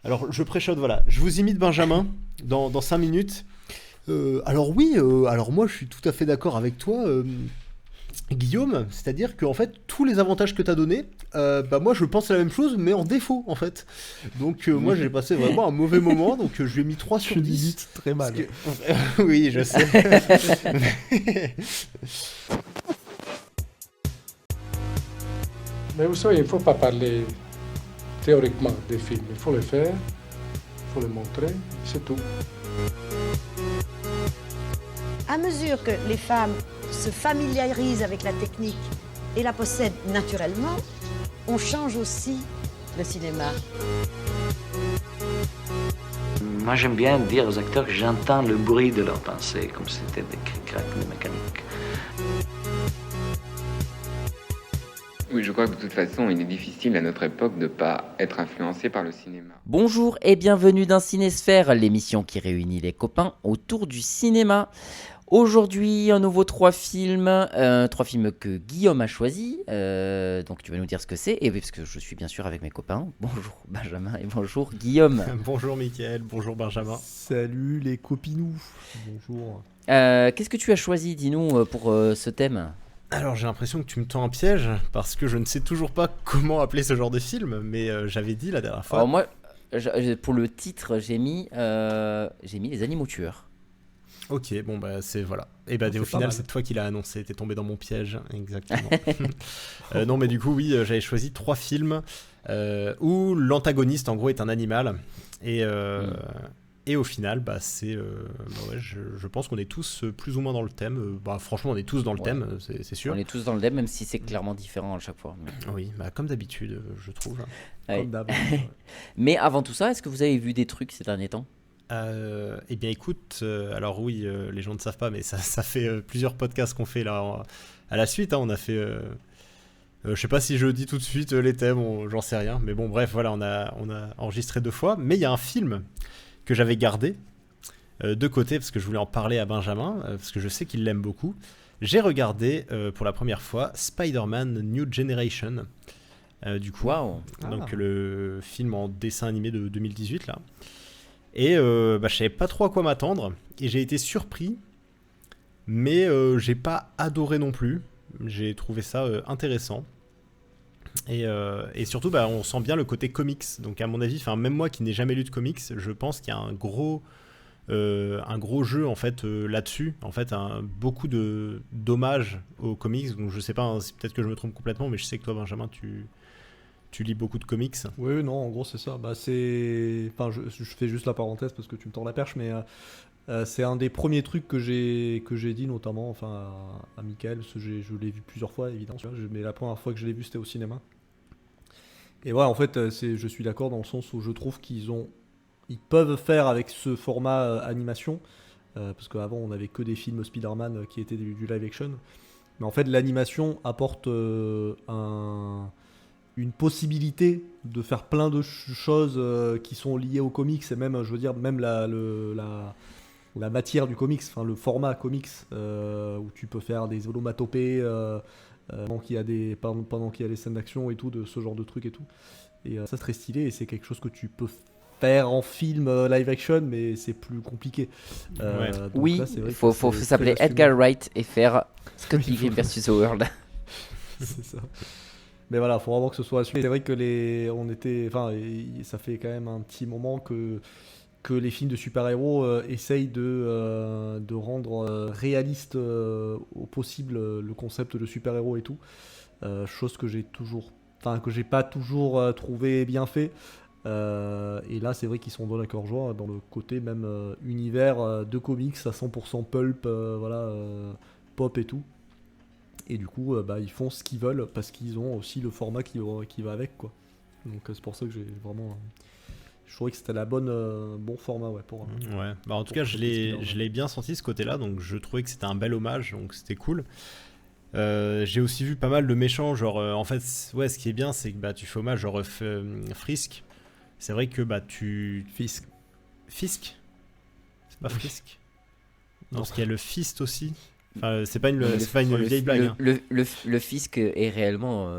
Alors, je préchote, voilà. Je vous imite Benjamin dans 5 minutes. Alors oui, alors moi je suis tout à fait d'accord avec toi, Guillaume. C'est-à-dire qu'en fait, tous les avantages que tu as donnés, bah moi je pense la même chose, mais en défaut en fait. Donc moi j'ai passé vraiment un mauvais moment, donc je lui ai mis 3 sur Tu 10. l'imites très Parce mal. que... oui, je sais. Mais vous savez, il ne faut pas parler théoriquement des films. Il faut les faire, il faut les montrer, c'est tout. À mesure que les femmes se familiarisent avec la technique et la possèdent naturellement, on change aussi le cinéma. Moi, j'aime bien dire aux acteurs que j'entends le bruit de leurs pensées, comme si c'était des cric-crac de mécanique. Oui, je crois que de toute façon, il est difficile à notre époque de ne pas être influencé par le cinéma. Bonjour et bienvenue dans Cinésphère, l'émission qui réunit les copains autour du cinéma. Aujourd'hui, un nouveau 3 films que Guillaume a choisi. Donc tu vas nous dire ce que c'est. Et oui, parce que je suis bien sûr avec mes copains. Bonjour Benjamin et bonjour Guillaume. Bonjour Mickaël, bonjour Benjamin. Salut les copinous. Bonjour. Qu'est-ce que tu as choisi, dis-nous, pour ce thème ? Alors j'ai l'impression que tu me tends un piège, parce que je ne sais toujours pas comment appeler ce genre de film, mais j'avais dit la dernière fois... Alors moi, pour le titre, j'ai mis Les Animaux Tueurs. Ok, bon bah c'est voilà. Et bah au final c'est toi qui l'as annoncé, t'es tombé dans mon piège, exactement. Non mais du coup oui, j'avais choisi 3 films où l'antagoniste en gros est un animal et au final bah c'est je pense qu'on est tous plus ou moins dans le thème. Bah franchement on est tous dans le thème, c'est sûr. On est tous dans le thème même si c'est clairement différent à chaque fois. Oui, bah comme d'habitude je trouve. Ouais. Comme d'hab. Mais avant tout ça, est-ce que vous avez vu des trucs ces derniers temps ? Eh bien écoute, alors oui, les gens ne savent pas, mais ça fait plusieurs podcasts qu'on fait là à la suite. Hein, on a fait, je sais pas si je dis tout de suite les thèmes, j'en sais rien, mais bon bref, voilà, on a enregistré 2 fois. Mais il y a un film que j'avais gardé de côté parce que je voulais en parler à Benjamin, parce que je sais qu'il l'aime beaucoup. J'ai regardé pour la première fois Spider-Man New Generation. Du coup, donc le film en dessin animé de 2018 là. Et je savais pas trop à quoi m'attendre et j'ai été surpris, mais j'ai pas adoré non plus. J'ai trouvé ça intéressant et surtout on sent bien le côté comics. Donc à mon avis, même moi qui n'ai jamais lu de comics, je pense qu'il y a un gros jeu en fait là-dessus. En fait, beaucoup d'hommages aux comics. Donc je sais pas, hein, peut-être que je me trompe complètement, mais je sais que toi Benjamin tu lis beaucoup de comics. Oui, non, en gros, c'est ça. Bah, je fais juste la parenthèse parce que tu me tords la perche, mais c'est un des premiers trucs que j'ai dit, notamment à Mickaël, parce que je l'ai vu plusieurs fois, évidemment. Mais la première fois que je l'ai vu, c'était au cinéma. Et ouais, en fait, je suis d'accord dans le sens où je trouve ils peuvent faire avec ce format animation, parce qu'avant, on n'avait que des films Spider-Man qui étaient du live action. Mais en fait, l'animation apporte une possibilité de faire plein de choses qui sont liées aux comics et même, je veux dire, même la matière du comics, le format comics, où tu peux faire des onomatopées pendant qu'il y a des scènes d'action et tout, de ce genre de trucs et tout. Et ça c'est très stylé et c'est quelque chose que tu peux faire en film live action, mais c'est plus compliqué. Oui, il faut s'appeler Edgar Wright et faire Scott Pilgrim vs. The World. C'est ça. Mais voilà, il faut vraiment que ce soit assumé. C'est vrai que ça fait quand même un petit moment que les films de super-héros essayent de rendre réaliste au possible le concept de super-héros et tout. Chose que j'ai pas toujours trouvé bien fait. Et là, c'est vrai qu'ils sont dans la joie dans le côté même univers de comics à 100% pulp, pop et tout. Et du coup, ils font ce qu'ils veulent parce qu'ils ont aussi le format qui va avec, quoi. Donc c'est pour ça que j'ai vraiment... Je trouvais que c'était bon format, ouais. Ouais. Bah, en tout cas, je l'ai bien senti ce côté-là, donc je trouvais que c'était un bel hommage, donc c'était cool. J'ai aussi vu pas mal de méchants, genre en fait, ouais, ce qui est bien, c'est que tu fais hommage genre Frisk. C'est vrai que Fisk. C'est pas Frisk. Non, parce qu'il y a le Fist aussi. Enfin, c'est pas une vieille blague. Hein. Le fisc est réellement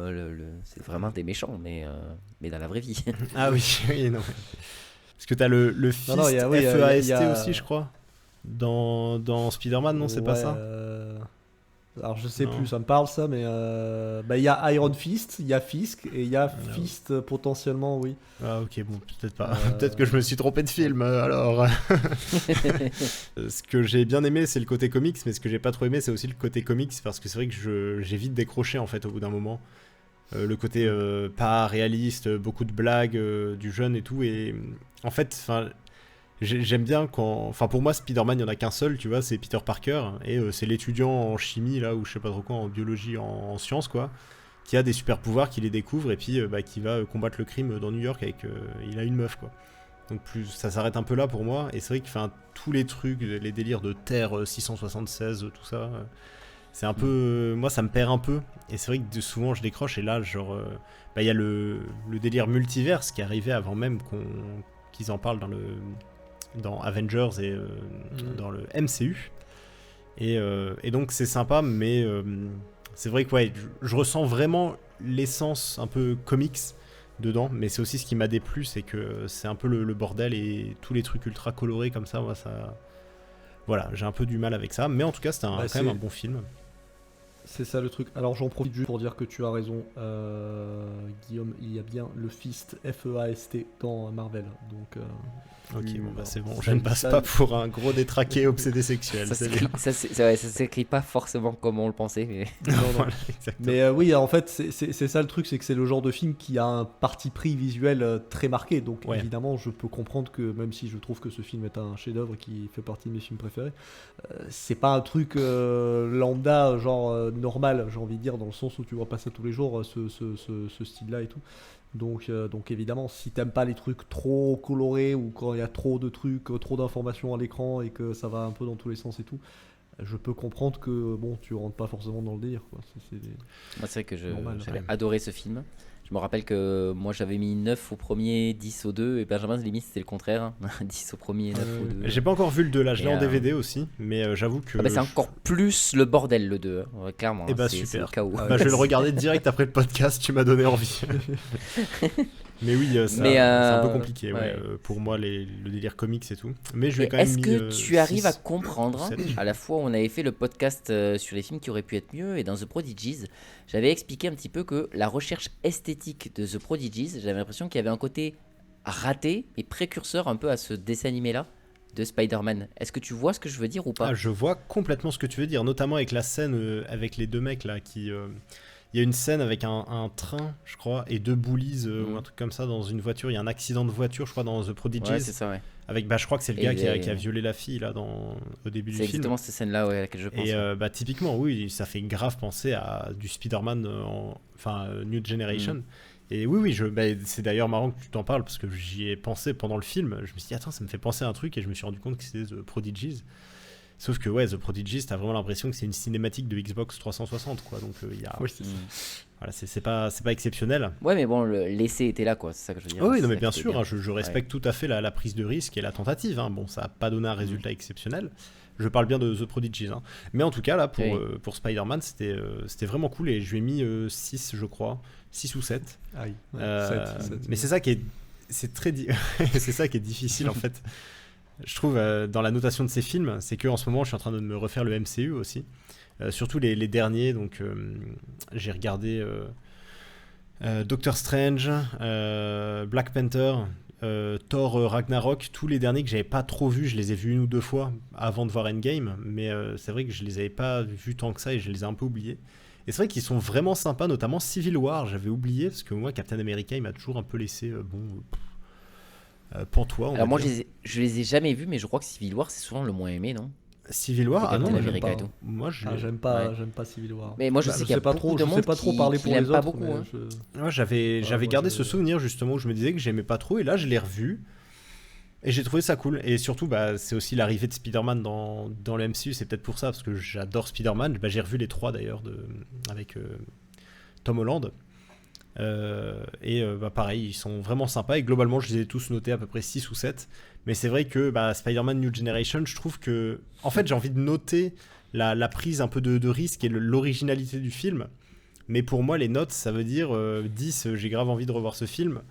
c'est vraiment des méchants, mais dans la vraie vie. Ah oui, non. Parce que t'as le fist non, il y a- oui, FEAST il y a- aussi, je crois. Dans Spider-Man, non, c'est pas Ouais, ça alors je sais Non. plus, ça me parle ça, mais il y a Iron Fist, il y a Fisk et il y a Non. Fist potentiellement, oui. Ah ok, bon, peut-être pas. Euh, Peut-être que je me suis trompé de film, alors. Ce que j'ai bien aimé, c'est le côté comics, mais ce que j'ai pas trop aimé, c'est aussi le côté comics, parce que c'est vrai que j'ai vite décroché, en fait, au bout d'un moment. Le côté pas réaliste, beaucoup de blagues, du jeune et tout, et en fait, j'aime bien quand... Enfin, pour moi, Spider-Man, il y en a qu'un seul, tu vois, c'est Peter Parker, et c'est l'étudiant en chimie, là, ou je sais pas trop quoi, en biologie, en sciences, quoi, qui a des super pouvoirs, qui les découvre, et puis qui va combattre le crime dans New York avec... il a une meuf, quoi. Donc ça s'arrête un peu là pour moi, et c'est vrai que tous les trucs, les délires de Terre 676, tout ça, c'est un peu... moi, ça me perd un peu, et c'est vrai que souvent je décroche, et là, genre... il y a le délire multiverse qui est arrivé avant même qu'ils en parlent dans Avengers et dans le MCU. Et donc c'est sympa, mais c'est vrai que ouais, je ressens vraiment l'essence un peu comics dedans, mais c'est aussi ce qui m'a déplu, c'est que c'est un peu le bordel et tous les trucs ultra colorés comme ça, moi ça... Voilà, j'ai un peu du mal avec ça, mais en tout cas c'était quand même un bon film. C'est ça le truc. Alors j'en profite juste pour dire que tu as raison, Guillaume, il y a bien le Fist, F-E-A-S-T, dans Marvel. Donc, Ok, oui, bon bah alors, c'est bon, je ça- ne passe ça- pas pour un gros détraqué obsédé sexuel. Ça c'est s'écrit- bien. ça s'écrit pas forcément comme on le pensait, mais Voilà, exactement. Mais oui, en fait, c'est ça le truc, c'est que c'est le genre de film qui a un parti pris visuel très marqué. Donc Ouais. évidemment, je peux comprendre que même si je trouve que ce film est un chef-d'œuvre qui fait partie de mes films préférés, c'est pas un truc lambda, genre normal, j'ai envie de dire, dans le sens où tu vois pas ça tous les jours, ce style-là et tout. Donc évidemment, si t'aimes pas les trucs trop colorés ou quand il y a trop de trucs, trop d'informations à l'écran et que ça va un peu dans tous les sens et tout, je peux comprendre que bon, tu rentres pas forcément dans le délire, quoi. moi c'est vrai que Normal. j'avais Ouais. adoré ce film. Je me rappelle que moi j'avais mis 9 au premier, 10 au 2, et Benjamin limite c'était le contraire, hein. 10 au premier, 9 au 2. J'ai pas encore vu le 2 là, je l'ai Et, en DVD aussi, mais j'avoue que... Ah bah, c'est encore plus le bordel le 2, hein. Ouais, clairement. Eh bah, c'est super. le chaos. Bah, je vais le regarder direct après le podcast, tu m'as donné envie. Mais oui, Mais, c'est un peu compliqué ouais. pour moi, le délire comics et tout. Mais je vais Et quand même est-ce mis, que tu arrives à 6 comprendre, ou 7. à la fois on avait fait le podcast sur les films qui auraient pu être mieux, et dans The Prodigies, j'avais expliqué un petit peu que la recherche esthétique de The Prodigies, j'avais l'impression qu'il y avait un côté raté et précurseur un peu à ce dessin animé là de Spider-Man. Est-ce que tu vois ce que je veux dire ou pas? Ah, je vois complètement ce que tu veux dire, notamment avec la scène avec les deux mecs là qui... Il y a une scène avec un train, je crois, et deux bullies ou un truc comme ça dans une voiture. Il y a un accident de voiture, je crois, dans The Prodigies. Ouais, c'est ça, ouais. Avec, je crois que c'est le Et gars les- qui a violé la fille là au début du C'est film. exactement cette scène-là à laquelle je pense. Et typiquement, oui, ça fait grave penser à du Spider-Man, New Generation. Et oui, c'est d'ailleurs marrant que tu t'en parles parce que j'y ai pensé pendant le film. Je me suis dit, attends, ça me fait penser à un truc et je me suis rendu compte que c'était The Prodigies. Sauf que, ouais, The Prodigies, t'as vraiment l'impression que c'est une cinématique de Xbox 360, quoi. Donc, il y a. Oui, c'est ça. Voilà, c'est pas exceptionnel. Ouais, mais bon, l'essai était là, quoi. C'est ça que je veux dire. Oui, C'est non, mais ça bien qui est sûr, bien. hein, je respecte tout à fait la prise de risque et la tentative. Hein. Bon, ça n'a pas donné un résultat exceptionnel. Je parle bien de The Prodigies. Hein. Mais en tout cas, là, pour Spider-Man, c'était vraiment cool et je lui ai mis 6, je crois. 6 ou 7. Aïe. Mais c'est ça qui est. C'est très. C'est ça qui est difficile, en fait. Je trouve, dans la notation de ces films, c'est qu'en ce moment, je suis en train de me refaire le MCU aussi. Surtout les derniers. Donc, j'ai regardé Doctor Strange, Black Panther, Thor Ragnarok. Tous les derniers que j'avais pas trop vus, je les ai vus 1 ou 2 fois avant de voir Endgame. Mais c'est vrai que je les avais pas vus tant que ça et je les ai un peu oubliés. Et c'est vrai qu'ils sont vraiment sympas, notamment Civil War. J'avais oublié parce que moi, Captain America, il m'a toujours un peu laissé pantois. Alors, moi, je les ai jamais vus, mais je crois que Civil War, c'est souvent le moins aimé, non? Civil War, Captain non, America j'aime et pas. tout. Moi, j'aime pas Civil War. Mais moi, je sais qu'il y a sais pas beaucoup trop, de je sais monde pas trop qui parler pour l'aime les pas autres, beaucoup, mais hein. Ouais, j'avais moi, gardé je- ce souvenir justement où je me disais que j'aimais pas trop et là je l'ai revu et j'ai trouvé ça cool et surtout c'est aussi l'arrivée de Spider-Man dans le MCU, c'est peut-être pour ça parce que j'adore Spider-Man. J'ai revu les 3 d'ailleurs avec Tom Holland et pareil, ils sont vraiment sympas et globalement je les ai tous notés à peu près 6 ou 7, mais c'est vrai que Spider-Man New Generation, je trouve que en fait j'ai envie de noter la prise un peu de risque et l'originalité du film. Mais pour moi, les notes, ça veut dire 10, j'ai grave envie de revoir ce film.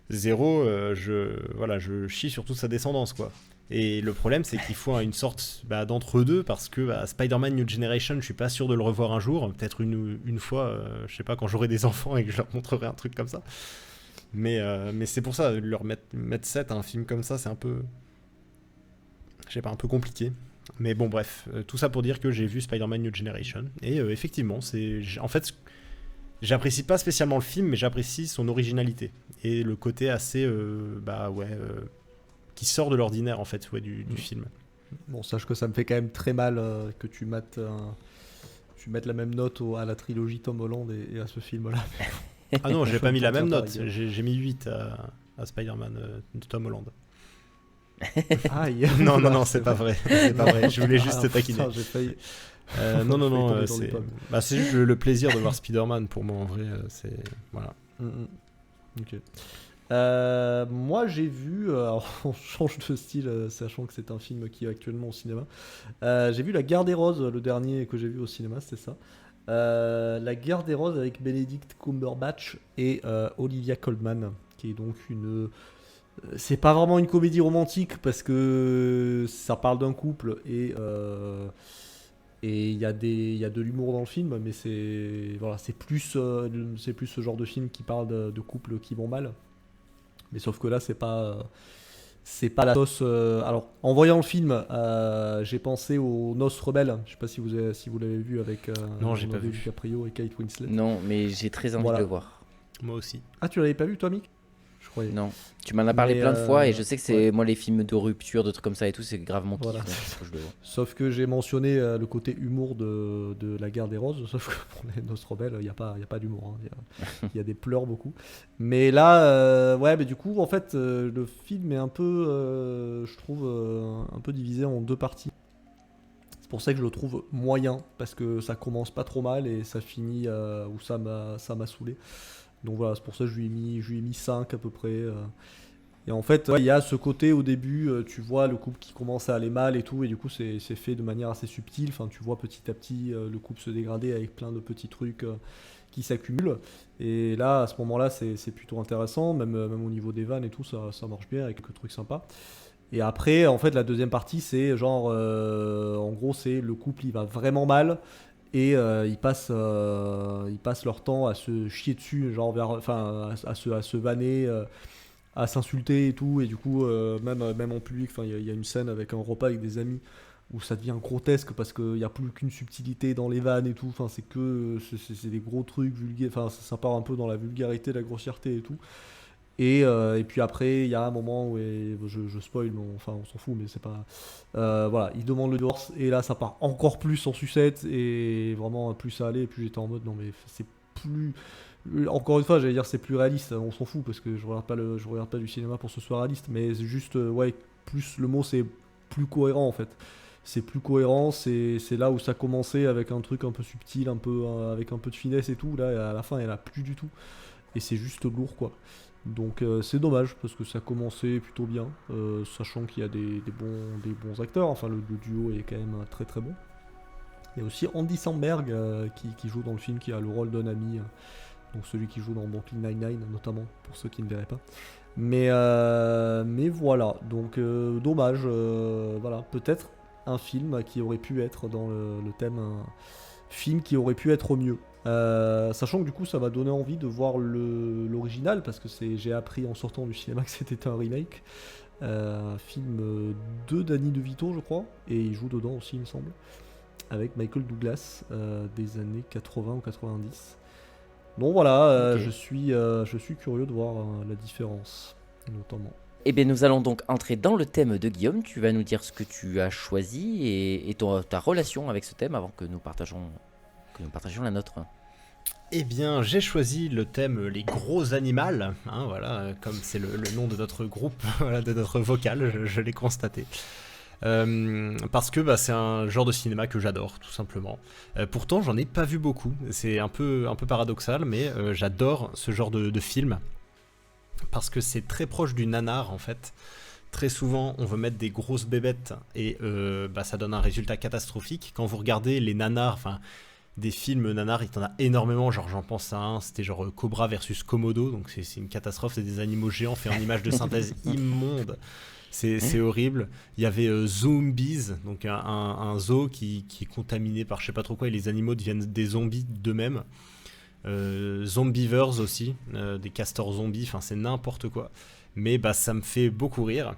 Zéro, je chie sur toute sa descendance, quoi. Et le problème, c'est qu'il faut une sorte d'entre-deux, parce que Spider-Man New Generation, je suis pas sûr de le revoir un jour, peut-être une fois, je sais pas, quand j'aurai des enfants et que je leur montrerai un truc comme ça. Mais c'est pour ça, leur mettre 7 à un film comme ça, c'est un peu... Je sais pas, un peu compliqué. Mais bon, bref, tout ça pour dire que j'ai vu Spider-Man New Generation, et effectivement, en fait, j'apprécie pas spécialement le film, mais j'apprécie son originalité, et le côté assez, qui sort de l'ordinaire, en fait, du film. Bon, sache que ça me fait quand même très mal que tu mettes la même note à la trilogie Tom Holland et à ce film-là. Ah non, j'ai pas mis la même note, j'ai mis 8 à Spider-Man de Tom Holland. Aïe. Non, c'est pas vrai. C'est pas vrai. Je voulais juste te taquiner. Putain, j'ai failli... Non, c'est juste le plaisir de voir Spider-Man pour moi, en vrai, c'est... Voilà. Ok. Moi j'ai vu, alors on change de style, sachant que c'est un film qui est actuellement au cinéma. J'ai vu La Guerre des Roses, le dernier que j'ai vu au cinéma, c'était ça. La Guerre des Roses avec Benedict Cumberbatch et Olivia Colman, qui est donc une... c'est pas vraiment une comédie romantique parce que ça parle d'un couple et il y a de l'humour dans le film, mais c'est plus ce genre de film qui parle de couples qui vont mal. Mais sauf que là, c'est pas la sauce. Alors, en voyant le film, j'ai pensé aux Noces Rebelles. Je sais pas si vous l'avez vu avec non, j'ai pas vu. DiCaprio et Kate Winslet. Non, mais j'ai très envie de le voir. Moi aussi. Ah, tu l'avais pas vu, toi, Mick? Je croyais. Non, tu m'en as parlé plein de fois et je sais que c'est ouais. moi les films de rupture, de trucs comme ça et tout, c'est grave mon kiff. Voilà. Donc, faut que je le vois. Sauf que j'ai mentionné le côté humour de La Guerre des Roses, sauf que pour les Noces Rebelles, il n'y a pas d'humour, hein. Il y a des pleurs beaucoup. Mais là, mais du coup, en fait, le film est un peu, je trouve, un peu divisé en deux parties. C'est pour ça que je le trouve moyen, parce que ça commence pas trop mal et ça finit où ça m'a saoulé. Donc voilà, c'est pour ça que je lui ai mis 5 à peu près. Et en fait, il y a ce côté au début, tu vois le couple qui commence à aller mal et tout, et du coup c'est fait de manière assez subtile. Enfin, tu vois petit à petit le couple se dégrader avec plein de petits trucs qui s'accumulent. Et là, à ce moment-là, c'est plutôt intéressant, même au niveau des vannes et tout, ça marche bien avec quelques trucs sympas. Et après, en fait, la deuxième partie, c'est genre, en gros, c'est le couple, il va vraiment mal. Et ils passent leur temps à se chier dessus, genre à se vanner, à s'insulter et tout. Et du coup, même en public, il y a une scène avec un repas avec des amis où ça devient grotesque parce qu'il n'y a plus qu'une subtilité dans les vannes et tout. Enfin, c'est des gros trucs vulgaires. Enfin, ça part un peu dans la vulgarité, la grossièreté et tout. Et puis après, il y a un moment où je spoil, mais enfin on s'en fout, mais c'est pas. Voilà, il demande le divorce et là ça part encore plus en sucette et vraiment plus ça allait, plus j'étais en mode non mais c'est plus. Encore une fois, j'allais dire c'est plus réaliste, on s'en fout parce que je regarde pas du cinéma pour que ce soit réaliste, mais c'est juste plus le mot c'est plus cohérent en fait. C'est plus cohérent, c'est là où ça commençait avec un truc un peu subtil, un peu avec un peu de finesse et tout. Là à la fin, il y en a plus du tout et c'est juste lourd quoi. Donc c'est dommage parce que ça commençait plutôt bien, sachant qu'il y a des bons acteurs, enfin le duo est quand même très très bon. Il y a aussi Andy Samberg qui joue dans le film, qui a le rôle d'un ami, donc celui qui joue dans Brooklyn Nine-Nine notamment, pour ceux qui ne verraient pas. Mais voilà, donc dommage, voilà, peut-être un film qui aurait pu être dans le thème, un film qui aurait pu être au mieux. Sachant que du coup ça m'a donné envie de voir l'original parce que j'ai appris en sortant du cinéma que c'était un remake, un film de Danny DeVito je crois, et il joue dedans aussi il me semble, avec Michael Douglas des années 80 ou 90. Donc voilà, okay. Je suis curieux de voir la différence notamment. Eh bien nous allons donc entrer dans le thème de Guillaume. Tu vas nous dire ce que tu as choisi et ta relation avec ce thème avant que nous partagions la nôtre. Eh bien, j'ai choisi le thème les gros animaux, hein, voilà, comme c'est le nom de notre groupe, voilà, de notre vocal, je l'ai constaté. Parce que c'est un genre de cinéma que j'adore, tout simplement. Pourtant, j'en ai pas vu beaucoup, c'est un peu paradoxal, mais j'adore ce genre de film, parce que c'est très proche du nanar, en fait. Très souvent, on veut mettre des grosses bébêtes, et ça donne un résultat catastrophique. Quand vous regardez les nanars, enfin... des films nanar, il y en a énormément, genre j'en pense à un, c'était genre Cobra versus Komodo, donc c'est une catastrophe, c'est des animaux géants faits en images de synthèse immondes, c'est horrible. Il y avait Zombies, donc un zoo qui est contaminé par je sais pas trop quoi, et les animaux deviennent des zombies d'eux-mêmes. Zombievers aussi, des castors zombies, enfin c'est n'importe quoi, mais bah ça me fait beaucoup rire.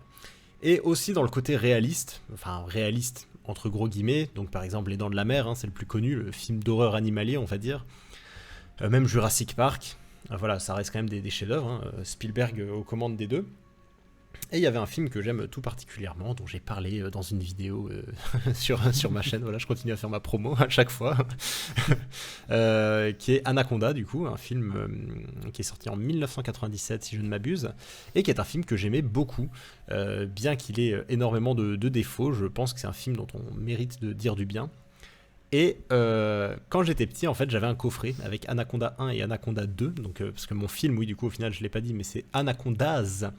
Et aussi dans le côté réaliste, enfin réaliste entre gros guillemets, donc par exemple Les Dents de la Mer, hein, c'est le plus connu, le film d'horreur animalier on va dire, même Jurassic Park, voilà, ça reste quand même des chefs-d'œuvre, hein, Spielberg aux commandes des deux. Et il y avait un film que j'aime tout particulièrement, dont j'ai parlé dans une vidéo sur ma chaîne, voilà, je continue à faire ma promo à chaque fois, qui est Anaconda, du coup, un film qui est sorti en 1997, si je ne m'abuse, et qui est un film que j'aimais beaucoup, bien qu'il ait énormément de défauts, je pense que c'est un film dont on mérite de dire du bien. Et quand j'étais petit, en fait, j'avais un coffret avec Anaconda 1 et Anaconda 2, donc, parce que mon film, oui, du coup, au final, je ne l'ai pas dit, mais c'est Anacondas,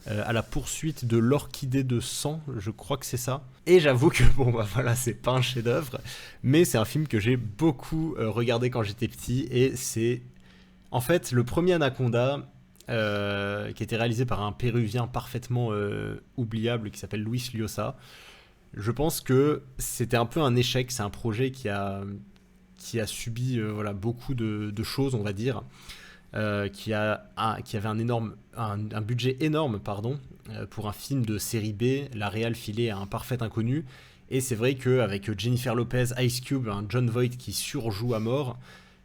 à la poursuite de l'orchidée de sang, je crois que c'est ça. Et j'avoue que, bon, bah voilà, c'est pas un chef-d'œuvre, mais c'est un film que j'ai beaucoup regardé quand j'étais petit, et c'est, en fait, le premier Anaconda, qui était réalisé par un Péruvien parfaitement oubliable, qui s'appelle Luis Llosa. Je pense que c'était un peu un échec, c'est un projet qui a subi voilà, beaucoup de choses, on va dire, qui avait un budget énorme pour un film de série B, la réal filée à un parfait inconnu, et c'est vrai qu'avec Jennifer Lopez, Ice Cube, un Jon Voight qui surjoue à mort,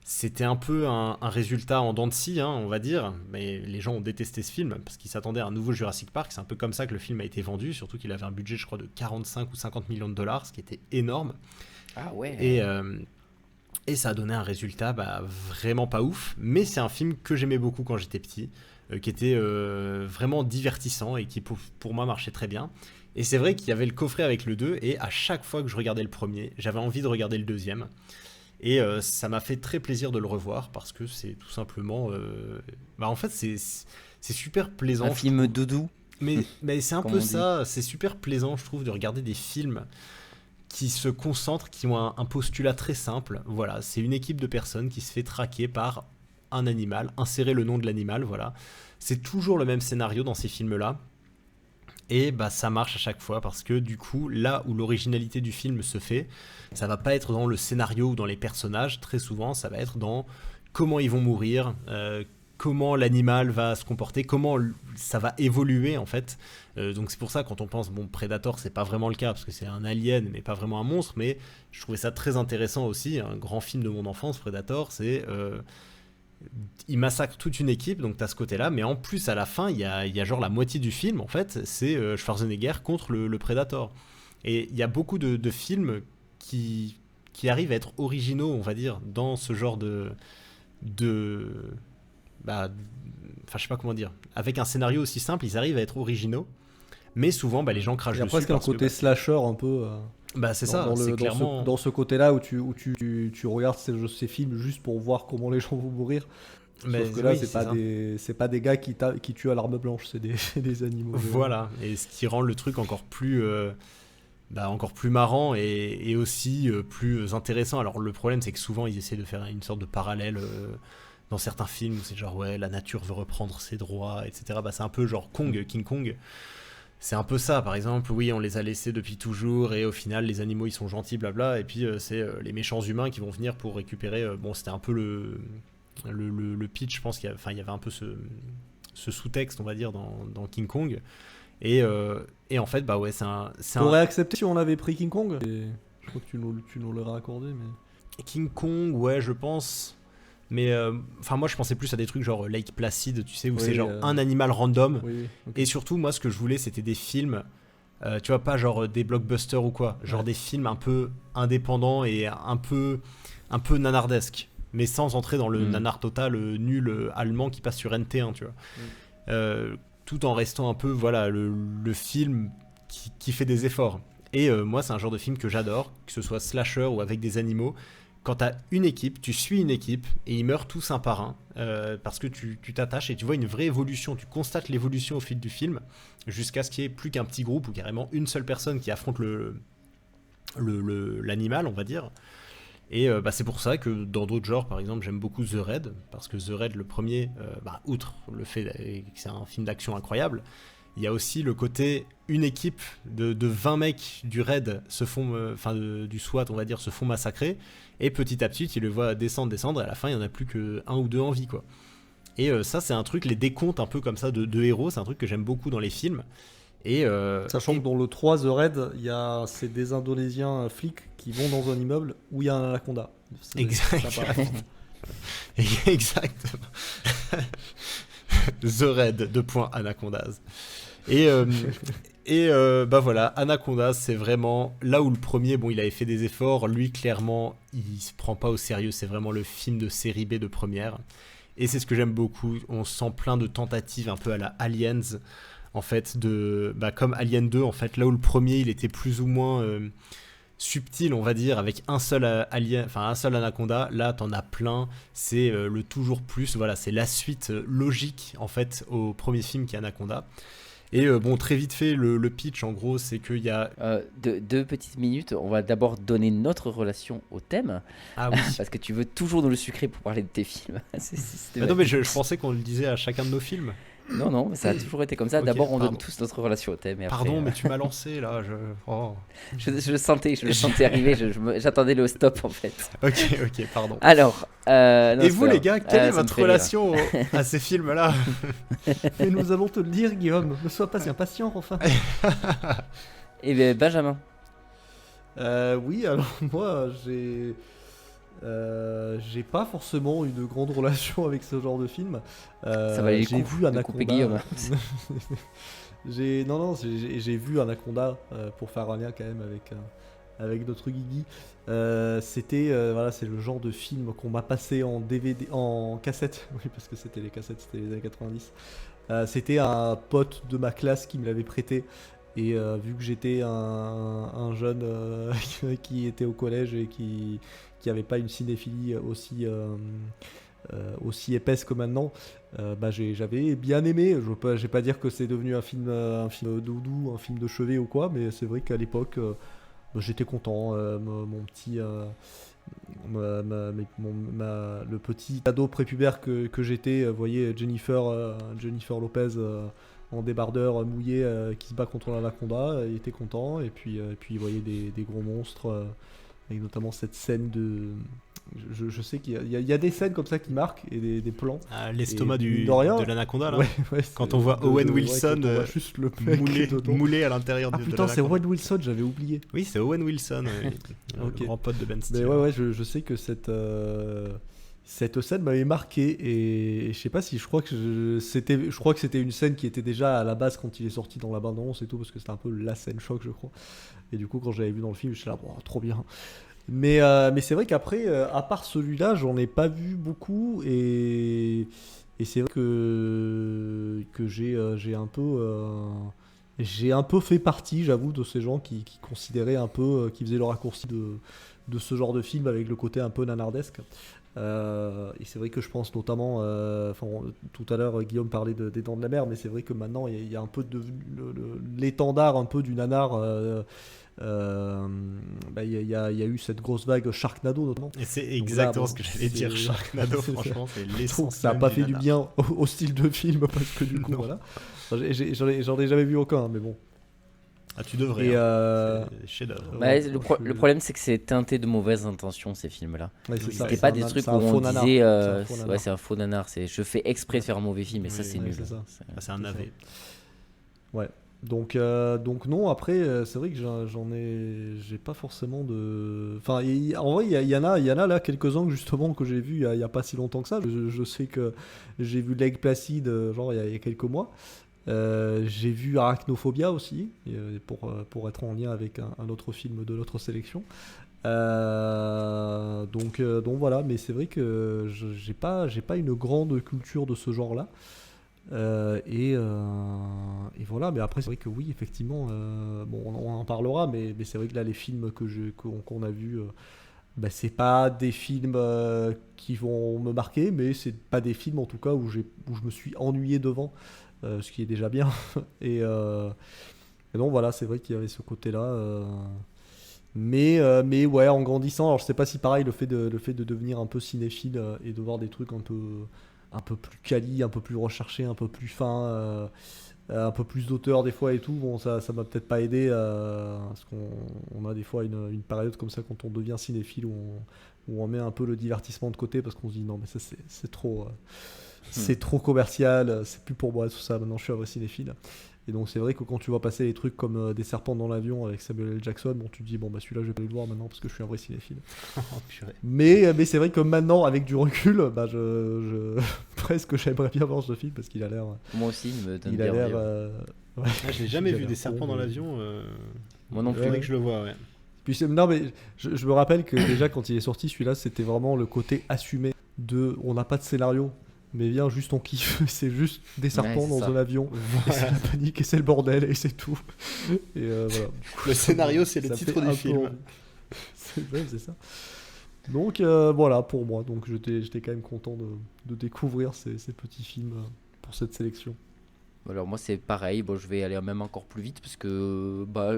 c'était un peu un résultat en dents de scie, hein, on va dire, mais les gens ont détesté ce film parce qu'ils s'attendaient à un nouveau Jurassic Park. C'est un peu comme ça que le film a été vendu, surtout qu'il avait un budget, je crois, de 45 ou 50 millions de dollars, ce qui était énorme. Ah ouais. Et ça a donné un résultat vraiment pas ouf, mais c'est un film que j'aimais beaucoup quand j'étais petit, qui était vraiment divertissant et qui pour moi marchait très bien. Et c'est vrai qu'il y avait le coffret avec le 2, et à chaque fois que je regardais le premier, j'avais envie de regarder le deuxième. Et ça m'a fait très plaisir de le revoir parce que c'est tout simplement... en fait, c'est super plaisant. Un film doudou. Mais c'est un peu ça, c'est super plaisant, je trouve, de regarder des films qui se concentrent, qui ont un postulat très simple. Voilà, c'est une équipe de personnes qui se fait traquer par un animal, insérer le nom de l'animal, voilà. C'est toujours le même scénario dans ces films-là. Et ça marche à chaque fois parce que du coup, là où l'originalité du film se fait, ça va pas être dans le scénario ou dans les personnages, très souvent ça va être dans comment ils vont mourir, comment l'animal va se comporter, comment ça va évoluer en fait. Donc c'est pour ça quand on pense, Predator c'est pas vraiment le cas parce que c'est un alien mais pas vraiment un monstre, mais je trouvais ça très intéressant aussi, un grand film de mon enfance, Predator, c'est... il massacre toute une équipe, donc t'as ce côté-là, mais en plus à la fin, il y a genre la moitié du film, en fait, c'est Schwarzenegger contre le Predator. Et il y a beaucoup de films qui arrivent à être originaux, on va dire, dans ce genre je sais pas comment dire, avec un scénario aussi simple, ils arrivent à être originaux, mais souvent les gens crachent dessus. Il y a presque un côté slasher un peu... c'est ça, c'est clairement... Dans ce côté-là où tu regardes ces films juste pour voir comment les gens vont mourir. Sauf que là, oui, c'est pas des gars qui tuent à l'arme blanche, c'est des animaux. Voilà, et ce qui rend le truc encore plus marrant et aussi plus intéressant. Alors le problème, c'est que souvent, ils essaient de faire une sorte de parallèle dans certains films où c'est genre, ouais, la nature veut reprendre ses droits, etc. C'est un peu genre King Kong. C'est un peu ça, par exemple, oui, on les a laissés depuis toujours et au final, les animaux, ils sont gentils, blabla, et puis c'est les méchants humains qui vont venir pour récupérer... c'était un peu le pitch, je pense qu'il y avait un peu ce sous-texte, on va dire, dans King Kong. Et en fait, c'est T'aurais accepté si on avait pris King Kong ? Je crois que tu nous l'aurais accordé, mais... King Kong, ouais, je pense... Mais moi je pensais plus à des trucs genre Lake Placid, tu sais, où c'est genre un animal random. Oui, okay. Et surtout, moi ce que je voulais, c'était des films, tu vois, pas genre des blockbusters ou quoi, genre des films un peu indépendants et un peu nanardesques, mais sans entrer dans le nanar total nul allemand qui passe sur NT1, tu vois. Tout en restant un peu, voilà, le film qui fait des efforts. Et moi c'est un genre de film que j'adore, que ce soit slasher ou avec des animaux. Quand t'as une équipe, tu suis une équipe et ils meurent tous un par un parce que tu t'attaches et tu vois une vraie évolution, tu constates l'évolution au fil du film jusqu'à ce qu'il n'y ait plus qu'un petit groupe ou carrément une seule personne qui affronte l'animal, on va dire. Et c'est pour ça que dans d'autres genres, par exemple, j'aime beaucoup The Raid, parce que The Raid, le premier, outre le fait que c'est un film d'action incroyable, il y a aussi le côté, une équipe de 20 mecs du Raid du SWAT, on va dire, se font massacrer, et petit à petit, tu le vois descendre, et à la fin, il n'y en a plus que 1 ou 2 en vie, quoi. Et ça, c'est un truc, les décomptes un peu comme ça de héros, c'est un truc que j'aime beaucoup dans les films. Sachant que dans le 3, The Raid, c'est des Indonésiens flics qui vont dans un immeuble où il y a un anaconda. Exactement. Exactement. The Raid, anacondas. Voilà, Anacondas, c'est vraiment là où le premier, il avait fait des efforts. Lui, clairement, il se prend pas au sérieux. C'est vraiment le film de série B de première. Et c'est ce que j'aime beaucoup. On sent plein de tentatives un peu à la Aliens. En fait, comme Alien 2, en fait, là où le premier, il était plus ou moins subtil, on va dire, avec un seul anaconda, là, t'en as plein, c'est le toujours plus, voilà, c'est la suite logique, en fait, au premier film qui est Anaconda. Et très vite fait, le pitch, en gros, c'est qu'il y a... 2 petites minutes, on va d'abord donner notre relation au thème. Ah oui. Parce que tu veux toujours nous le sucrer pour parler de tes films. Non, mais je pensais qu'on le disait à chacun de nos films. Non, ça a toujours été comme ça. Okay, d'abord, on donne tous notre relation au thème. Et pardon, après, mais tu m'as lancé là. Je le sentais arriver. J'attendais le stop en fait. Ok, pardon. Alors, et vous, les gars, quelle est votre relation à ces films-là? Et nous allons te le dire, Guillaume. Ne sois pas si impatient, enfin. Et bien, Benjamin. Oui, alors moi, j'ai pas forcément une grande relation avec ce genre de film. Ça va j'ai vu Anaconda. J'ai vu Anaconda pour faire un lien quand même avec notre Guigui. C'est le genre de film qu'on m'a passé en DVD, en cassette. Oui, parce que c'était les cassettes, c'était les années 90. C'était un pote de ma classe qui me l'avait prêté. Et vu que j'étais un jeune qui était au collège et qui avait pas une cinéphilie aussi épaisse que maintenant, j'avais bien aimé. Je vais pas dire que c'est devenu un film doudou, un film de chevet ou quoi, mais c'est vrai qu'à l'époque, j'étais content. Le petit ado prépubère que j'étais, voyez Jennifer Lopez en débardeur mouillé qui se bat contre l'anaconda, il était content. Et puis il voyait des gros monstres, avec notamment cette scène de... Je sais qu'il y a des scènes comme ça qui marquent et des plans. L'estomac de l'anaconda là. Ouais, quand on voit Owen Wilson juste le moulé à l'intérieur de l'anaconda. Putain, c'est Owen Wilson, j'avais oublié. Oui, c'est Owen Wilson, le grand pote de Ben Stiller. Mais je sais que cette scène m'avait marqué et je sais pas si je crois que c'était une scène qui était déjà à la base quand il est sorti dans la bande-annonce et tout, parce que c'était un peu la scène choc, je crois. Et du coup, quand j'avais vu dans le film, j'étais là, trop bien. Mais c'est vrai qu'après, à part celui-là, j'en ai pas vu beaucoup et c'est vrai que j'ai un peu fait partie, j'avoue, de ces gens qui considéraient un peu, qui faisaient le raccourci de ce genre de film avec le côté un peu nanardesque. Et c'est vrai que je pense notamment, tout à l'heure Guillaume parlait des Dents de la Mer, mais c'est vrai que maintenant il y a un peu l'étendard un peu du nanar. Il y a eu cette grosse vague Sharknado notamment. Et c'est exactement ce que j'allais dire, Sharknado, franchement, c'est l'essence. Ça n'a pas fait du bien au style de film, parce que du coup, voilà. J'en ai jamais vu aucun, mais bon. Ah, tu devrais. Et c'est chef-d'œuvre. Le problème, c'est que c'est teinté de mauvaises intentions, ces films-là. Ouais, c'était pas des trucs où on disait c'est un faux nanar. Je fais exprès de faire un mauvais film, et ça, c'est nul. C'est un navet. Ouais. Donc non, après, c'est vrai que j'ai pas forcément de... Enfin, en vrai, il y en a là quelques-uns justement que j'ai vu il y a pas si longtemps que ça. Je sais que j'ai vu Lake Placid, genre il y a quelques mois. J'ai vu Arachnophobia aussi, pour être en lien avec un autre film de notre sélection. Donc voilà, mais c'est vrai que j'ai pas une grande culture de ce genre-là. Et voilà, mais après c'est vrai que oui, effectivement, on en parlera, mais c'est vrai que là les films qu'on a vus, c'est pas des films qui vont me marquer, mais c'est pas des films en tout cas où je me suis ennuyé devant, ce qui est déjà bien. Et donc voilà, c'est vrai qu'il y avait ce côté-là. Mais ouais, en grandissant, alors je sais pas si pareil, le fait de devenir un peu cinéphile et de voir des trucs un peu plus quali, un peu plus recherchés, un peu plus fins, un peu plus d'auteur des fois et tout, bon, ça m'a peut-être pas aidé, parce qu'on a des fois une période comme ça quand on devient cinéphile où on met un peu le divertissement de côté parce qu'on se dit non mais ça c'est trop c'est trop commercial, c'est plus pour moi tout ça, maintenant je suis un vrai cinéphile. Et donc c'est vrai que quand tu vois passer des trucs comme Des serpents dans l'avion avec Samuel L. Jackson, bon tu te dis bon bah celui-là je vais pas le voir maintenant parce que je suis un vrai cinéphile. Oh, purée. Mais c'est vrai que maintenant avec du recul, bah je presque j'aimerais bien voir ce film parce qu'il a l'air. Moi aussi, il me donne Il a bien l'air. envie. Ouais. Ah, je l'ai jamais Il a vu l'air des serpents con, dans mais- l'avion. Moi non plus. Faudrait que je le vois, ouais. Puis non mais je me rappelle que déjà quand il est sorti celui-là c'était vraiment le côté assumé de on n'a pas de scénario. Mais bien, juste on kiffe, c'est juste des serpents c'est dans ça. un avion, et c'est la panique, et c'est le bordel, et c'est tout. Et voilà. Le scénario, c'est le Ça titre fait du un peu film. envie. C'est ça. Donc voilà pour moi. Donc j'étais quand même content de découvrir ces petits films pour cette sélection. Alors moi c'est pareil, bon, je vais aller même encore plus vite parce que bah,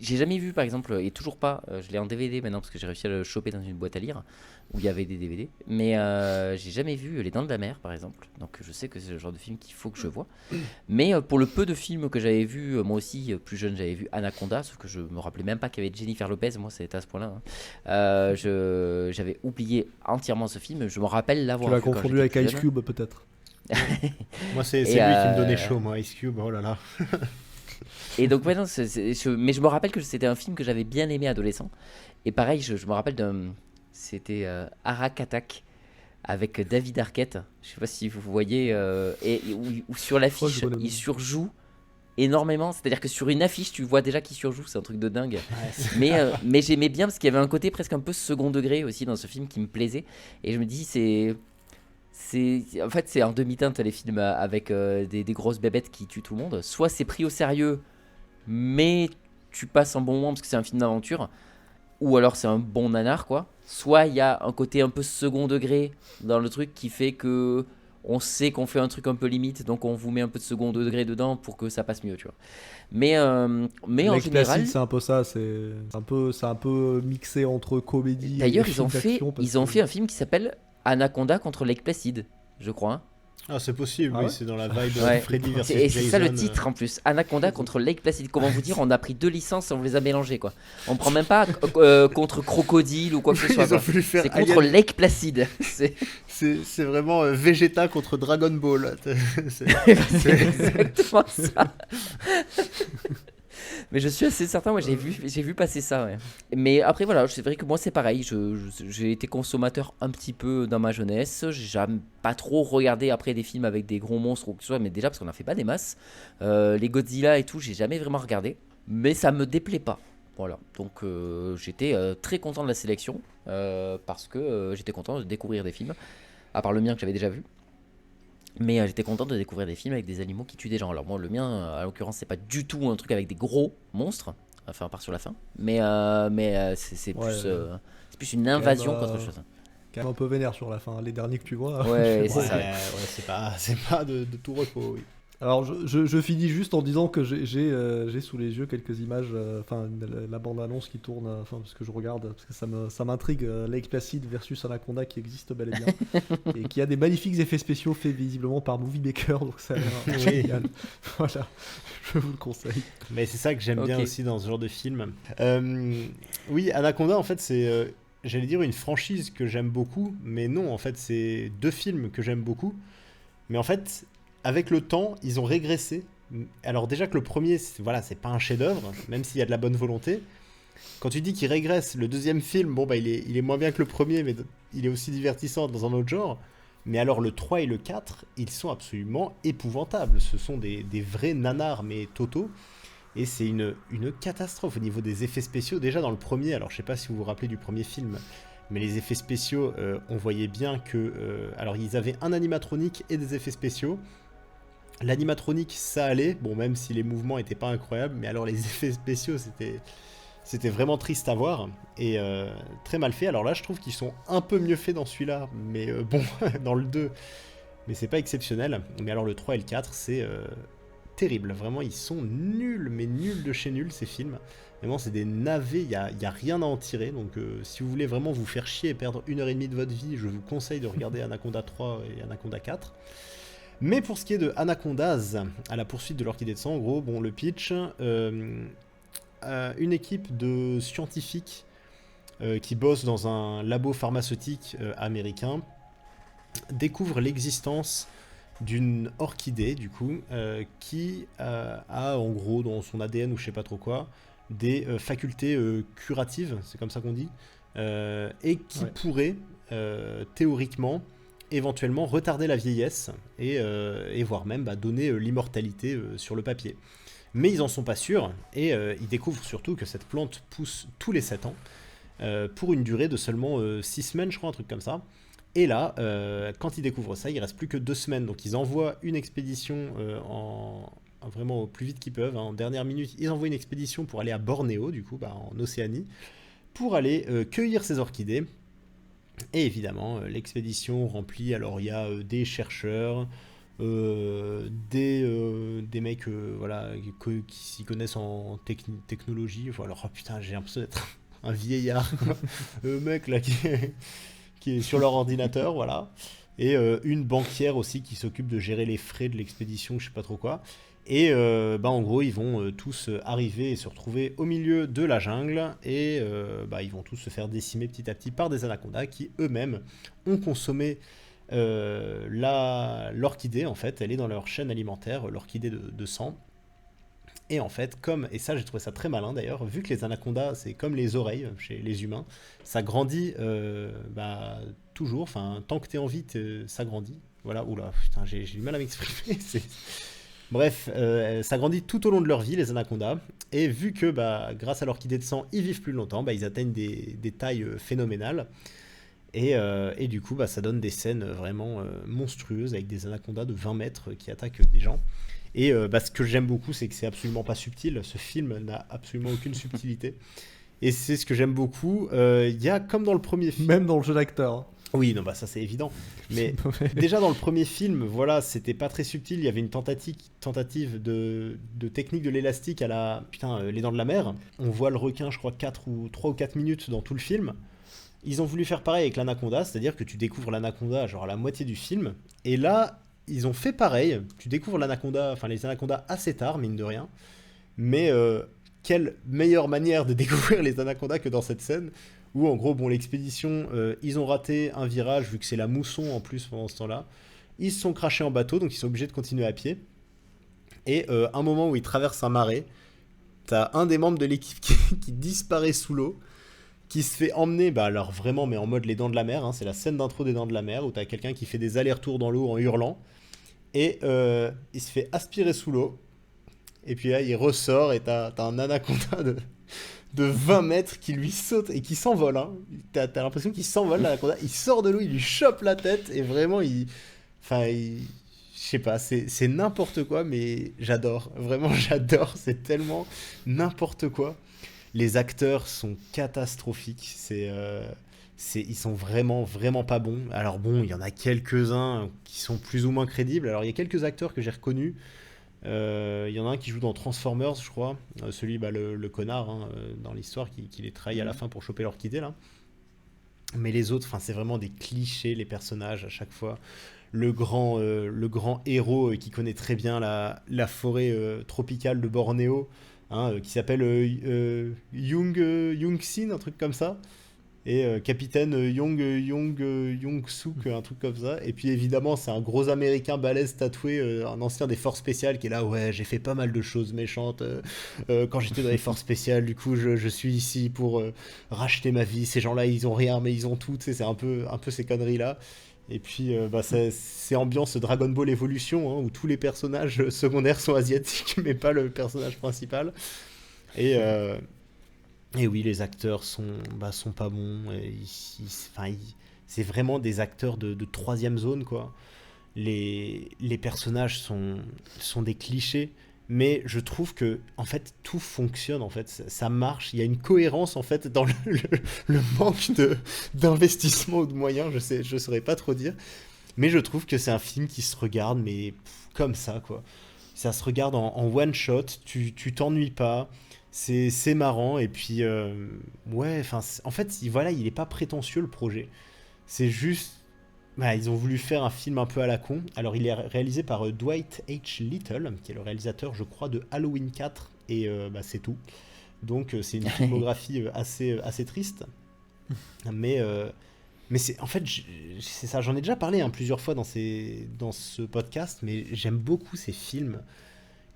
j'ai jamais vu par exemple, et toujours pas, je l'ai en DVD maintenant parce que j'ai réussi à le choper dans une boîte à lire où il y avait des DVD, mais j'ai jamais vu Les Dents de la Mer par exemple, donc je sais que c'est le genre de film qu'il faut que je vois. Mais pour le peu de films que j'avais vu, moi aussi plus jeune j'avais vu Anaconda, sauf que je me rappelais même pas qu'il y avait Jennifer Lopez, moi c'était à ce point-là. J'avais oublié entièrement ce film, je me rappelle l'avoir Tu l'as vu quand confondu j'étais avec plus Ice jeune. Cube peut-être. Moi, c'est lui Et, qui me donnait chaud, moi, Ice Cube, oh là là. Et donc, ouais, non, mais je me rappelle que c'était un film que j'avais bien aimé adolescent. Et pareil, je me rappelle d'un. C'était Arak Attack avec David Arquette. Je sais pas si vous voyez. Où sur l'affiche, je connais il pas. surjoue énormément. C'est-à-dire que sur une affiche, tu vois déjà qu'il surjoue. C'est un truc de dingue. Mais j'aimais bien parce qu'il y avait un côté presque un peu second degré aussi dans ce film qui me plaisait. Et je me dis, en fait, c'est en demi-teinte les films avec des grosses bébêtes qui tuent tout le monde. Soit c'est pris au sérieux, mais tu passes un bon moment parce que c'est un film d'aventure, ou alors c'est un bon nanar, quoi. Soit il y a un côté un peu second degré dans le truc qui fait que on sait qu'on fait un truc un peu limite, donc on vous met un peu de second degré dedans pour que ça passe mieux, tu vois. Mais en L'ex général, classique, c'est un peu ça, c'est un peu mixé entre comédie. d'ailleurs, et ils ont fait un film qui s'appelle Anaconda contre Lake Placid, je crois. Hein. Ah, c'est possible, Ah oui, ouais c'est dans la vibe Ouais. Freddy versus Et c'est ça le Jason, titre en plus, Anaconda contre Lake Placid. Comment vous dire, on a pris deux licences et on les a mélangées, quoi. On prend même pas contre Crocodile ou quoi que ce soit. Ils ont Quoi. voulu faire C'est contre Alien. Lake Placid. C'est vraiment Vegeta contre Dragon Ball. C'est- C'est exactement ça. Mais je suis assez certain, j'ai vu passer ça. Ouais. Mais après voilà, c'est vrai que moi c'est pareil. J'ai été consommateur un petit peu dans ma jeunesse. J'ai jamais pas trop regardé après des films avec des gros monstres ou que ce soit, mais déjà parce qu'on n'en fait pas des masses. Les Godzilla et tout, j'ai jamais vraiment regardé. Mais ça me déplaît pas. Voilà. Donc j'étais très content de la sélection parce que j'étais content de découvrir des films, à part le mien que j'avais déjà vu. Mais j'étais content de découvrir des films avec des animaux qui tuent des gens. Alors moi le mien, à l'occurrence, c'est pas du tout un truc avec des gros monstres, enfin à part sur la fin. Mais c'est Ouais, c'est plus une invasion même, qu'autre chose. Quand même un peu vénère sur la fin, les derniers que tu vois. Ouais, Ouais, c'est ça. c'est pas de tout repos, oui. Alors je finis juste en disant que j'ai sous les yeux quelques images, enfin la bande-annonce qui tourne, enfin parce que je regarde, parce que ça m'intrigue, Lake Placid versus Anaconda qui existe bel et bien, et qui a des magnifiques effets spéciaux faits visiblement par Movie Maker, donc ça a l'air Oui. génial. Voilà, je vous le conseille. Mais c'est ça que j'aime bien Ok. aussi dans ce genre de film. Oui, Anaconda, en fait, c'est, j'allais dire, une franchise que j'aime beaucoup, mais non, en fait, c'est deux films que j'aime beaucoup. Mais en fait, avec le temps, ils ont régressé. Alors déjà que le premier, voilà, c'est pas un chef-d'œuvre, même s'il y a de la bonne volonté. Quand tu dis qu'il régresse, le deuxième film, bon, bah, il est moins bien que le premier, mais il est aussi divertissant dans un autre genre. Mais alors le 3 et le 4, ils sont absolument épouvantables. Ce sont des vrais nanars, mais totaux. Et c'est une catastrophe au niveau des effets spéciaux. Déjà dans le premier, alors je sais pas si vous vous rappelez du premier film, mais les effets spéciaux, on voyait bien que... alors ils avaient un animatronique et des effets spéciaux. L'animatronique, ça allait, bon, même si les mouvements étaient pas incroyables, mais alors les effets spéciaux, c'était vraiment triste à voir et très mal fait. Alors là, je trouve qu'ils sont un peu mieux faits dans celui-là, mais bon, dans le 2, mais c'est pas exceptionnel. Mais alors le 3 et le 4, c'est terribles. Vraiment, ils sont nuls, mais nuls de chez nuls, ces films. Vraiment, c'est des navets, il y a rien à en tirer. Donc, si vous voulez vraiment vous faire chier et perdre 1h30 de votre vie, je vous conseille de regarder Anaconda 3 et Anaconda 4. Mais pour ce qui est de Anacondas, à la poursuite de l'orchidée de sang, en gros, bon, le pitch, une équipe de scientifiques qui bossent dans un labo pharmaceutique américain découvre l'existence d'une orchidée, du coup, qui a, en gros, dans son ADN ou je sais pas trop quoi, des facultés curatives, c'est comme ça qu'on dit, et qui pourrait, théoriquement, éventuellement retarder la vieillesse et voire même donner l'immortalité sur le papier. Mais ils en sont pas sûrs, et ils découvrent surtout que cette plante pousse tous les 7 ans, pour une durée de seulement 6 semaines, je crois, un truc comme ça. Et là, quand ils découvrent ça, il reste plus que 2 semaines, donc ils envoient une expédition vraiment au plus vite qu'ils peuvent, hein, en dernière minute, ils envoient une expédition pour aller à Bornéo, du coup, en Océanie, pour aller cueillir ces orchidées. Et évidemment, l'expédition remplie, alors il y a des chercheurs, des mecs voilà, qui s'y connaissent en technologie. Enfin, alors, oh putain, j'ai l'impression d'être un vieillard, mec là qui est sur leur ordinateur, voilà. Et une banquière aussi qui s'occupe de gérer les frais de l'expédition, je sais pas trop quoi. Et en gros, ils vont tous arriver et se retrouver au milieu de la jungle et ils vont tous se faire décimer petit à petit par des anacondas qui eux-mêmes ont consommé l'orchidée. En fait, elle est dans leur chaîne alimentaire, l'orchidée de sang. Et en fait, et ça j'ai trouvé ça très malin d'ailleurs, vu que les anacondas c'est comme les oreilles chez les humains, ça grandit toujours, enfin tant que t'es en vie ça grandit. Voilà, oula, putain, j'ai du mal à m'exprimer. Bref, ça grandit tout au long de leur vie, les anacondas. Et vu que, grâce à l'orchidée de sang, ils vivent plus longtemps, ils atteignent des tailles phénoménales. Et du coup, ça donne des scènes vraiment monstrueuses avec des anacondas de 20 mètres qui attaquent des gens. Et ce que j'aime beaucoup, c'est que c'est absolument pas subtil. Ce film n'a absolument aucune subtilité. Et c'est ce que j'aime beaucoup. Il y a, comme dans le premier film... Même dans le jeu d'acteur. Oui, non, ça c'est évident. Mais déjà dans le premier film, voilà, c'était pas très subtil. Il y avait une tentative de technique de l'élastique à la... Putain, les dents de la mer. On voit le requin, je crois, 3 ou 4 minutes dans tout le film. Ils ont voulu faire pareil avec l'anaconda, c'est-à-dire que tu découvres l'anaconda genre à la moitié du film. Et là, ils ont fait pareil. Tu découvres les anacondas assez tard, mine de rien. Mais quelle meilleure manière de découvrir les anacondas que dans cette scène où en gros, l'expédition, ils ont raté un virage vu que c'est la mousson en plus pendant ce temps-là. Ils se sont crashés en bateau, donc ils sont obligés de continuer à pied. Et un moment où ils traversent un marais, t'as un des membres de l'équipe qui disparaît sous l'eau, qui se fait emmener, alors vraiment, mais en mode les dents de la mer, hein, c'est la scène d'intro des dents de la mer, où t'as quelqu'un qui fait des allers-retours dans l'eau en hurlant, et il se fait aspirer sous l'eau, et puis là, il ressort, et t'as un anaconda de 20 mètres qui lui saute et qui s'envole. Hein. T'as l'impression qu'il s'envole, l'anaconda. Il sort de l'eau, il lui chope la tête et vraiment, je sais pas, c'est n'importe quoi, mais j'adore. Vraiment, j'adore. C'est tellement n'importe quoi. Les acteurs sont catastrophiques. Ils sont vraiment, vraiment pas bons. Alors bon, il y en a quelques-uns qui sont plus ou moins crédibles. Alors il y a quelques acteurs que j'ai reconnus. Il y en a un qui joue dans Transformers, je crois, celui le connard dans l'histoire qui les trahit à la fin pour choper l'orchidée là. Mais les autres, c'est vraiment des clichés, les personnages à chaque fois. Le grand héros qui connaît très bien la forêt tropicale de Bornéo, qui s'appelle Young-sin, un truc comme ça. Et capitaine Young-suk, un truc comme ça. Et puis évidemment, c'est un gros américain balèze tatoué, un ancien des forces spéciales qui est là, ouais, j'ai fait pas mal de choses méchantes quand j'étais dans les forces spéciales, du coup je suis ici pour racheter ma vie. Ces gens-là, ils ont rien, mais ils ont tout, tu sais, c'est un peu ces conneries-là. Et puis c'est ambiance Dragon Ball Evolution, où tous les personnages secondaires sont asiatiques, mais pas le personnage principal. Et oui, les acteurs sont pas bons. C'est vraiment des acteurs de troisième zone, quoi. Les personnages sont des clichés, mais je trouve que en fait tout fonctionne, en fait ça marche. Il y a une cohérence en fait dans le manque d'investissement ou de moyens. Je saurais pas trop dire, mais je trouve que c'est un film qui se regarde mais comme ça, quoi. ça se regarde en one shot, tu t'ennuies pas, c'est marrant, et puis ouais, enfin en fait voilà, il est pas prétentieux le projet, c'est juste bah, ils ont voulu faire un film un peu à la con. Alors il est réalisé par Dwight H. Little, qui est le réalisateur je crois de Halloween 4, et bah, c'est tout. Donc c'est une filmographie assez triste, mais c'est en fait c'est ça, j'en ai déjà parlé plusieurs fois dans ce podcast, mais j'aime beaucoup ces films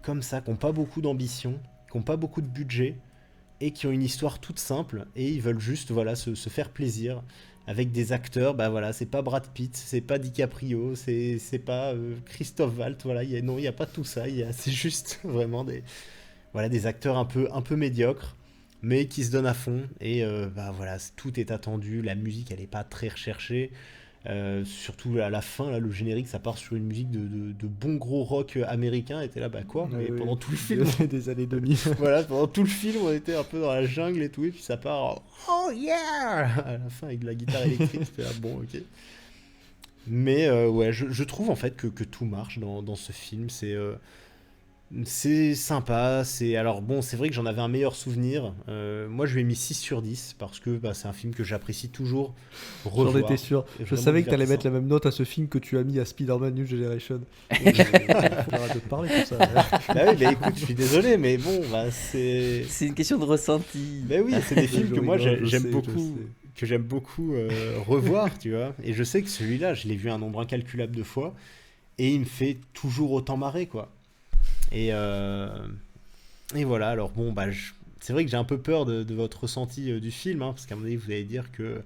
comme ça, qui n'ont pas beaucoup d'ambition, qui n'ont pas beaucoup de budget, et qui ont une histoire toute simple, et ils veulent juste voilà, se faire plaisir, avec des acteurs, bah voilà, c'est pas Brad Pitt, c'est pas DiCaprio, c'est pas Christophe Waltz, voilà, il y a pas tout ça, c'est juste vraiment des acteurs un peu médiocres, mais qui se donnent à fond, et bah voilà, tout est attendu, la musique elle est pas très recherchée, surtout à la fin, là, le générique ça part sur une musique de bon gros rock américain, et t'es là, bah quoi, mais pendant tout le film, des années 2000. voilà, pendant tout le film on était un peu dans la jungle et tout, et puis ça part oh yeah à la fin avec de la guitare électrique, c'était là, bon ok. Mais ouais, je trouve en fait que tout marche dans ce film, c'est sympa, alors bon, c'est vrai que j'en avais un meilleur souvenir. Moi, je lui ai mis 6 sur 10 parce que bah, c'est un film que j'apprécie toujours revoir. J'en étais sûr. Je savais que tu allais mettre la même note à ce film que tu as mis à Spider-Man New Generation. On va te parler tout ça. Bah oui, bah écoute, je suis désolé, mais bon, bah c'est une question de ressenti. Bah oui, c'est des films que moi j'aime beaucoup revoir, tu vois. Et je sais que celui-là, je l'ai vu un nombre incalculable de fois et il me fait toujours autant marrer, quoi. Et voilà, alors bon, bah, c'est vrai que j'ai un peu peur de votre ressenti du film, parce qu'à un moment donné, vous allez dire que...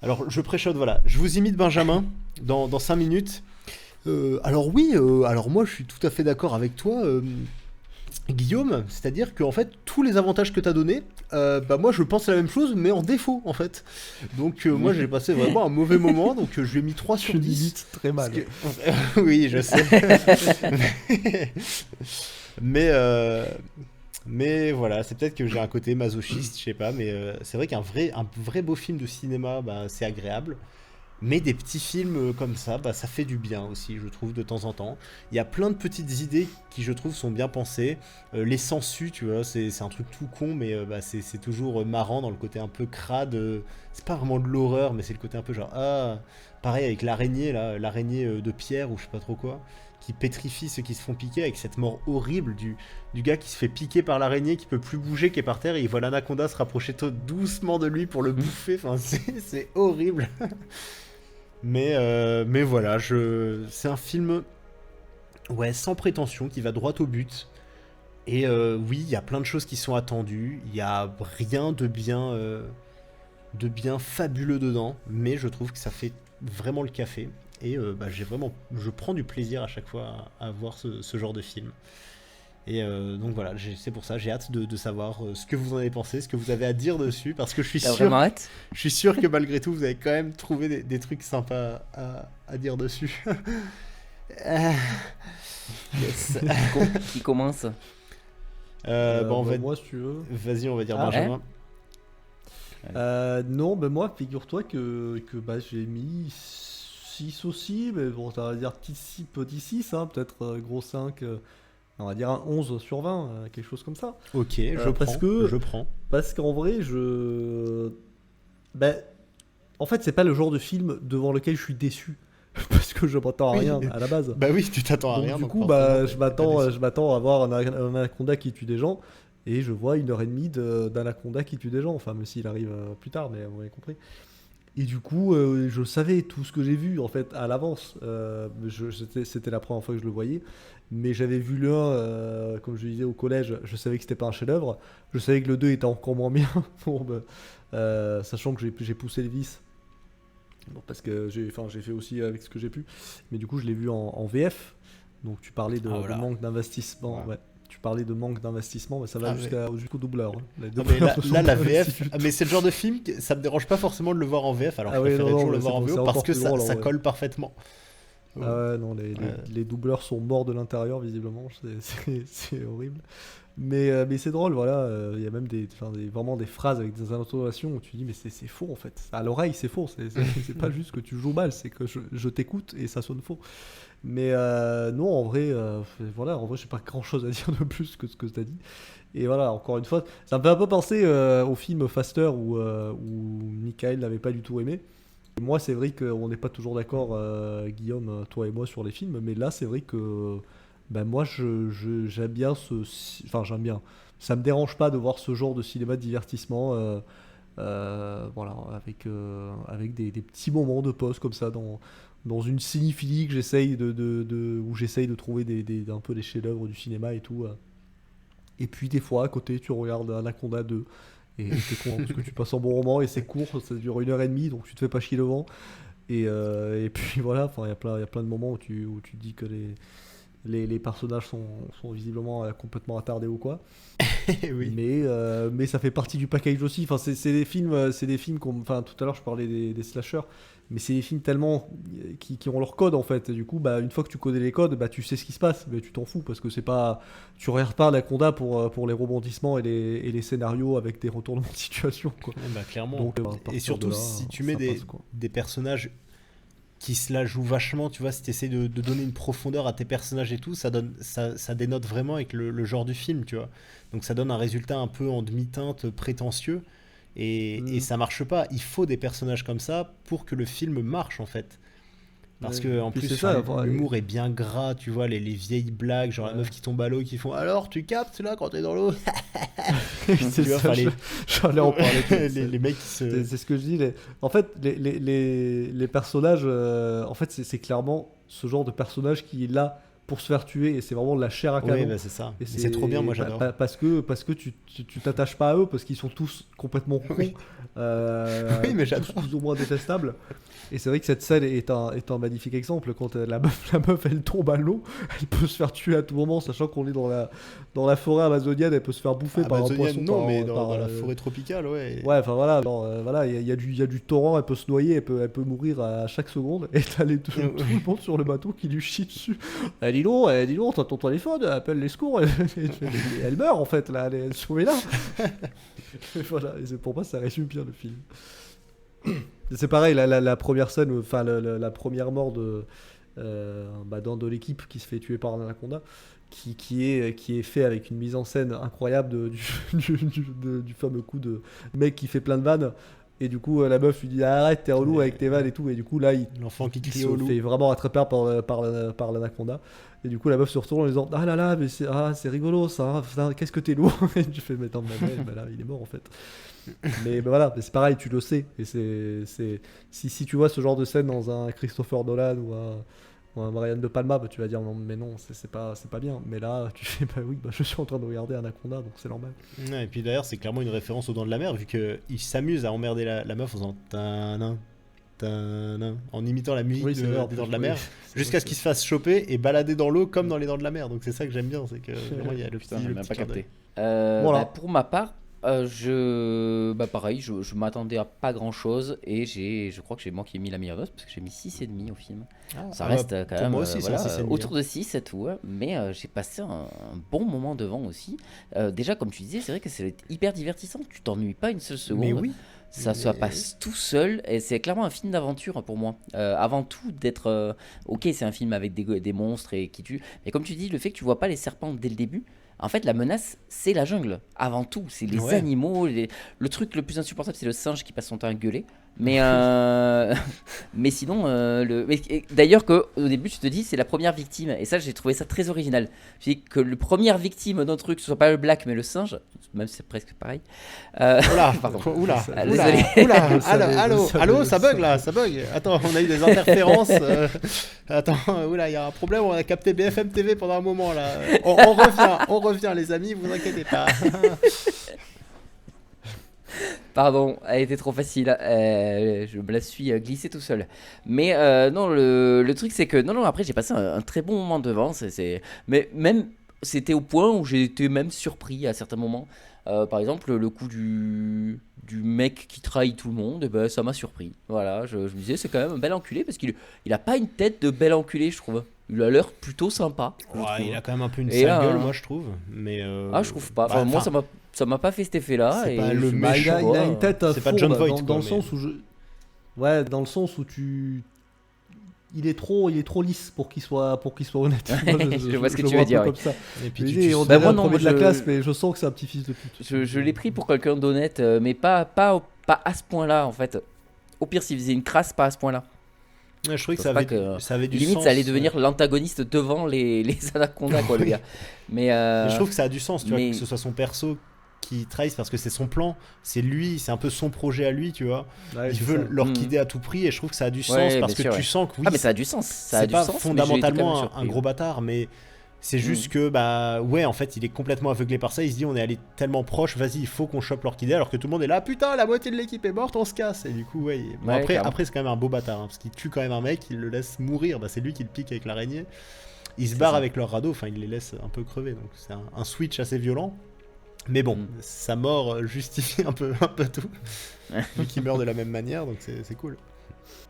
Alors, je préchote, voilà, je vous imite Benjamin dans 5 minutes. Alors oui, alors moi, je suis tout à fait d'accord avec toi, Guillaume, c'est-à-dire qu'en fait, tous les avantages que tu as donnés, bah moi, je pense la même chose, mais en défaut, en fait. Donc, moi, j'ai passé vraiment un mauvais moment, donc je lui ai mis 3 sur 10. Tu limites très mal. Oui, je sais. Mais voilà, c'est peut-être que j'ai un côté masochiste, je sais pas, mais c'est vrai qu'un vrai beau film de cinéma, bah, c'est agréable. Mais des petits films comme ça, bah, ça fait du bien aussi, je trouve, de temps en temps. Il y a plein de petites idées qui, je trouve, sont bien pensées. Les sangsues, tu vois, c'est un truc tout con, mais bah, c'est toujours marrant dans le côté un peu crade. C'est pas vraiment de l'horreur, mais c'est le côté un peu genre... Ah, pareil avec l'araignée, là, l'araignée de pierre ou je sais pas trop quoi, qui pétrifie ceux qui se font piquer, avec cette mort horrible du gars qui se fait piquer par l'araignée, qui peut plus bouger, qui est par terre, et il voit l'anaconda se rapprocher doucement de lui pour le bouffer. Enfin, c'est horrible. Mais voilà, c'est un film ouais, sans prétention, qui va droit au but. Et oui, il y a plein de choses qui sont attendues. Il n'y a rien de bien fabuleux dedans, mais je trouve que ça fait vraiment le café. Et bah, je prends du plaisir à chaque fois à voir ce genre de film. Et donc voilà, c'est pour ça, j'ai hâte de savoir ce que vous en avez pensé, ce que vous avez à dire dessus, parce que je suis sûr que malgré tout, vous avez quand même trouvé des trucs sympas à dire dessus. Yes. Qui commence moi, si tu veux. Vas-y, on va dire Benjamin. Non, mais moi, figure-toi que bah, j'ai mis 6 aussi, mais bon, ça va dire petit 6, hein, peut-être gros 5... on va dire un 11 sur 20, quelque chose comme ça. Ok, je prends. Parce qu'en vrai, en fait, c'est pas le genre de film devant lequel je suis déçu. Parce que je m'attends à rien à la base. Bah oui, tu t'attends à rien. Du coup, bah, je m'attends à voir un anaconda qui tue des gens. Et je vois 1h30 d'anaconda qui tue des gens. Enfin, même s'il arrive plus tard, mais vous avez compris. Et du coup, je savais tout ce que j'ai vu en fait à l'avance. C'était la première fois que je le voyais. Mais j'avais vu le 1, comme je le disais au collège, je savais que c'était pas un chef-d'œuvre. Je savais que le 2 était encore moins bien, sachant que j'ai poussé les vis. Bon, parce que j'ai fait aussi avec ce que j'ai pu. Mais du coup, je l'ai vu en VF. Donc tu parlais de manque d'investissement. Ouais. Tu parlais de manque d'investissement, mais ça va jusqu'au doubleur. Hein. Là, la VF, mais c'est le genre de film, ça me dérange pas forcément de le voir en VF, alors je préférais toujours le voir en VO parce que ça colle parfaitement. Ah ouais, non, les doubleurs sont morts de l'intérieur, visiblement. C'est horrible. Mais c'est drôle, voilà. Il y a même vraiment des phrases avec des intonations où tu dis, mais c'est faux en fait. À l'oreille, c'est faux. C'est pas juste que tu joues mal, c'est que je t'écoute et ça sonne faux. Mais non, en vrai, voilà, en vrai, j'ai pas grand chose à dire de plus que ce que tu as dit. Et voilà, encore une fois, ça me fait un peu penser au film Faster où Michael n'avait pas du tout aimé. Moi, c'est vrai qu'on n'est pas toujours d'accord, Guillaume, toi et moi, sur les films, mais là, c'est vrai que moi, j'aime bien Enfin, j'aime bien. Ça me dérange pas de voir ce genre de cinéma de divertissement, voilà, avec des petits moments de pause comme ça dans une cinéphilie que j'essaye où j'essaye de trouver un peu des chefs-d'œuvre du cinéma et tout. Et puis, des fois, à côté, tu regardes Anaconda 2. Et t'es content parce que tu passes un bon moment et c'est court, ça dure 1h30, donc tu te fais pas chier devant. Et puis voilà, il y a plein de moments où tu dis que les personnages sont visiblement complètement attardés ou quoi. Oui. Mais ça fait partie du package aussi. Enfin, c'est des films comme, enfin, tout à l'heure je parlais des slashers, mais c'est des films tellement qui ont leur code en fait. Et du coup, une fois que tu connais les codes, tu sais ce qui se passe, mais tu t'en fous parce que tu regardes pas Anaconda pour les rebondissements et les scénarios avec des retournements de situation, quoi. Clairement. Donc, et surtout là, si tu mets des personnages qui se la jouent vachement, tu vois, si tu essaies de donner une profondeur à tes personnages et tout, ça dénote vraiment avec le genre du film, tu vois. Donc ça donne un résultat un peu en demi-teinte prétentieux et ça marche pas. Il faut des personnages comme ça pour que le film marche en fait. Parce que en plus l'humour est bien gras, tu vois, les vieilles blagues, genre la meuf qui tombe à l'eau qui font alors tu captes là quand t'es dans l'eau. C'est ça, j'allais en parler. les mecs qui se... C'est ce que je dis. En fait, les personnages, en fait, c'est clairement ce genre de personnage qui est là pour se faire tuer et c'est vraiment de la chair à canon. Oui, c'est ça. Et c'est trop bien, moi j'adore. Parce que tu t'attaches pas à eux parce qu'ils sont tous complètement cons. Oui, mais j'adore. Tous plus ou moins détestables. Et c'est vrai que cette scène est un magnifique exemple. Quand la meuf elle tombe à l'eau, elle peut se faire tuer à tout moment, sachant qu'on est dans la forêt amazonienne, elle peut se faire bouffer par un poisson. Non, mais dans la forêt tropicale, ouais. Ouais, enfin voilà, voilà, il y a du torrent, elle peut se noyer, elle peut mourir à chaque seconde. Et t'as tout le monde sur le bateau qui lui chie dessus. Dis donc, t'as ton téléphone, appelle les secours. Elle meurt en fait, là, elle est sauvée là. Et voilà, et pour moi, ça résume bien le film. C'est pareil, la première scène, enfin la première mort de l'équipe qui se fait tuer par un anaconda, qui est fait avec une mise en scène incroyable du fameux coup de mec qui fait plein de vannes. Et du coup, la meuf lui dit arrête, t'es relou avec tes vannes et tout. Et du coup, là, l'enfant qui crie se au loup fait vraiment attraper par l'anaconda. Et du coup, la meuf se retourne en disant ah là là, mais c'est rigolo ça, hein, qu'est-ce que t'es lourd. Et tu fais mais attends, là, il est mort en fait. Mais voilà, c'est pareil, tu le sais. Et si tu vois ce genre de scène dans un Christopher Nolan ou un Brian De Palma, tu vas dire non, mais non, c'est pas bien. Mais là, tu fais oui, je suis en train de regarder Anaconda, donc c'est normal. Ouais, et puis d'ailleurs, c'est clairement une référence aux Dents de la Mer, vu qu'il s'amuse à emmerder la meuf en faisant tanin, en imitant la musique des Dents de la Mer, jusqu'à ce qu'il se fasse choper et balader dans l'eau comme dans les Dents de la Mer. Donc c'est ça que j'aime bien, c'est que vraiment il y a le petit. Putain, même pas capté. Voilà. Pour ma part, pareil, je m'attendais à pas grand chose et je crois que j'ai manqué mis la meilleure note parce que j'ai mis 6,5 au film. Ça reste quand même moi aussi, autour de 6 et tout, mais j'ai passé un bon moment devant aussi. Déjà, comme tu disais, c'est vrai que c'est hyper divertissant, tu t'ennuies pas une seule seconde. Mais oui. Ça passe tout seul et c'est clairement un film d'aventure pour moi. Avant tout d'être ok, c'est un film avec des monstres et qui tuent, mais comme tu dis, le fait que tu vois pas les serpents dès le début. En fait, la menace, c'est la jungle. Avant tout, c'est les animaux. Le truc le plus insupportable, c'est le singe qui passe son temps à gueuler. Mais sinon, d'ailleurs, au début, tu te dis, c'est la première victime. Et ça, j'ai trouvé ça très original. Je dis que la première victime d'un truc, ce soit pas le black, mais le singe, même si c'est presque pareil. Oula, pardon. Désolé. Allô, ça bug là, ça bug. Attends, on a eu des interférences. Attends, il y a un problème, on a capté BFM TV pendant un moment là. On revient les amis, vous inquiétez pas. Pardon, elle était trop facile. Je me la suis glissée tout seul. Mais non, le truc c'est que non, après j'ai passé un très bon moment devant. Mais même c'était au point où j'ai été même surpris à certains moments. Par exemple, le coup du mec qui trahit tout le monde, ben, ça m'a surpris. Voilà, je me disais, c'est quand même un bel enculé parce qu'il a pas une tête de bel enculé, je trouve. Il a l'air plutôt sympa. Je Ouais, trouve. il a quand même un peu une Et sale là, gueule, moi je trouve. Mais Ah, je trouve pas. Enfin, moi, ça m'a pas fait cet effet-là. c'est Et pas le je- Bah, il a méchant, une tête c'est pas fourbe John Voight, dans quoi, le mais- sens où Ouais, dans le sens où il est trop lisse pour qu'il soit honnête. Moi, Je vois ce que le tu vois veux dire, un peu oui. comme ça. Et puis Il tu est, on sens- Bah, dirait moi, un non, premier de la je- classe, mais je sens que c'est un petit fils de pute. Je l'ai pris pour quelqu'un d'honnête, mais pas à ce point-là, en fait. Au pire, s'il faisait une crasse, pas à ce point-là. Ouais, je trouvais que Je pense pas que- ça avait du Limite, sens. ça allait devenir l'antagoniste devant les anacondas, quoi, le gars. Mais, Mais je trouve que ça a du sens, tu vois, mais- que ce soit son perso qui trahisse parce que c'est son plan, c'est lui, c'est un peu son projet à lui, tu vois. Ouais, Il c'est veut ça. l'orchidée à tout prix et je trouve que ça a du sens Ouais, parce bien que sûr, tu ouais. sens que oui, Ah, mais ça a du sens. Ça a c'est du pas sens, mais j'ai été quand même fondamentalement surpris, un gros bâtard, mais c'est juste que bah ouais, en fait, il est complètement aveuglé par ça. Il se dit on est allé tellement proche, vas-y, il faut qu'on chope l'orchidée, alors que tout le monde est là, putain, la moitié de l'équipe est morte, on se casse. Et du coup, ouais, bon, Ouais, clairement. après c'est quand même un beau bâtard, hein, parce qu'il tue quand même un mec, il le laisse mourir, bah c'est lui qui le pique avec l'araignée. Il se C'est barre ça. avec leur radeau, enfin il les laisse un peu crever, donc c'est un switch assez violent. Mais bon, sa mort justifie un peu tout, vu qu'il meurt de la même manière, donc c'est cool.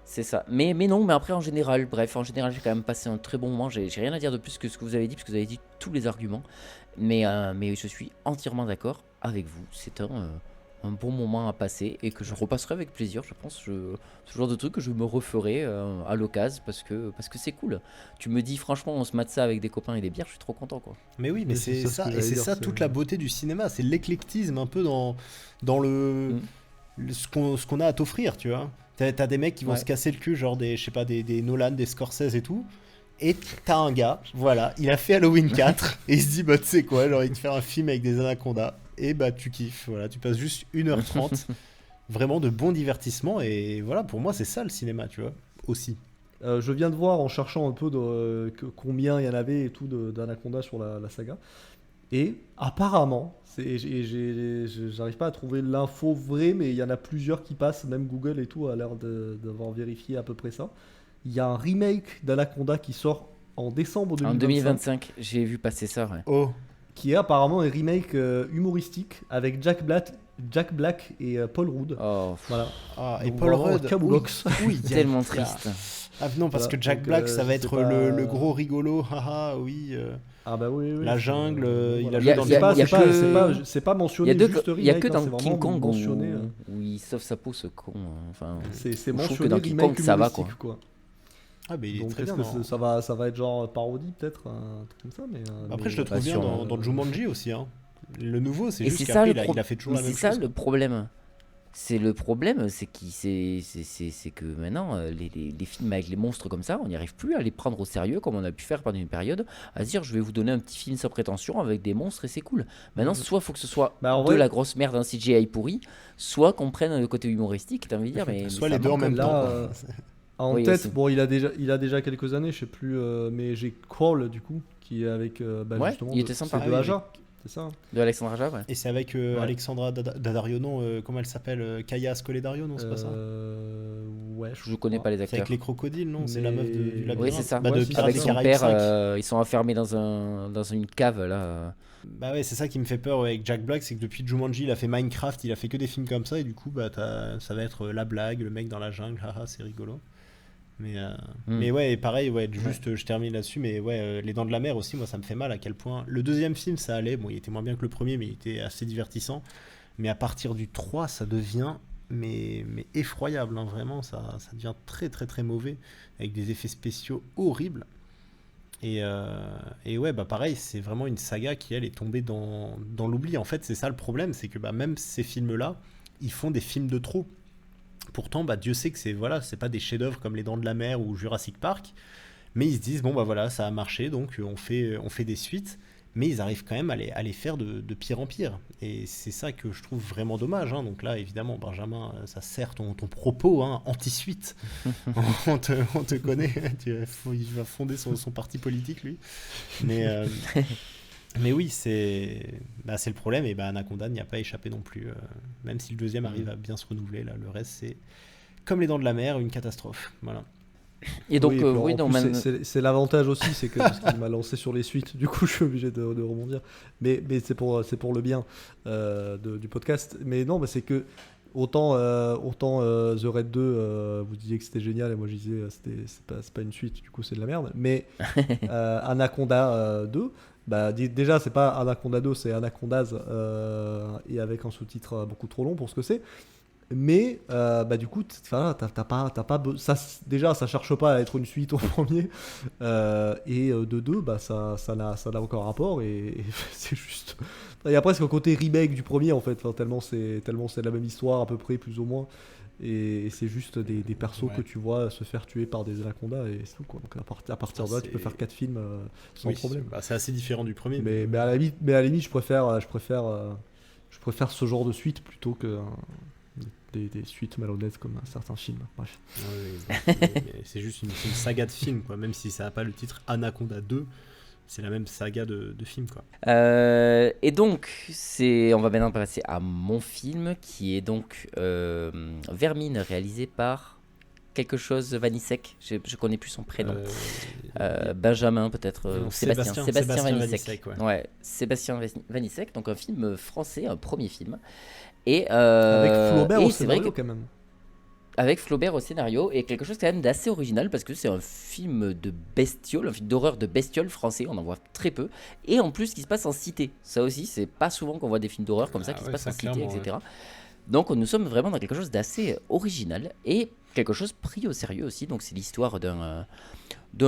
C'est ça. Mais non, mais après, en général, bref, j'ai quand même passé un très bon moment. J'ai rien à dire de plus que ce que vous avez dit, parce que vous avez dit tous les arguments. Mais je suis entièrement d'accord avec vous. C'est un bon moment à passer et que je repasserai avec plaisir, je pense. Ce genre de truc que je me referai à l'occasion parce que c'est cool. Tu me dis, franchement, on se mate ça avec des copains et des bières, je suis trop content, quoi. Mais oui, mais Mais c'est c'est ça ça, ce que et j'allais c'est dire, ça c'est- toute la beauté du cinéma, c'est l'éclectisme un peu dans ce qu'on a à t'offrir, tu vois. T'as des mecs qui vont Ouais. se casser le cul, genre des, je sais pas, des Nolan, des Scorsese et tout. Et t'as un gars, voilà, il a fait Halloween 4 et il se dit, bah tu sais quoi, j'ai envie de faire un film avec des anacondas. Et bah tu kiffes, voilà, tu passes juste 1h30, vraiment de bon divertissement. Et voilà, pour moi c'est ça le cinéma, tu vois, aussi. Je viens de voir en cherchant un peu combien il y en avait et tout d'Anaconda sur la saga. Et apparemment, j'arrive pas à trouver l'info vraie, mais il y en a plusieurs qui passent, même Google et tout a l'air d'avoir vérifié à peu près ça. Il y a un remake d'Anaconda qui sort en décembre 2025, En 2025, j'ai vu passer ça, ouais. Oh, qui est apparemment un remake humoristique avec Jack Black et Paul Rudd. Oh, Voilà. ah, et Donc Paul vraiment, Rudd, Camoulox. oui, tellement ah, triste. Ah non, parce Voilà, que Jack donc, Black, ça va je être sais pas- le gros rigolo, haha, oui. Ah bah oui, oui. La jungle, il a voilà. joué dans Il y a- le il y a que- C'est pas Il y mentionné a, juste il y a remake, que hein, dans c'est King vraiment Kong mentionné, où il sauve sa peau, ce con. Enfin, C'est je trouve que mentionné dans King remake Kong, ça va, humoristique, quoi. Ah, mais il est Donc très est-ce bien. que non. ça va être genre parodie peut-être, un truc comme ça, mais Après, mais- je le trouve Pas bien sûr, dans Jumanji aussi. Hein. Le nouveau, c'est Et juste c'est ça qu'après, le il a fait toujours mais la même c'est ça chose. le problème. C'est le problème, c'est que maintenant, les films avec les monstres comme ça, on n'y arrive plus à les prendre au sérieux comme on a pu faire pendant une période, à se dire je vais vous donner un petit film sans prétention avec des monstres et c'est cool. Maintenant, soit il faut que ce soit Bah, en de vrai- la grosse merde, un CGI pourri, soit qu'on prenne le côté humoristique, t'as envie de dire, mais Soit ça les deux en manque. même là, temps. euh, En Oui, tête, aussi. bon, il a déjà quelques années, je sais plus, mais j'ai Crawl du coup, qui est avec Ouais, justement, il était sympa. c'est Ah de oui, Aja, c'est ça. De Alexandre Aja, ouais. Et c'est avec Alexandra Daddario, non, comment elle s'appelle Kaya Scoledario, non, c'est pas ça Ouais, Je connais pas les C'est acteurs. avec les crocodiles, non C'est Mais- la meuf du labyrinthe. Oui, c'est ça. Bah, de Ouais, c'est Pirates Avec des ça. son Caraïbes père, 5. ils sont enfermés dans une cave là. Bah ouais, c'est ça qui me fait peur avec Jack Black, c'est que depuis Jumanji, il a fait Minecraft, il a fait que des films comme ça, et du coup, bah, ça va être la blague, le mec dans la jungle, haha, c'est rigolo. Mais ouais, et pareil, ouais, juste je termine là-dessus, mais ouais, Les Dents de la Mer aussi, moi ça me fait mal à quel point. Le deuxième film, ça allait, bon, il était moins bien que le premier, mais il était assez divertissant. Mais à partir du 3, ça devient mais effroyable, hein, vraiment, ça devient très très très mauvais, avec des effets spéciaux horribles. Et ouais, bah pareil, c'est vraiment une saga qui, elle, est tombée dans l'oubli. En fait, c'est ça le problème, c'est que bah, même ces films-là, ils font des films de trop. Pourtant, bah, Dieu sait que c'est pas des chefs-d'œuvre comme Les Dents de la Mer ou Jurassic Park, mais ils se disent bon bah voilà, ça a marché, donc on fait des suites, mais ils arrivent quand même à les faire de pire en pire, et c'est ça que je trouve vraiment dommage. Hein. Donc là, évidemment, Benjamin, ça sert ton propos, hein, anti-suite. on te connaît, il va fonder son parti politique lui, mais oui, c'est le problème, et Anaconda n'y a pas échappé non plus, même si le deuxième arrive à bien se renouveler. Là, le reste, c'est comme Les Dents de la Mer, une catastrophe. Voilà. Et donc, Oui, et puis oui, en non, plus, même. c'est l'avantage aussi, c'est que parce qu'il m'a lancé sur les suites, du coup je suis obligé de rebondir. Mais c'est pour le bien du podcast. Mais non, c'est que autant The Raid 2, vous disiez que c'était génial, et moi je disais c'est pas une suite, du coup c'est de la merde. Mais Anaconda 2, déjà c'est pas Anaconda 2, c'est Anacondas, et avec un sous-titre beaucoup trop long pour ce que c'est. Mais du coup, t'as pas ça, déjà ça cherche pas à être une suite au premier, et de deux, ça n'a aucun rapport, et c'est juste. Il y a presque un côté remake du premier en fait, enfin, tellement c'est la même histoire à peu près plus ou moins, et c'est juste des persos que tu vois se faire tuer par des anacondas et c'est tout quoi. Donc à partir de là, tu peux faire 4 films sans problème. C'est assez différent du premier. Mais à la limite, je préfère ce genre de suite plutôt que des suites malhonnêtes comme certains films. Bref. Mais c'est juste une saga de films, quoi. Même si ça n'a pas le titre Anaconda 2, c'est la même saga de films, quoi. Et donc, on va maintenant passer à mon film, qui est donc Vermine, réalisé par quelque chose Vanissek. Je connais plus son prénom. Benjamin peut-être, ou Sébastien Vanissek. Ouais, Sébastien Vanissek, donc un film français, un premier film. Et, avec Flaubert au c'est vrai scénario quand même. Avec Flaubert au scénario, et quelque chose quand même d'assez original, parce que c'est un film de bestiole, un film d'horreur de bestiole français, on en voit très peu, et en plus qui se passe en cité. Ça aussi, c'est pas souvent qu'on voit des films d'horreur comme ça qui se passent en cité, etc. Ouais. Donc nous sommes vraiment dans quelque chose d'assez original, et quelque chose pris au sérieux aussi. Donc c'est l'histoire d'un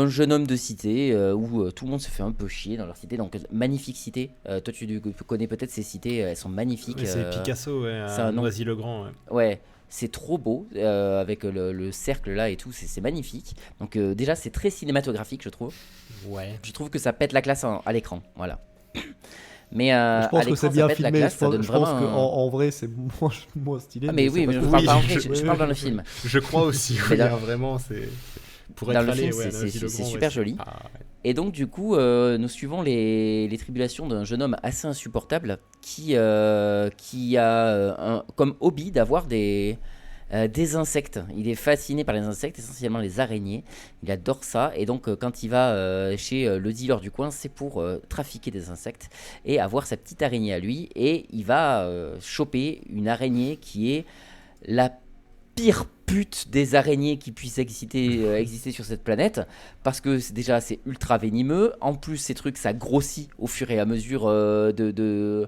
jeune homme de cité où tout le monde se fait un peu chier dans leur cité. Donc magnifique cité, toi tu connais peut-être ces cités, elles sont magnifiques. Ouais, c'est Picasso, à Noisy-le-Grand. Ouais, c'est trop beau, avec le cercle là et tout, c'est magnifique. Donc déjà c'est très cinématographique, je trouve. Ouais. Je trouve que ça pète la classe à l'écran, voilà. Mais je pense que c'est bien filmé. Classe, je pense qu'en vrai c'est moins stylé. Ah mais oui, mais je parle pas en vrai, je parle dans le film. Je crois aussi. Vraiment, c'est. Dans le film, c'est super joli. Et donc, du coup, nous suivons les tribulations d'un jeune homme assez insupportable qui a comme hobby d'avoir des insectes. Il est fasciné par les insectes, essentiellement les araignées. Il adore ça. Et donc, quand il va chez le dealer du coin, c'est pour trafiquer des insectes et avoir sa petite araignée à lui. Et il va choper une araignée qui est la pire pute des araignées qui puissent exister sur cette planète, parce que c'est ultra venimeux. En plus, ces trucs, ça grossit au fur et à mesure de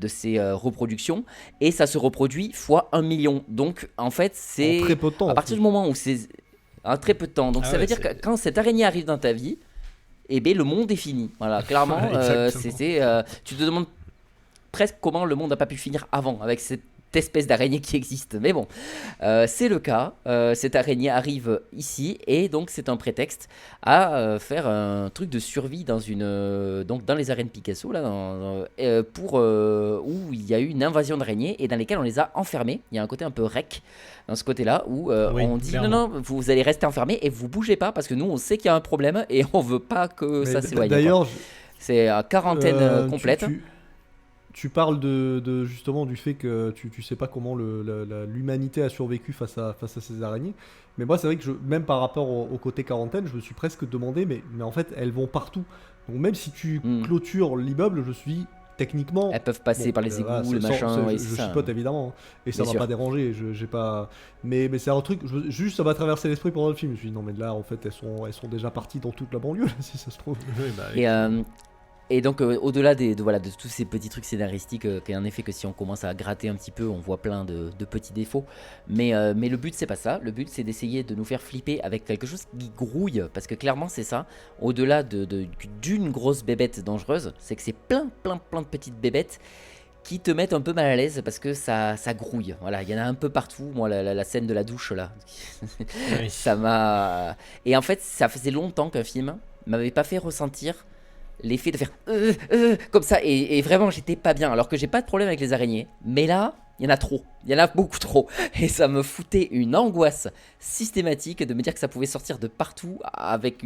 ses reproductions, et ça se reproduit fois 1 million. Donc, en fait, c'est en très peu de temps, à partir du moment où c'est en très peu de temps. Donc, ça veut dire que quand cette araignée arrive dans ta vie, eh bien, le monde est fini. Voilà, clairement, tu te demandes presque comment le monde n'a pas pu finir avant avec cette espèce d'araignée qui existe, mais bon, c'est le cas. Cette araignée arrive ici, et donc c'est un prétexte à faire un truc de survie dans les arènes Picasso là, où il y a eu une invasion d'araignées et dans lesquelles on les a enfermés. Il y a un côté un peu rec dans ce côté-là où on dit non, vous allez rester enfermés et vous bougez pas, parce que nous on sait qu'il y a un problème et on veut pas que ça s'éloigne. D'ailleurs, c'est quarantaine complète. Tu parles justement du fait que tu sais pas comment l'humanité a survécu face à ces araignées. Mais moi, c'est vrai que même par rapport au côté quarantaine, je me suis presque demandé, mais en fait, elles vont partout. Donc même si tu clôtures l'immeuble, je suis techniquement... Elles peuvent passer par les égouts, le machin... Je chipote évidemment, et ça m'a pas dérangé. J'ai pas... Mais c'est un truc, juste ça m'a traversé l'esprit pendant le film. Je me suis dit, non mais là, en fait, elles sont déjà parties dans toute la banlieue, là, si ça se trouve. Oui, et donc au-delà de tous ces petits trucs scénaristiques, en effet que si on commence à gratter un petit peu, on voit plein de petits défauts, mais le but c'est pas ça. Le but c'est d'essayer de nous faire flipper avec quelque chose qui grouille, parce que clairement c'est ça. Au-delà d'une grosse bébête dangereuse, c'est que c'est plein de petites bébêtes qui te mettent un peu mal à l'aise, parce que ça grouille. Voilà, il y en a un peu partout. Moi, la scène de la douche là, oui. Ça m'a... Et en fait, ça faisait longtemps qu'un film m'avait pas fait ressentir l'effet de faire comme ça, et vraiment j'étais pas bien, alors que j'ai pas de problème avec les araignées, mais là il y en a trop, il y en a beaucoup trop, et ça me foutait une angoisse systématique de me dire que ça pouvait sortir de partout avec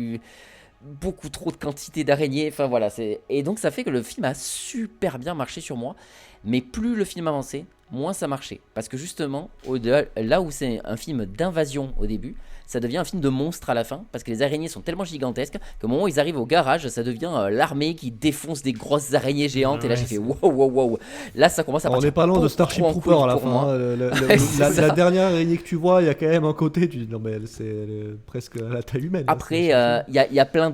beaucoup trop de quantité d'araignées. Enfin voilà, et donc ça fait que le film a super bien marché sur moi, mais plus le film avançait, moins ça marchait. Parce que justement, là où c'est un film d'invasion au début, ça devient un film de monstre à la fin, parce que les araignées sont tellement gigantesques qu'au moment où ils arrivent au garage, ça devient l'armée qui défonce des grosses araignées géantes. Et là, j'ai fait wow. Là, ça commence à On partir est pas loin de beaucoup Starship trop en Trooper à la couille pour moi. fin. La dernière araignée que tu vois, il y a quand même un côté, tu dis non, mais elle est presque à la taille humaine. Après, il y a plein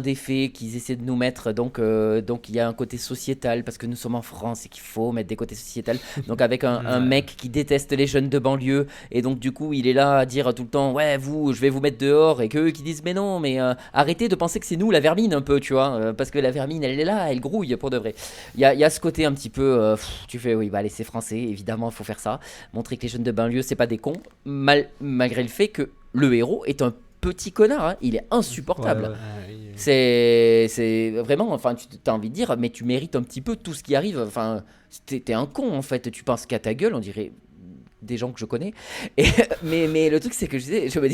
d'effets qu'ils essaient de nous mettre. Donc, il y a un côté sociétal, parce que nous sommes en France et qu'il faut mettre des côtés sociétals. Donc, avec un mec qui déteste les jeunes de banlieue. Et donc, du coup, il est là à dire tout le temps, ouais, je vais vous mettre dehors. Et qu'eux qui disent, mais non, mais arrêtez de penser que c'est nous la vermine un peu, tu vois. Parce que la vermine, elle est là, elle grouille pour de vrai. Il y a ce côté un petit peu, tu fais, oui, bah allez, c'est français, évidemment, il faut faire ça. Montrer que les jeunes de banlieue, c'est pas des cons. Malgré le fait que le héros est un petit connard, hein. Il est insupportable. C'est vraiment, enfin, tu as envie de dire, mais tu mérites un petit peu tout ce qui arrive. Enfin, t'es un con en fait. Tu penses qu'à ta gueule, on dirait des gens que je connais. Mais le truc, c'est que je me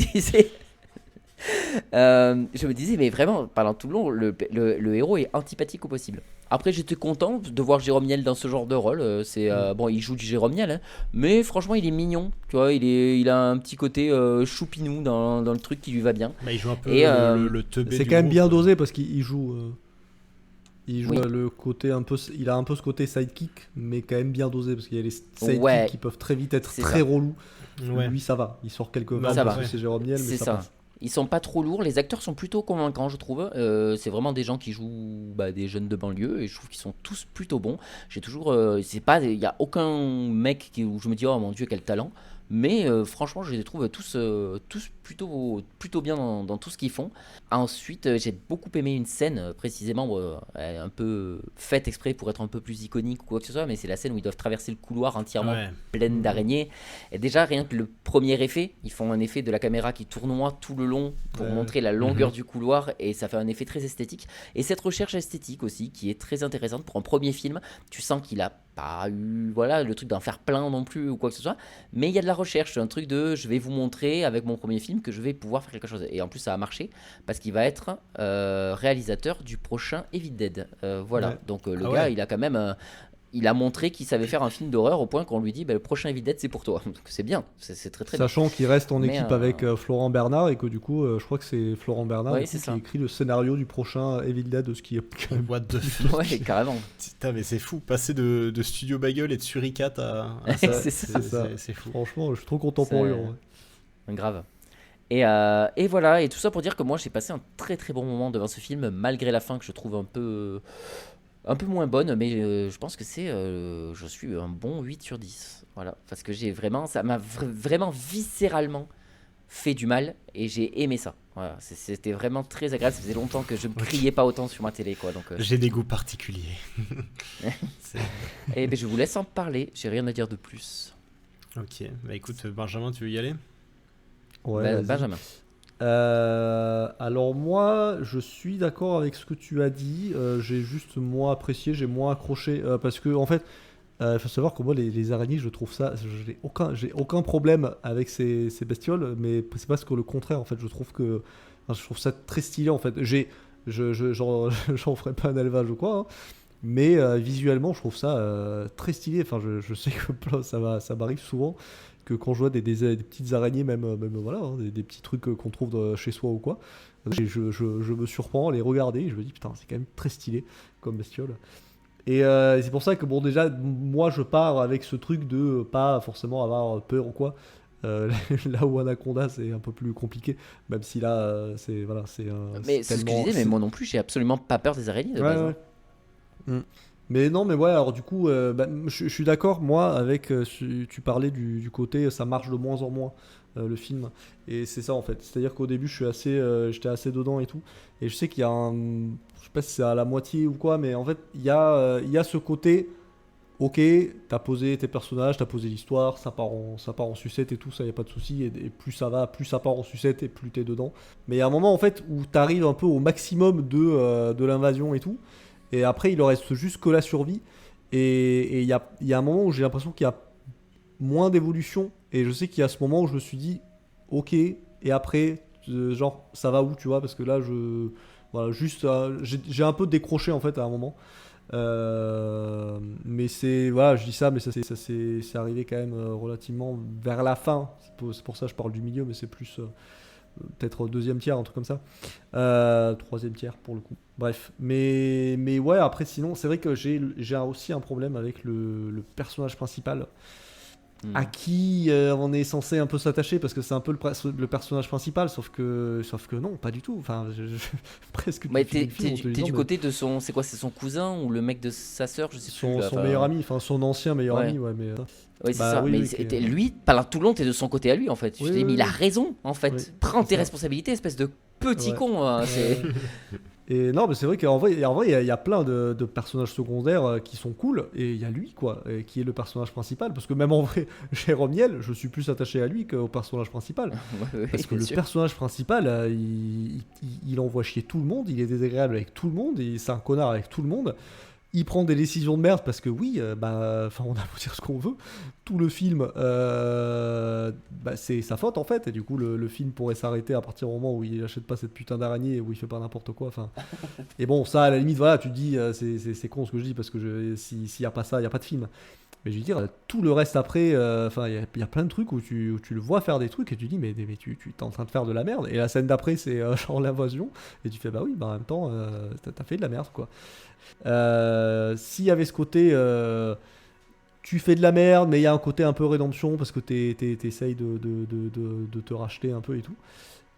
disais, mais vraiment, pendant tout le long, le héros est antipathique au possible. Après, j'étais content de voir Jérôme Niel dans ce genre de rôle. Bon, il joue du Jérôme Niel, hein, mais franchement, il est mignon. Tu vois, il a un petit côté choupinou dans le truc qui lui va bien. Bah, il joue un peu le teubé. C'est du quand même groupe. bien dosé parce qu'il joue. Il joue Oui. le côté un peu. Il a un peu ce côté sidekick, mais quand même bien dosé parce qu'il y a les sidekicks Ouais. qui peuvent très vite être C'est très ça. relous. Ouais. Lui, ça va. Il sort quelques Bah, vannes ça parce va. que c'est Jérôme Niel, mais C'est ça ça. passe. Ils sont pas trop lourds, les acteurs sont plutôt convaincants, je trouve. C'est vraiment des gens qui jouent des jeunes de banlieue et je trouve qu'ils sont tous plutôt bons. J'ai toujours, il y a aucun mec où je me dis oh mon dieu quel talent. Mais franchement, je les trouve tous plutôt bien dans tout ce qu'ils font. Ensuite, j'ai beaucoup aimé une scène, précisément, elle est un peu faite exprès pour être un peu plus iconique ou quoi que ce soit, mais c'est la scène où ils doivent traverser le couloir entièrement Ouais. pleine d'araignées. Et déjà, rien que le premier effet, ils font un effet de la caméra qui tournoie tout le long pour montrer la longueur du couloir, et ça fait un effet très esthétique. Et cette recherche esthétique aussi, qui est très intéressante pour un premier film, tu sens qu'il a pas eu le truc d'en faire plein non plus ou quoi que ce soit, mais il y a de la recherche, un truc de je vais vous montrer avec mon premier film que je vais pouvoir faire quelque chose. Et en plus ça a marché parce qu'il va être réalisateur du prochain Evil Dead. Ouais. Donc le Ah gars ouais. il a quand même il a montré qu'il savait faire un film d'horreur au point qu'on lui dit le prochain Evil Dead c'est pour toi. Donc c'est bien, c'est très très bien. Sachant qu'il reste en Mais, équipe avec Florent Bernard et que du coup, je crois que c'est Florent Bernard Ouais, du coup, c'est qui ça. écrit le scénario du prochain Evil Dead, ce qui est quand même. What the fuck. Ouais, carrément. Putain, mais c'est fou. Passer de Studio Bagel et de Suricat à ça. C'est ça. c'est fou. Franchement, je suis trop content pour lui. en vrai. Grave. Et voilà, et tout ça pour dire que moi j'ai passé un très très bon moment devant ce film, malgré la fin que je trouve un peu moins bonne, mais je pense que je suis un bon 8 sur 10. Voilà, parce que ça m'a vraiment viscéralement fait du mal et j'ai aimé ça. Voilà, c'était vraiment très agréable. Ça faisait longtemps que je ne criais pas autant sur ma télé, quoi. Donc, J'ai des goûts particuliers. et je vous laisse en parler. J'ai rien à dire de plus. Ok, bah écoute, Benjamin, tu veux y aller? Ouais, vas-y. Benjamin. Alors moi, je suis d'accord avec ce que tu as dit. J'ai juste moins apprécié, j'ai moins accroché parce que en fait, il faut savoir que moi les araignées, je trouve ça, j'ai aucun problème avec ces bestioles, mais c'est parce que le contraire en fait, je trouve ça très stylé en fait. J'en ferai pas un élevage ou quoi, hein, mais visuellement, je trouve ça très stylé. Enfin, je sais que ça m'arrive souvent que quand je vois des petites araignées, même voilà, hein, des petits trucs qu'on trouve chez soi ou quoi, je me surprends à les regarder et je me dis putain, c'est quand même très stylé comme bestiole. Et c'est pour ça que bon, déjà moi je pars avec ce truc de pas forcément avoir peur ou quoi. Là où Anaconda c'est un peu plus compliqué, même si là c'est Mais c'est ce que je disais, mais moi non plus, j'ai absolument pas peur des araignées de Ouais, base. ouais. Mais non, mais ouais, alors du coup, je suis d'accord, moi, avec. Tu parlais du côté, ça marche de moins en moins, le film. Et c'est ça, en fait. C'est-à-dire qu'au début, j'étais assez dedans et tout. Et je sais qu'il y a je sais pas si c'est à la moitié ou quoi, mais en fait, il y a ce côté. Ok, t'as posé tes personnages, t'as posé l'histoire, ça part en sucette et tout, ça y a pas de souci. Et plus ça va, plus ça part en sucette et plus t'es dedans. Mais il y a un moment, en fait, où t'arrives un peu au maximum de l'invasion et tout. Et après, il leur reste juste que la survie. Et il y a un moment où j'ai l'impression qu'il y a moins d'évolution. Et je sais qu'il y a ce moment où je me suis dit, ok, et après, genre, ça va où, tu vois? Parce que là, voilà, juste, j'ai un peu décroché en fait à un moment. Mais c'est voilà, je dis ça, mais c'est arrivé quand même relativement vers la fin. C'est pour ça que je parle du milieu, mais c'est plus peut-être deuxième tiers, un truc comme ça. Troisième tiers pour le coup. Bref, mais ouais, après sinon, c'est vrai que j'ai aussi un problème avec le personnage principal. À qui on est censé un peu s'attacher parce que c'est un peu le personnage principal, sauf que non, pas du tout. Enfin, presque. Bah, t'es du côté de son, c'est quoi, c'est son cousin ou le mec de sa sœur, je sais plus. Son meilleur ami, enfin son ancien meilleur ami, ouais, mais. Oui, c'est ça. Mais lui, pendant tout le long, t'es de son côté à lui en fait. Je t'ai dit, mais il a raison en fait. Oui, Prends tes responsabilités, espèce de petit con. Et non, mais c'est vrai qu'en vrai, il y a plein de personnages secondaires qui sont cool, et il y a lui, quoi, qui est le personnage principal. Parce que même en vrai, Jérôme Niel, je suis plus attaché à lui qu'au personnage principal. Parce que le personnage principal, il envoie chier tout le monde, il est désagréable avec tout le monde, c'est un connard avec tout le monde. Il prend des décisions de merde parce que oui, on a beau dire ce qu'on veut, tout le film, c'est sa faute en fait, et du coup le film pourrait s'arrêter à partir du moment où il achète pas cette putain d'araignée, où il fait pas n'importe quoi. Et bon, ça à la limite, voilà, tu te dis, c'est con ce que je dis parce que s'il y a pas ça, il y a pas de film. Mais je veux dire, tout le reste après, il y a plein de trucs où tu le vois faire des trucs et tu dis, mais tu es en train de faire de la merde. Et la scène d'après, c'est genre l'invasion, et tu fais, bah oui, en même temps, t'as fait de la merde, quoi. S'il y avait ce côté tu fais de la merde, mais il y a un côté un peu rédemption parce que t'essayes de te racheter un peu et tout,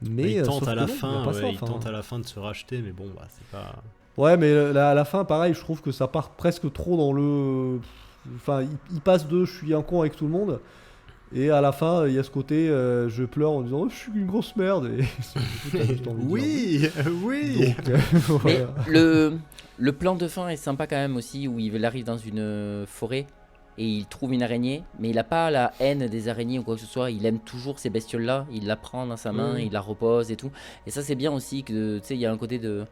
mais il tente sauf à que la non, fin, il y a pas ça, il tente à la fin de se racheter, mais bon, c'est pas. Ouais, mais à la fin, pareil, je trouve que ça part presque trop dans le. Enfin, il passe de je suis un con avec tout le monde, et à la fin, il y a ce côté je pleure en disant oh, je suis une grosse merde. Et oui. Donc, Mais voilà. le plan de fin est sympa quand même aussi, où il arrive dans une forêt et il trouve une araignée, mais il n'a pas la haine des araignées ou quoi que ce soit. Il aime toujours ces bestioles-là, il la prend dans sa main, il la repose et tout. Et ça, c'est bien aussi que, tu sais, il y a un côté de.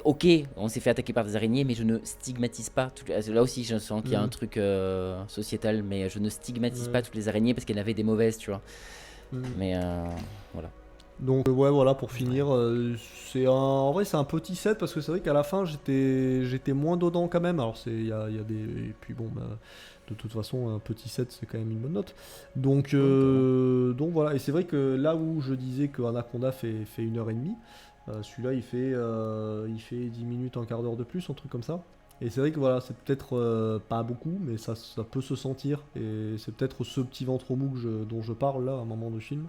Ok, on s'est fait attaquer par des araignées, mais je ne stigmatise pas. Là aussi, je sens qu'il y a un truc sociétal, mais je ne stigmatise pas toutes les araignées parce qu'il y en avait des mauvaises, tu vois. Mais voilà. Donc ouais, voilà, pour finir, en vrai c'est un petit set parce que c'est vrai qu'à la fin j'étais moins dedans quand même. Alors il y a des, et puis bon, de toute façon un petit set c'est quand même une bonne note. Donc voilà, et c'est vrai que là où je disais que Anaconda fait 1h30, celui-là il fait 10 minutes, un quart d'heure de plus, un truc comme ça. Et c'est vrai que voilà, c'est peut-être pas beaucoup, mais ça peut se sentir, et c'est peut-être ce petit ventre mou dont je parle là à un moment du film.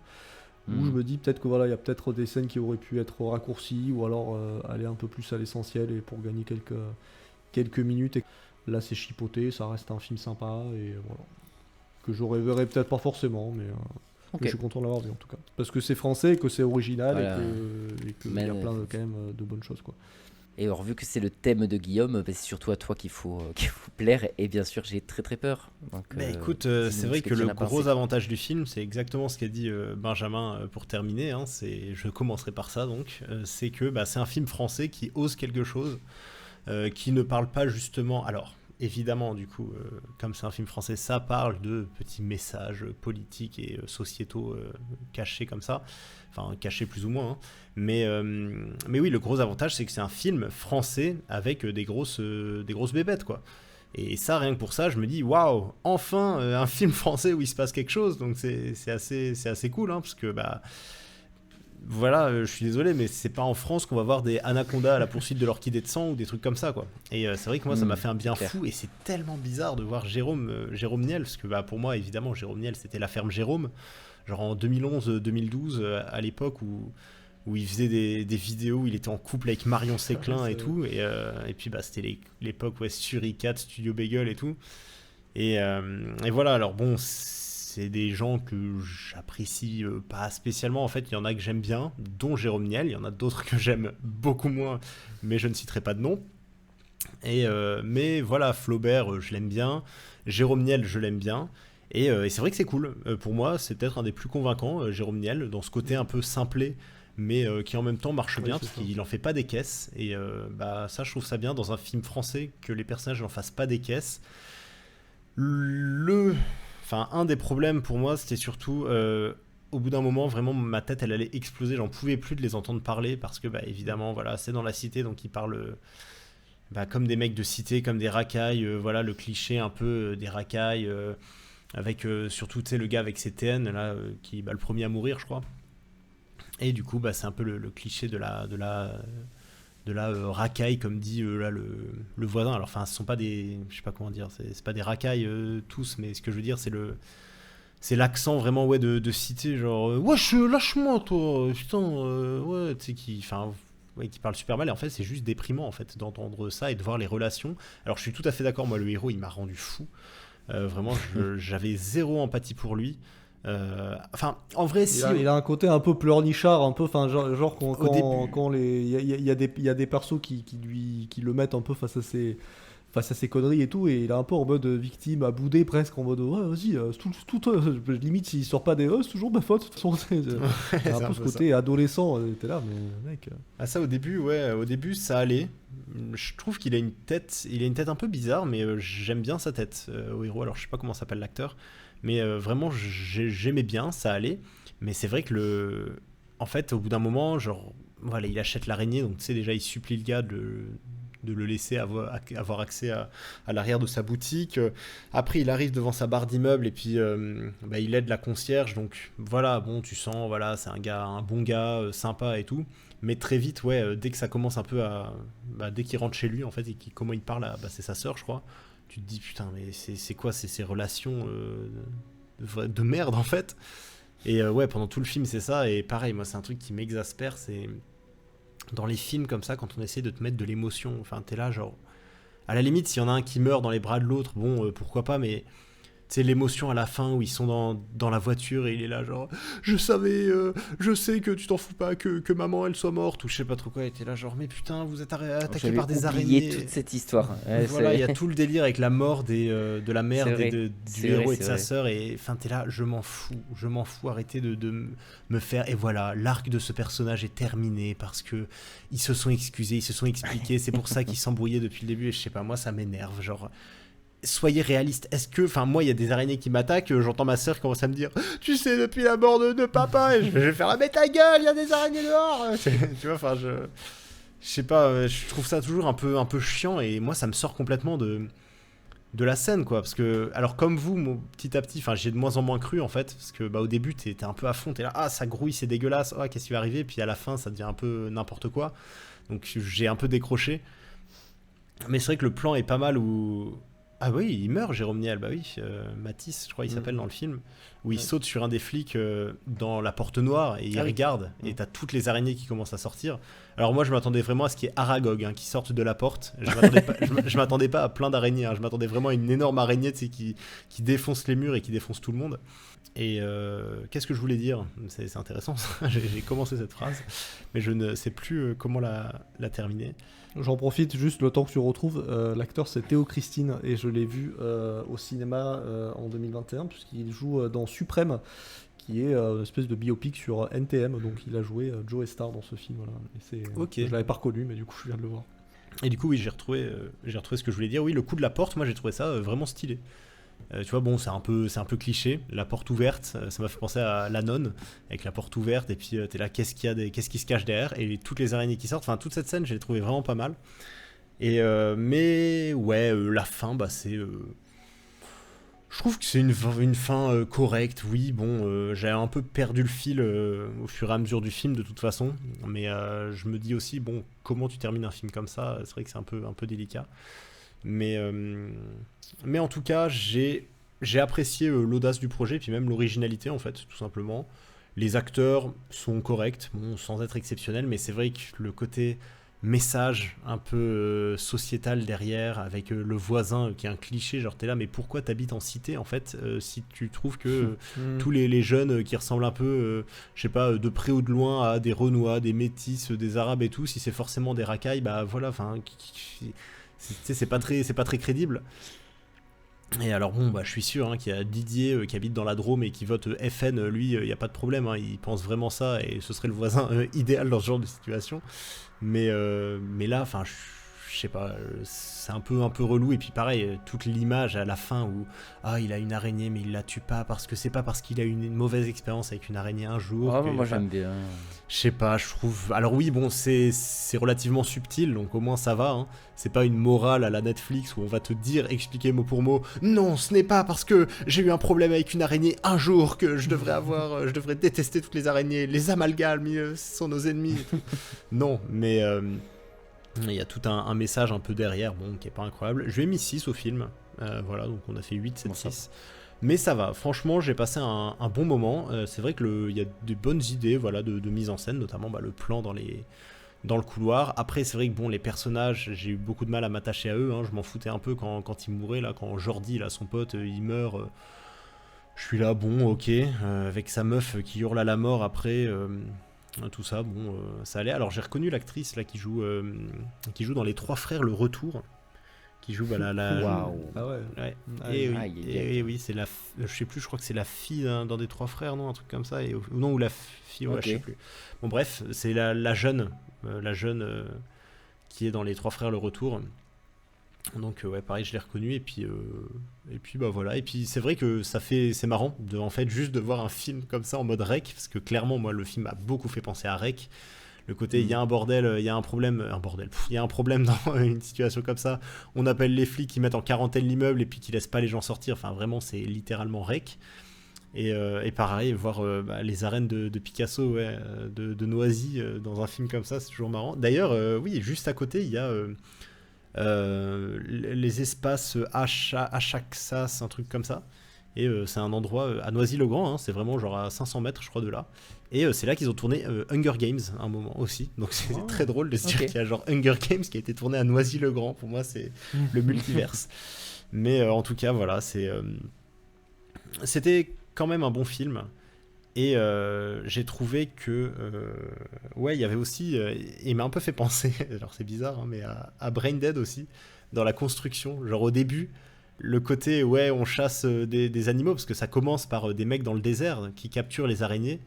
Où je me dis peut-être que voilà, il y a peut-être des scènes qui auraient pu être raccourcies, ou alors aller un peu plus à l'essentiel et pour gagner quelques minutes. Et là c'est chipoté, ça reste un film sympa, et voilà, que je reverrai peut-être pas forcément, mais je suis content de l'avoir vu en tout cas, parce que c'est français, que c'est original, voilà. Et que il y a plein quand même de bonnes choses, quoi. Et alors, vu que c'est le thème de Guillaume, c'est surtout à toi qu'il faut plaire. Et bien sûr, j'ai très très peur. Donc, écoute, c'est vrai que le gros avantage du film, c'est exactement ce qu'a dit Benjamin pour terminer. Hein, je commencerai par ça donc. C'est que c'est un film français qui ose quelque chose, qui ne parle pas justement. Alors, évidemment, du coup, comme c'est un film français, ça parle de petits messages politiques et sociétaux cachés comme ça. Enfin, cachés plus ou moins. Hein. Mais oui, le gros avantage, c'est que c'est un film français avec des grosses bébêtes, quoi. Et ça, rien que pour ça, je me dis, waouh, enfin un film français où il se passe quelque chose. Donc c'est assez cool, hein, parce que voilà, je suis désolé, mais c'est pas en France qu'on va voir des anacondas à la poursuite de l'orchidée de sang ou des trucs comme ça, quoi. Et c'est vrai que moi, ça m'a fait un bien fou, et c'est tellement bizarre de voir Jérôme Niel, parce que pour moi, évidemment, Jérôme Niel, c'était La Ferme Jérôme, genre en 2011-2012, à l'époque où il faisait des vidéos où il était en couple avec Marion Séclin et tout, et puis c'était l'époque Suricat, Studio Bagel et tout, et voilà. Alors bon, c'est des gens que j'apprécie pas spécialement, en fait. Il y en a que j'aime bien, dont Jérôme Niel, il y en a d'autres que j'aime beaucoup moins, mais je ne citerai pas de nom. Mais voilà, Flaubert, je l'aime bien, Jérôme Niel, je l'aime bien. Et c'est vrai que c'est cool. Pour moi, c'est peut-être un des plus convaincants, Jérôme Niel, dans ce côté un peu simplé, mais qui en même temps marche bien, parce qu'il en fait pas des caisses. Et ça, je trouve ça bien dans un film français, que les personnages n'en fassent pas des caisses. Un des problèmes pour moi, c'était surtout au bout d'un moment, vraiment, ma tête, elle allait exploser. J'en pouvais plus de les entendre parler, parce que évidemment, voilà, c'est dans la cité, donc ils parlent comme des mecs de cité, comme des racailles, voilà le cliché un peu des racailles, avec surtout tu sais le gars avec ses TN là, qui le premier à mourir je crois. Et du coup c'est un peu le cliché de la racaille comme dit là le voisin. Alors enfin ce sont pas des, je sais pas comment dire, c'est pas des racailles tous, mais ce que je veux dire c'est l'accent vraiment ouais de cité, genre wesh lâche-moi toi putain, ouais tu sais qui parle super mal, et en fait c'est juste déprimant en fait d'entendre ça et de voir les relations. Alors je suis tout à fait d'accord, moi le héros il m'a rendu fou, vraiment j'avais zéro empathie pour lui. Enfin en vrai il a un côté un peu pleurnichard, un peu, enfin genre début. quand il y a des persos qui le mettent un peu face à ses conneries et tout, et il est un peu en mode victime, à bouder presque, en mode ouais vas-y, limite s'il sort pas des c'est toujours ma faute de toute façon. C'est un peu ce côté adolescent, t'es là mais mec. Ça au début ça allait. Je trouve qu'il a une tête un peu bizarre, mais j'aime bien sa tête au héros. Alors je sais pas comment s'appelle l'acteur, mais vraiment j'aimais bien, ça allait. Mais c'est vrai que en fait au bout d'un moment, genre voilà, il achète l'araignée, donc tu sais déjà il supplie le gars de le laisser avoir accès à l'arrière de sa boutique. Après, il arrive devant sa barre d'immeuble et puis il aide la concierge. Donc voilà, bon, tu sens, voilà, c'est un bon gars, sympa et tout. Mais très vite, dès que ça commence un peu dès qu'il rentre chez lui, en fait, et comment il parle c'est sa sœur, je crois. Tu te dis, putain, mais c'est quoi ces relations de merde, en fait. Et pendant tout le film, c'est ça. Et pareil, moi, c'est un truc qui m'exaspère, c'est... Dans les films comme ça, quand on essaie de te mettre de l'émotion, enfin t'es là genre, à la limite s'il y en a un qui meurt dans les bras de l'autre, bon pourquoi pas, mais tu sais l'émotion à la fin où ils sont dans la voiture et il est là genre, je sais que tu t'en fous pas que maman elle soit morte ou je sais pas trop quoi, et t'es là genre mais putain vous êtes attaqué par des araignées. J'avais oublié toute cette histoire. Voilà, il y a tout le délire avec la mort de la mère du héros et de sa sœur, et enfin t'es là, je m'en fous, arrêtez de me faire, et voilà, l'arc de ce personnage est terminé parce que ils se sont excusés, ils se sont expliqués, c'est pour ça qu'ils s'embrouillaient depuis le début, et je sais pas, moi ça m'énerve, genre soyez réaliste. Est-ce que, enfin moi il y a des araignées qui m'attaquent, j'entends ma sœur commencer à me dire tu sais depuis la mort de papa, et je vais faire mais ta gueule, il y a des araignées dehors. Tu vois, enfin je sais pas, je trouve ça toujours un peu chiant, et moi ça me sort complètement de la scène quoi, parce que alors comme vous, petit à petit, enfin j'ai de moins en moins cru en fait, parce que au début t'es un peu à fond, t'es là ça grouille, c'est dégueulasse, qu'est-ce qui va arriver, puis à la fin ça devient un peu n'importe quoi, donc j'ai un peu décroché. Mais c'est vrai que le plan est pas mal où... Ah oui, il meurt, Jérôme Niel, Matisse, je crois il s'appelle dans le film, où il saute sur un des flics dans la porte noire, et il regarde, et t'as toutes les araignées qui commencent à sortir. Alors moi je m'attendais vraiment à ce qu'il y ait Aragog qui sorte de la porte, je m'attendais pas à plein d'araignées, je m'attendais vraiment à une énorme araignée qui défonce les murs et qui défonce tout le monde. Et qu'est-ce que je voulais dire ? C'est intéressant, j'ai commencé cette phrase, mais je ne sais plus comment la terminer. J'en profite juste le temps que tu retrouves. L'acteur c'est Théo Christine, et je l'ai vu au cinéma en 2021 puisqu'il joue dans Suprême, qui est une espèce de biopic sur NTM. Donc il a joué Joe Star dans ce film. Voilà. Et je l'avais pas reconnu, mais du coup je viens de le voir. Et du coup oui, j'ai retrouvé ce que je voulais dire. Oui, le coup de la porte, moi j'ai trouvé ça vraiment stylé. Tu vois, bon, c'est un peu cliché, la porte ouverte, ça m'a fait penser à La Nonne, avec la porte ouverte, et puis t'es là, qu'est-ce qui se cache derrière, et toutes les araignées qui sortent, enfin toute cette scène, j'ai trouvé vraiment pas mal. Et mais ouais, la fin, c'est... je trouve que c'est une fin correcte, oui, bon, j'ai un peu perdu le fil au fur et à mesure du film, de toute façon, mais je me dis aussi, bon, comment tu termines un film comme ça, c'est vrai que c'est un peu délicat. Mais en tout cas, j'ai apprécié l'audace du projet, puis même l'originalité en fait, tout simplement. Les acteurs sont corrects, bon, sans être exceptionnels, mais c'est vrai que le côté message un peu sociétal derrière, avec le voisin qui est un cliché, genre t'es là, mais pourquoi t'habites en cité en fait, si tu trouves que tous les jeunes qui ressemblent un peu, je sais pas, de près ou de loin à des Renois, des Métis, des Arabes et tout, si c'est forcément des racailles, voilà, enfin... c'est pas très crédible. Et alors bon, je suis sûr qu'il y a Didier qui habite dans la Drôme et qui vote FN, lui il n'y a pas de problème, il pense vraiment ça, et ce serait le voisin idéal dans ce genre de situation. Mais là, enfin, je je sais pas, c'est un peu relou. Et puis pareil, toute l'image à la fin où il a une araignée mais il la tue pas parce que c'est pas parce qu'il a eu une mauvaise expérience avec une araignée un jour. Moi j'aime bien. Je sais pas, je trouve. Alors oui, bon, c'est relativement subtil, donc au moins ça va. Hein. C'est pas une morale à la Netflix où on va te dire, expliquer mot pour mot, non, ce n'est pas parce que j'ai eu un problème avec une araignée un jour que je devrais détester toutes les araignées, les amalgames sont nos ennemis. Non, mais il y a tout un message un peu derrière, bon, qui est pas incroyable. Je lui ai mis 6 au film, voilà, donc on a fait 8, 7, 6. Mais ça va, franchement, j'ai passé un bon moment. C'est vrai qu'il y a des bonnes idées, voilà, de mise en scène, notamment le plan dans le couloir. Après, c'est vrai que bon, les personnages, j'ai eu beaucoup de mal à m'attacher à eux. Hein. Je m'en foutais un peu quand ils mouraient, là, quand Jordi, là, son pote, il meurt. Je suis là, bon, ok, avec sa meuf qui hurle à la mort après. Tout ça, bon, ça allait. Alors j'ai reconnu l'actrice là qui joue dans Les Trois Frères, Le Retour. Qui joue Waouh. Ah ouais. Ouais. Ah, Et oui, c'est je sais plus, je crois que c'est la fille d'un des Trois Frères, non, un truc comme ça, ou la fille, ouais, je sais plus. Bon bref, c'est la jeune qui est dans Les Trois Frères, Le Retour. Donc ouais, pareil, je l'ai reconnue et puis bah voilà. Et puis c'est vrai que c'est marrant en fait juste de voir un film comme ça en mode rec, parce que clairement moi le film m'a beaucoup fait penser à Rec. Le côté, il y a un bordel, il y a un problème dans une situation comme ça, on appelle les flics, ils mettent en quarantaine l'immeuble et puis qu'ils laissent pas les gens sortir, enfin vraiment c'est littéralement Rec. Et pareil, voir les arènes de Picasso, ouais, de Noisy dans un film comme ça, c'est toujours marrant. D'ailleurs, oui, juste à côté, il y a les espaces Achaxas, un truc comme ça. Et c'est un endroit à Noisy-le-Grand, hein, c'est vraiment genre à 500 mètres, je crois, de là. Et c'est là qu'ils ont tourné Hunger Games à un moment aussi. Donc c'est très drôle de se dire qu'il y a genre Hunger Games qui a été tourné à Noisy-le-Grand. Pour moi, c'est le multiverse. Mais en tout cas, voilà, c'était quand même un bon film. Et j'ai trouvé que ouais, il y avait aussi, il m'a un peu fait penser, alors c'est bizarre, hein, mais à Brain Dead aussi, dans la construction. Genre au début, le côté, ouais, on chasse des animaux, parce que ça commence par des mecs dans le désert qui capturent les araignées.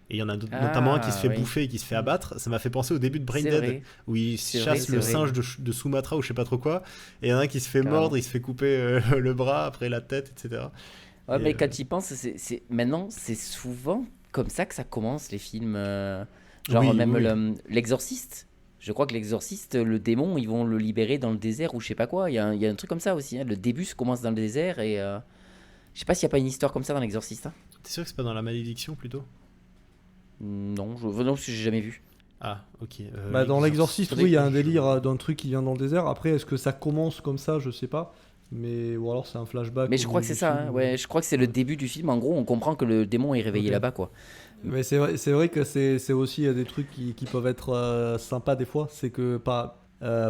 Et il y en a notamment un qui se fait bouffer et qui se fait abattre. Ça m'a fait penser au début de Brain Dead, où il chasse le singe de Sumatra ou je sais pas trop quoi. Et il y en a un qui se fait mordre, il se fait couper le bras, après la tête, etc. Ouais, mais quand tu y penses, maintenant, c'est souvent comme ça que ça commence, les films. L'Exorciste. Je crois que l'Exorciste, le démon, ils vont le libérer dans le désert ou je sais pas quoi. Il y a un truc comme ça aussi. Hein. Le début se commence dans le désert et... je sais pas s'il n'y a pas une histoire comme ça dans l'Exorciste. Hein. T'es sûr que c'est pas dans La Malédiction, plutôt ? Non, parce que j'ai jamais vu. Ah, ok. Dans l'Exorciste, oui, il y a un délire d'un truc qui vient dans le désert. Après, est-ce que ça commence comme ça ? Je sais pas. Ou alors c'est un flashback. Mais je crois que c'est ça. Hein. Ouais, je crois que c'est le début du film. En gros, on comprend que le démon est réveillé là-bas, quoi. Mais c'est vrai que c'est aussi des trucs qui peuvent être sympas des fois. C'est que par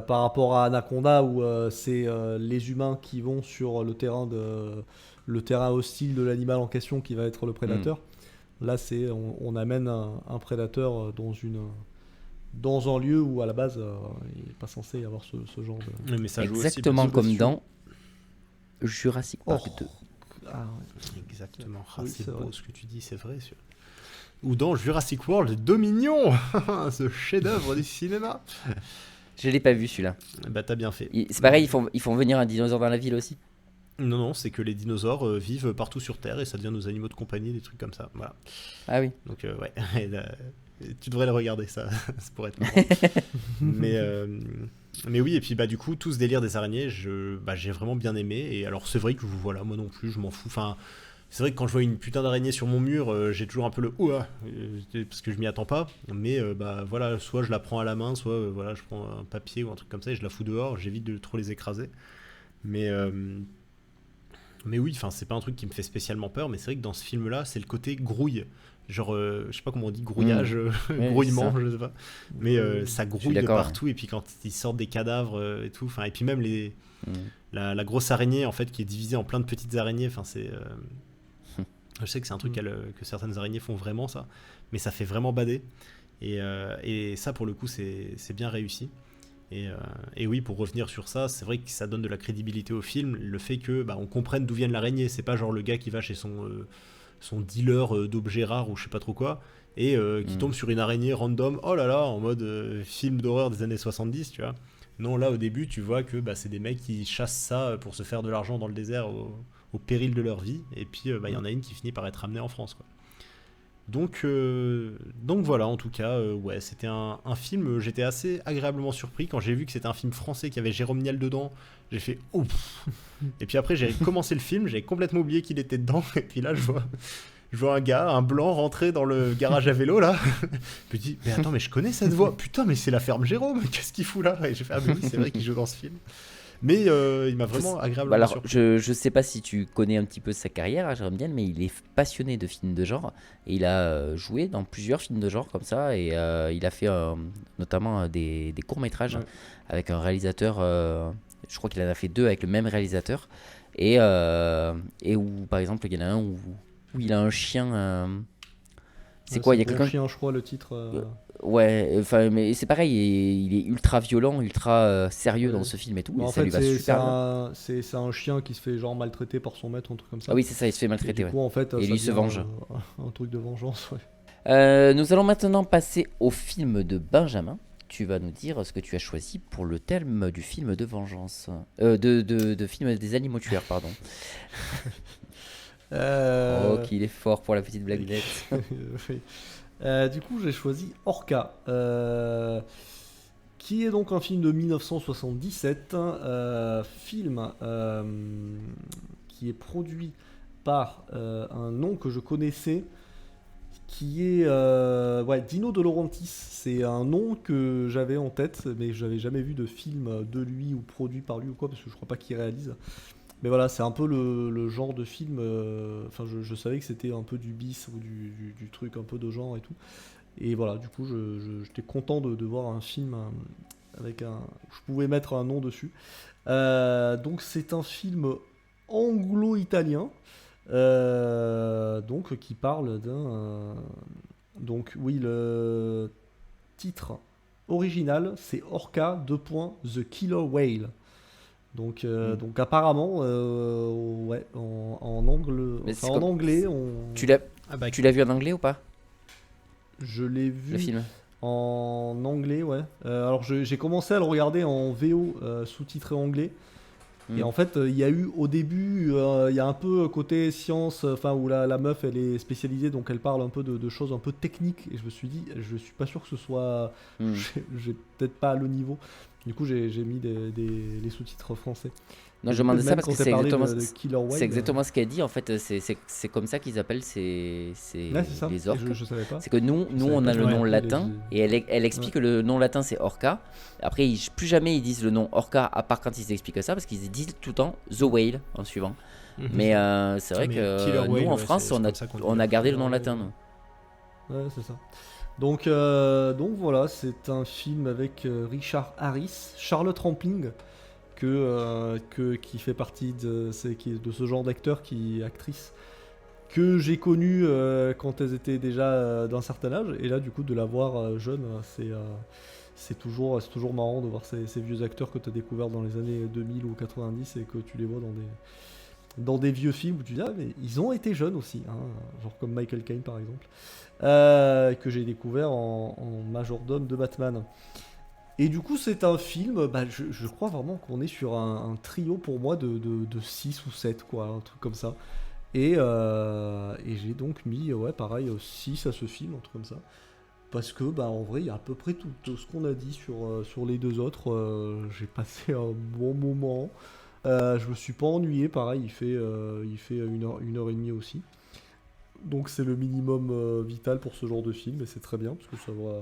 rapport à Anaconda, où c'est les humains qui vont sur le terrain hostile de l'animal en question qui va être le prédateur. Là, on amène un prédateur dans un lieu où à la base il n'est pas censé y avoir ce genre de... Mais ça joue exactement aussi comme dans Jurassic Park 2. Ah, ouais. Exactement. Oui, c'est vrai. beau ce que tu dis, c'est vrai. Ou dans Jurassic World Dominion, ce chef-d'œuvre du cinéma. Je l'ai pas vu celui-là. Bah t'as bien fait. C'est pareil, ils font venir un dinosaure dans la ville aussi. Non, c'est que les dinosaures vivent partout sur Terre et ça devient nos animaux de compagnie, des trucs comme ça. Voilà. Ah oui. Donc ouais, tu devrais le regarder, ça pourrait être marrant. Mais oui, et puis du coup, tout ce délire des araignées, j'ai vraiment bien aimé. Et alors c'est vrai que voilà, moi non plus, je m'en fous. Enfin, c'est vrai que quand je vois une putain d'araignée sur mon mur, j'ai toujours un peu le ouah, parce que je m'y attends pas. Mais voilà, soit je la prends à la main, soit voilà, je prends un papier ou un truc comme ça et je la fous dehors. J'évite de trop les écraser. Mais oui, enfin, c'est pas un truc qui me fait spécialement peur, mais c'est vrai que dans ce film-là, c'est le côté grouille. Genre, je sais pas comment on dit, grouillage, grouillement, je sais pas. Mais ça grouille de partout, et puis quand ils sortent des cadavres et tout, et puis même la grosse araignée, en fait, qui est divisée en plein de petites araignées, enfin, c'est... je sais que c'est un truc que certaines araignées font vraiment, ça, mais ça fait vraiment bader. Et ça, pour le coup, c'est bien réussi. Et oui, pour revenir sur ça, c'est vrai que ça donne de la crédibilité au film, le fait que on comprenne d'où vient l'araignée. C'est pas genre le gars qui va chez son dealer d'objets rares ou je sais pas trop quoi, et qui tombe sur une araignée random, oh là là, en mode film d'horreur des années 70, tu vois. Non, là au début tu vois que c'est des mecs qui chassent ça pour se faire de l'argent dans le désert au péril de leur vie, et puis il y en a une qui finit par être ramenée en France, quoi. Donc voilà, en tout cas, ouais, c'était un film, j'étais assez agréablement surpris quand j'ai vu que c'était un film français qui avait Jérôme Niel dedans. J'ai fait ouf. Et puis après j'ai commencé le film, j'avais complètement oublié qu'il était dedans, et puis là je vois un gars, un blanc, rentrer dans le garage à vélo là. Je me dis, mais attends, mais je connais cette voix, putain, mais c'est la ferme Jérôme, qu'est-ce qu'il fout là? Et j'ai fait, ah mais oui, c'est vrai qu'il joue dans ce film. Mais il m'a vraiment agréablement Alors, surpris. je sais pas si tu connais un petit peu sa carrière, Jérôme Niel, mais il est passionné de films de genre. Et il a joué dans plusieurs films de genre comme ça. Et il a fait notamment des courts-métrages avec un réalisateur. Je crois qu'il en a fait 2 avec le même réalisateur. Et où, par exemple, il y en a un où il a un chien. C'est quoi? Il y a quelqu'un. Chien, je crois, le titre. Ouais, enfin, mais c'est pareil, il est ultra violent, ultra sérieux dans ce film et tout. Mais Et en ça fait, lui va super bien. c'est un chien qui se fait genre maltraiter par son maître, un truc comme ça. Ah oui, c'est ça, il se fait Et maltraiter. du coup, en fait, Et ça lui se devient, venge. Un truc de vengeance, ouais. Nous allons maintenant passer au film de Benjamin. Tu vas nous dire ce que tu as choisi pour le thème du film de vengeance. De film des animaux tueurs, pardon. Oh, qu'il est fort pour la petite blaguette. Oui. Du coup, j'ai choisi Orca, qui est donc un film de 1977, film qui est produit par un nom que je connaissais, qui est Dino De Laurentiis. C'est un nom que j'avais en tête, mais je n'avais jamais vu de film de lui ou produit par lui ou quoi, parce que je crois pas qu'il réalise. Mais voilà, c'est un peu le genre de film. Enfin, je savais que c'était un peu du bis ou du truc un peu de genre et tout. Et voilà, du coup, j'étais content de voir un film avec je pouvais mettre un nom dessus. Donc, c'est un film anglo-italien. Donc, qui parle d'un. Donc, oui, le titre original, c'est Orca : The Killer Whale. Donc apparemment, ouais, en anglais, Tu l'as vu en anglais ou pas? Je l'ai vu Le film. en anglais, ouais. Alors j'ai commencé à le regarder en VO sous-titré anglais. Et en fait, il y a eu au début, il y a un peu côté science, enfin où la meuf elle est spécialisée, donc elle parle un peu de choses un peu techniques. Et je me suis dit, je suis pas sûr que ce soit, j'ai peut-être pas le niveau. Du coup, j'ai mis les sous-titres français. Non, je demandais ça parce que c'est exactement ce ce qu'elle dit. En fait, c'est comme ça qu'ils appellent les orques. Je savais pas. C'est que nous on a le nom latin et elle explique que le nom latin c'est Orca. Après, plus jamais ils disent le nom Orca à part quand ils expliquent ça parce qu'ils disent tout le temps The Whale en suivant. Mais c'est vrai que nous en France on a gardé le nom latin. Nous. Ouais, c'est ça. Donc voilà, c'est un film avec Richard Harris, Charlotte Rampling, qui fait partie de ce genre d'acteur, actrice, que j'ai connue quand elles étaient déjà d'un certain âge, et là du coup de la voir jeune, c'est toujours marrant de voir ces vieux acteurs que tu as découverts dans les années 2000 ou 90 et que tu les vois dans des vieux films où tu dis ah mais ils ont été jeunes aussi, hein, genre comme Michael Caine par exemple, que j'ai découvert en majordome de Batman. Et du coup c'est un film, je crois vraiment qu'on est sur un trio pour moi de 6 ou 7 quoi, un truc comme ça. Et j'ai donc mis pareil 6 à ce film, un truc comme ça. Parce que en vrai il y a à peu près tout ce qu'on a dit sur les deux autres. J'ai passé un bon moment. Je me suis pas ennuyé, pareil, il fait 1h30 aussi. Donc c'est le minimum vital pour ce genre de film, et c'est très bien, parce que ça va...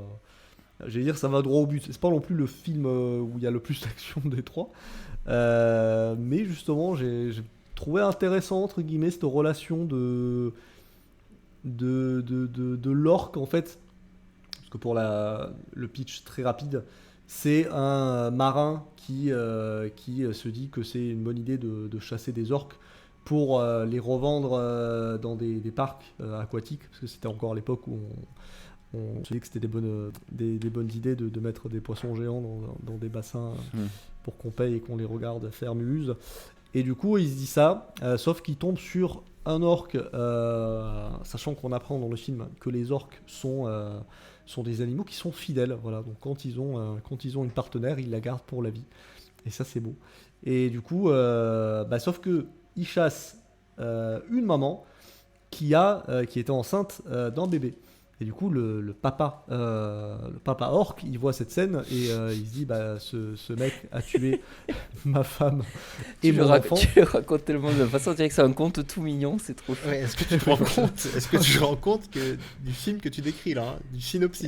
J'allais dire, ça va droit au but. C'est pas non plus le film où il y a le plus d'action des trois. Mais justement, j'ai trouvé intéressant, entre guillemets, cette relation de l'orque, en fait. Parce que pour le pitch très rapide, c'est un marin qui se dit que c'est une bonne idée de chasser des orques pour les revendre dans des parcs aquatiques, parce que c'était encore l'époque où on se dit que c'était des bonnes idées de mettre des poissons géants dans des bassins pour qu'on paye et qu'on les regarde faire muse. Et du coup, il se dit ça, sauf qu'il tombe sur un orque, sachant qu'on apprend dans le film que les orques sont sont des animaux qui sont fidèles. Voilà. Donc quand ils ont une partenaire, ils la gardent pour la vie. Et ça, c'est beau. Et du coup, sauf que ils chassent une maman qui était enceinte d'un bébé. Et du coup, le papa orc, il voit cette scène et il se dit, ce mec a tué ma femme et mon enfant. Tu le racontes tellement de façon, tu dirais que c'est un conte tout mignon, c'est trop chou. Ouais, est-ce que tu te rends compte du film que tu décris là, du synopsis,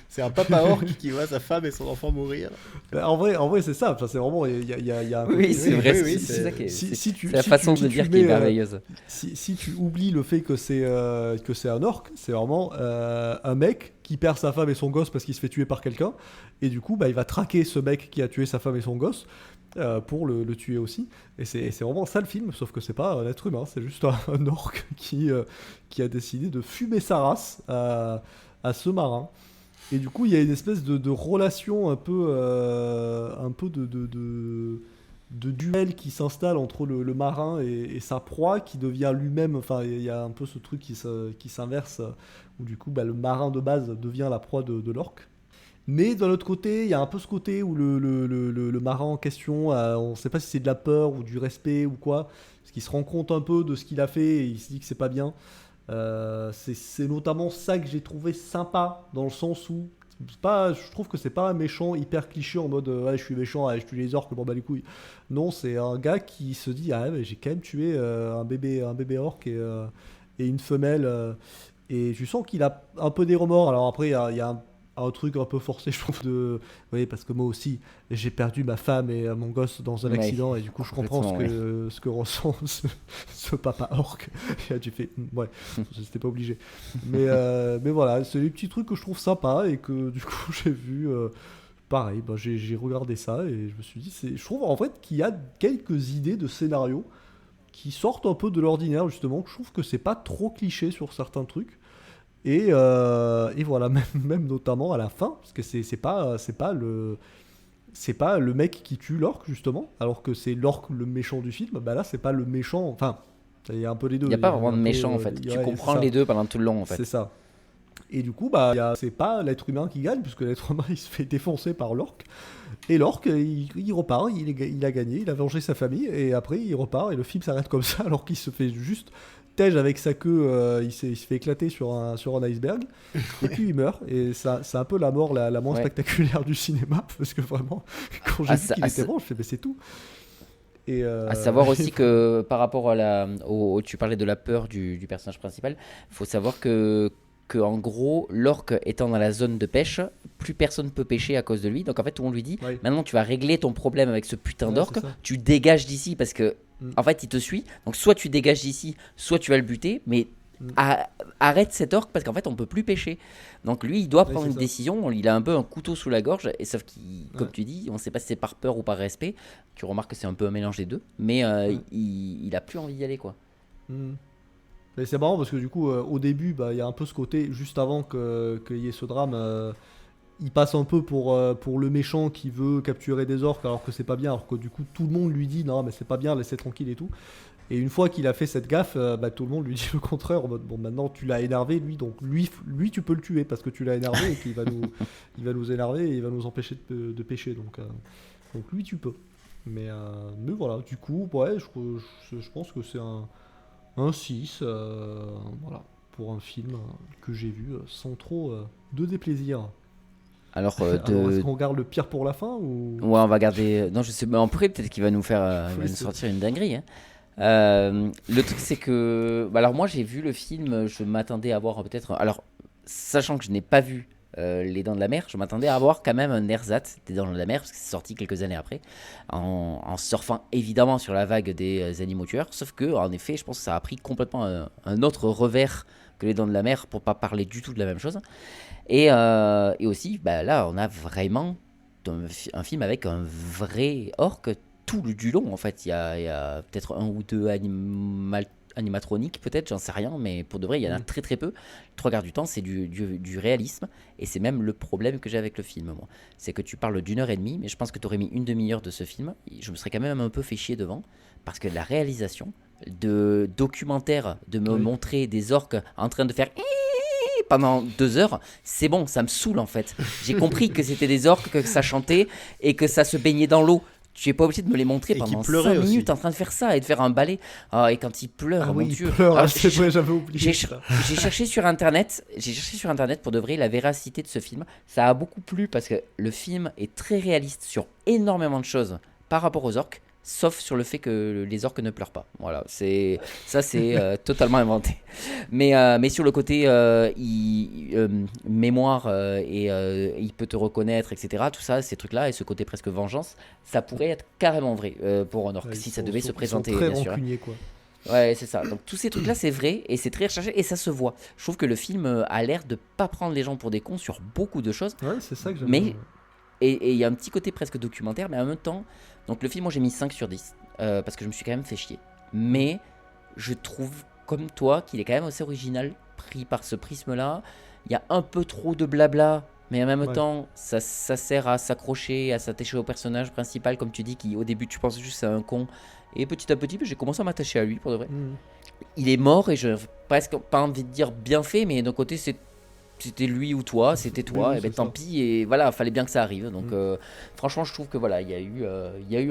c'est un papa orc qui voit sa femme et son enfant mourir. En vrai, c'est ça. Enfin, c'est vraiment, il y a un Oui, c'est vrai. oui, c'est ça qui est. c'est la façon de dire qui est merveilleuse. Si tu oublies le fait que c'est un orc, c'est vraiment un mec qui perd sa femme et son gosse parce qu'il se fait tuer par quelqu'un, et du coup il va traquer ce mec qui a tué sa femme et son gosse pour le tuer aussi. Et c'est vraiment ça le film, sauf que c'est pas un être humain, c'est juste un orc qui a décidé de fumer sa race à ce marin. Et du coup il y a une espèce de relation un peu de duel qui s'installe entre le marin et sa proie, qui devient lui-même, enfin il y a un peu ce truc qui s'inverse, où du coup le marin de base devient la proie de l'orc. Mais d'un autre côté, il y a un peu ce côté où le marin en question, on ne sait pas si c'est de la peur ou du respect ou quoi, parce qu'il se rend compte un peu de ce qu'il a fait et il se dit que c'est pas bien. C'est notamment ça que j'ai trouvé sympa, dans le sens où je trouve que c'est pas un méchant hyper cliché en mode ouais, je suis méchant, ouais, je tue les orques, bon bah les couilles. Non, c'est un gars qui se dit ah mais j'ai quand même tué un bébé orc et une femelle, et je sens qu'il a un peu des remords. Alors après il y a un truc un peu forcé, je trouve, oui, parce que moi aussi j'ai perdu ma femme et mon gosse dans un accident, et du coup je comprends ce que ressent ce papa orc. Et tu fais ouais, c'était pas obligé, mais voilà, c'est des petits trucs que je trouve sympas et que du coup j'ai vu pareil, j'ai regardé ça et je me suis dit, je trouve en fait qu'il y a quelques idées de scénario qui sortent un peu de l'ordinaire, justement. Je trouve que c'est pas trop cliché sur certains trucs. Et voilà, même notamment à la fin, parce que c'est pas le mec qui tue l'orque, justement, alors que c'est l'orque le méchant du film. Bah là, c'est pas le méchant, enfin, il y a un peu les deux. Il n'y a pas vraiment de méchant en fait, tu comprends les deux pendant tout le long en fait. C'est ça. Et du coup, c'est pas l'être humain qui gagne, puisque l'être humain il se fait défoncer par l'orque. Et l'orque, il repart, il a gagné, il a vengé sa famille, et après il repart, et le film s'arrête comme ça, alors qu'il se fait juste tège avec sa queue, il se fait éclater sur un iceberg, et puis il meurt. Et c'est un peu la mort la moins spectaculaire du cinéma, parce que vraiment, quand j'ai vu qu'il était mort, je fais mais c'est tout. Et à savoir aussi que par rapport à tu parlais de la peur du personnage principal, il faut savoir que en gros, l'orque étant dans la zone de pêche, plus personne peut pêcher à cause de lui. Donc en fait, tout le monde lui dit maintenant tu vas régler ton problème avec ce putain d'orque, tu dégages d'ici parce que en fait il te suit. Donc soit tu dégages d'ici, soit tu vas le buter, mais arrête cet orque parce qu'en fait on peut plus pêcher. Donc lui il doit prendre une décision, il a un peu un couteau sous la gorge, et sauf qu'il, comme tu dis, on sait pas si c'est par peur ou par respect. Tu remarques que c'est un peu un mélange des deux, mais il a plus envie d'y aller quoi. Mais c'est marrant parce que du coup au début il y a un peu ce côté, juste avant qu'il y ait ce drame, il passe un peu pour le méchant qui veut capturer des orques alors que c'est pas bien, alors que du coup tout le monde lui dit non mais c'est pas bien, laissez tranquille et tout. Et une fois qu'il a fait cette gaffe, tout le monde lui dit le contraire, en mode bon maintenant tu l'as énervé lui, donc lui tu peux le tuer parce que tu l'as énervé et qu'il va nous énerver et il va nous empêcher de pêcher, donc lui tu peux. Mais voilà, du coup ouais, je pense que c'est un 6, voilà, pour un film que j'ai vu sans trop de déplaisir. Alors, est-ce qu'on garde le pire pour la fin ou... Ouais, on va garder. Non, je sais, mais après, peut-être qu'il va nous faire nous sortir une dinguerie. Hein. Le truc, c'est que. Alors, moi, j'ai vu le film, je m'attendais à voir peut-être. Alors, sachant que je n'ai pas vu Les Dents de la Mer, je m'attendais à avoir quand même un ersatz des Dents de la Mer, parce que c'est sorti quelques années après, en surfant évidemment sur la vague des animaux tueurs. Sauf que, en effet, je pense que ça a pris complètement un autre revers que Les Dents de la Mer, pour pas parler du tout de la même chose. Et aussi, là, on a vraiment un film avec un vrai orque tout du long. En fait, il y a peut-être un ou deux animatroniques, peut-être, j'en sais rien, mais pour de vrai, il y en a très très peu. 3/4 du temps, c'est du réalisme, et c'est même le problème que j'ai avec le film, moi. C'est que tu parles d'1h30, mais je pense que tu aurais mis une demi-heure de ce film, je me serais quand même un peu fait chier devant, parce que la réalisation de documentaire, de me montrer des orques en train de faire pendant 2 heures, c'est bon, ça me saoule en fait. J'ai compris que c'était des orques, que ça chantait et que ça se baignait dans l'eau. Tu es pas obligé de me les montrer Et pendant qui pleurait 5 minutes aussi. en train de faire ça et de faire un ballet. Ah, et quand il pleure, Ah mon oui, Dieu. il pleure, Alors, c'est vrai, j'avais oublié. j'ai cherché sur internet pour de vrai la véracité de ce film. Ça a beaucoup plu parce que le film est très réaliste sur énormément de choses par rapport aux orques, sauf sur le fait que les orques ne pleurent pas. Voilà, c'est totalement inventé. Mais sur le côté mémoire et il peut te reconnaître, etc. Tout ça, ces trucs-là et ce côté presque vengeance, ça pourrait être carrément vrai pour un orque Ouais, si ils ça sont- devait sont- se ils sont présenter, très bien sûr. rancuniers, quoi. Ouais, c'est ça. Donc tous ces trucs-là, c'est vrai et c'est très recherché et ça se voit. Je trouve que le film a l'air de pas prendre les gens pour des cons sur beaucoup de choses. Ouais, c'est ça que j'aime Mais- bien, ouais. Et il y a un petit côté presque documentaire, mais en même temps, donc le film, moi j'ai mis 5 sur 10 parce que je me suis quand même fait chier. Mais je trouve, comme toi, qu'il est quand même assez original, pris par ce prisme-là. Il y a un peu trop de blabla, mais en même Ouais. temps, ça sert à s'accrocher, à s'attacher au personnage principal, comme tu dis, qui au début tu penses juste c'est un con. Et petit à petit, j'ai commencé à m'attacher à lui pour de vrai. Mhm. Il est mort et je presque pas envie de dire bien fait, mais d'un côté c'était lui ou toi, c'était toi, Oui, et ben c'est tant ça. pis, et voilà, fallait bien que ça arrive. Donc Mm. franchement, je trouve que voilà, il y a eu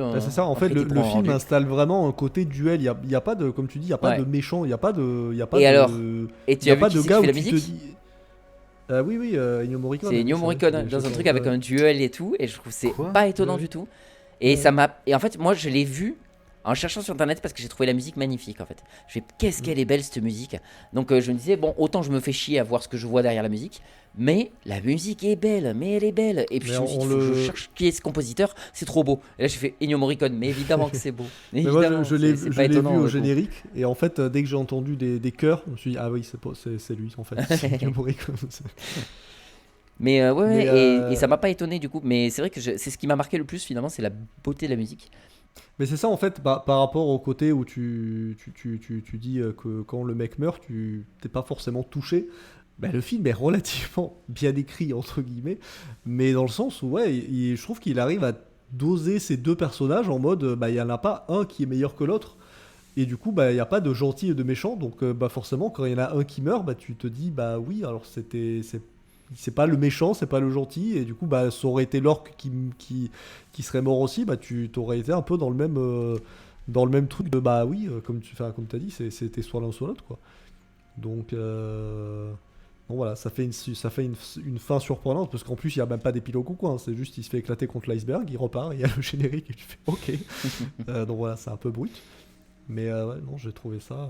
un. Bah, c'est ça, en un fait, crédit le pour un film rendu. installe vraiment un côté duel. Il y a pas de, comme tu dis, il n'y a pas Ouais. de méchant, il n'y a pas de. Il y a pas Et de, alors, Et il tu y as a vu pas qui de c'est gars qui où fait la tu te musique? dis. Oui, Ennio Morricone. C'est oui, Ennio vrai, Morricone j'ai- dans un j'ai- truc avec ouais. un duel et tout, et je trouve que c'est Quoi? pas étonnant Ouais. du tout. Et ça m'a. Et en fait, moi, je l'ai vu en cherchant sur internet parce que j'ai trouvé la musique magnifique en fait. Je fais qu'est-ce qu'elle est belle cette musique. Donc je me disais bon, autant je me fais chier à voir ce que je vois derrière la musique, mais la musique est belle, mais elle est belle. Et puis Mais je me suis dit on faut que je le- cherche qui est ce compositeur, c'est trop beau. Et là j'ai fait Ennio Morricone, mais évidemment que c'est beau. Mais moi, Évidemment, je l'ai c'est je pas l'ai vu étonnant, au du coup. générique, et en fait, dès que j'ai entendu des chœurs, je me suis dit, ah oui, c'est lui, en fait. C'est Ennio Morricone. Mais ouais, Mais, et ça m'a pas étonné du coup. Mais c'est vrai que c'est ce qui m'a marqué le plus finalement, c'est la beauté de la musique. Mais c'est ça, en fait, par rapport au côté où tu dis que quand le mec meurt, tu t'es pas forcément touché. Ben, le film est relativement bien écrit, entre guillemets, mais dans le sens où, ouais, je trouve qu'il arrive à doser ces deux personnages en mode, bah, il y en a pas un qui est meilleur que l'autre, et du coup, bah, il n'y a pas de gentil et de méchant, donc bah, forcément, quand il y en a un qui meurt, bah, tu te dis, bah oui, alors c'est pas le méchant, c'est pas le gentil, et du coup, bah, ça aurait été l'orque qui serait mort aussi, bah, tu t'aurais été un peu dans le même truc de, bah oui, comme tu as dit, c'était soit l'un soit l'autre, quoi. Donc, bon, voilà, ça fait une fin surprenante, parce qu'en plus, il n'y a même pas d'épilogue ou quoi, hein, c'est juste, il se fait éclater contre l'iceberg, il repart, il y a le générique, et tu fais, ok. Donc voilà, c'est un peu brut. Mais ouais, non, j'ai trouvé ça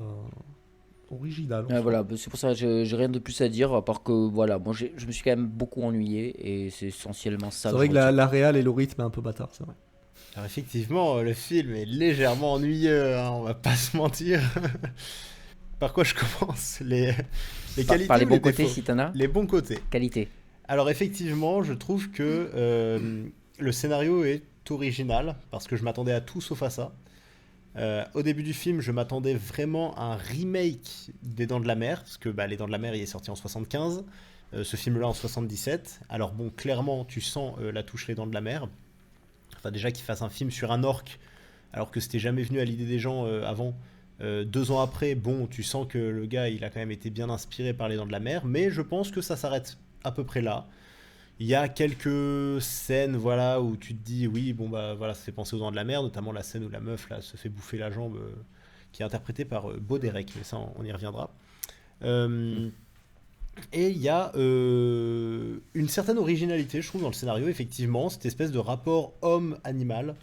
original. en soi. Voilà, bah, c'est pour ça que j'ai rien de plus à dire, à part que voilà, moi je me suis quand même beaucoup ennuyé et c'est essentiellement ça. C'est que vrai je que retiens. la réal et le rythme est un peu bâtard, c'est vrai. Alors effectivement, le film est légèrement ennuyeux, hein, on va pas se mentir. Par quoi je commence? Les qualités Par les ou bons les côtés, défauts? si t'en as. Les bons côtés. Qualité. Alors effectivement, je trouve que le scénario est original, parce que je m'attendais à tout sauf à ça. Au début du film, je m'attendais vraiment à un remake des Dents de la Mer, parce que bah, Les Dents de la Mer, il est sorti en 75, ce film-là en 77. Alors bon, clairement, tu sens la touche Les Dents de la Mer. Enfin déjà qu'il fasse un film sur un orque, alors que c'était jamais venu à l'idée des gens avant. 2 ans après, bon, tu sens que le gars, il a quand même été bien inspiré par Les Dents de la Mer, mais je pense que ça s'arrête à peu près là. Il y a quelques scènes, voilà, où tu te dis, oui, bon, bah voilà, ça fait penser aux Dents de la Mer, notamment la scène où la meuf, là, se fait bouffer la jambe, qui est interprétée par Bo Derek, mais ça, on y reviendra. Et il y a une certaine originalité, je trouve, dans le scénario, effectivement, cette espèce de rapport homme-animal,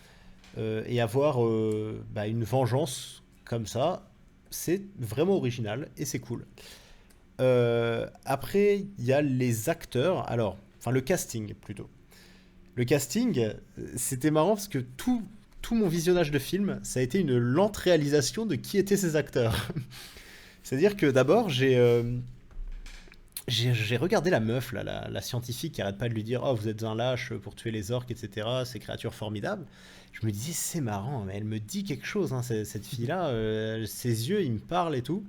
et avoir bah, une vengeance comme ça, c'est vraiment original, et c'est cool. Après, il y a les acteurs, alors, enfin le casting plutôt. Le casting, c'était marrant parce que tout mon visionnage de film, ça a été une lente réalisation de qui étaient ces acteurs. C'est-à-dire que d'abord, j'ai regardé la meuf, là, la scientifique qui arrête pas de lui dire « Oh, vous êtes un lâche pour tuer les orques, etc. Ces créatures formidables. » Je me disais « C'est marrant, mais elle me dit quelque chose, hein, cette fille-là. Ses yeux, ils me parlent et tout. »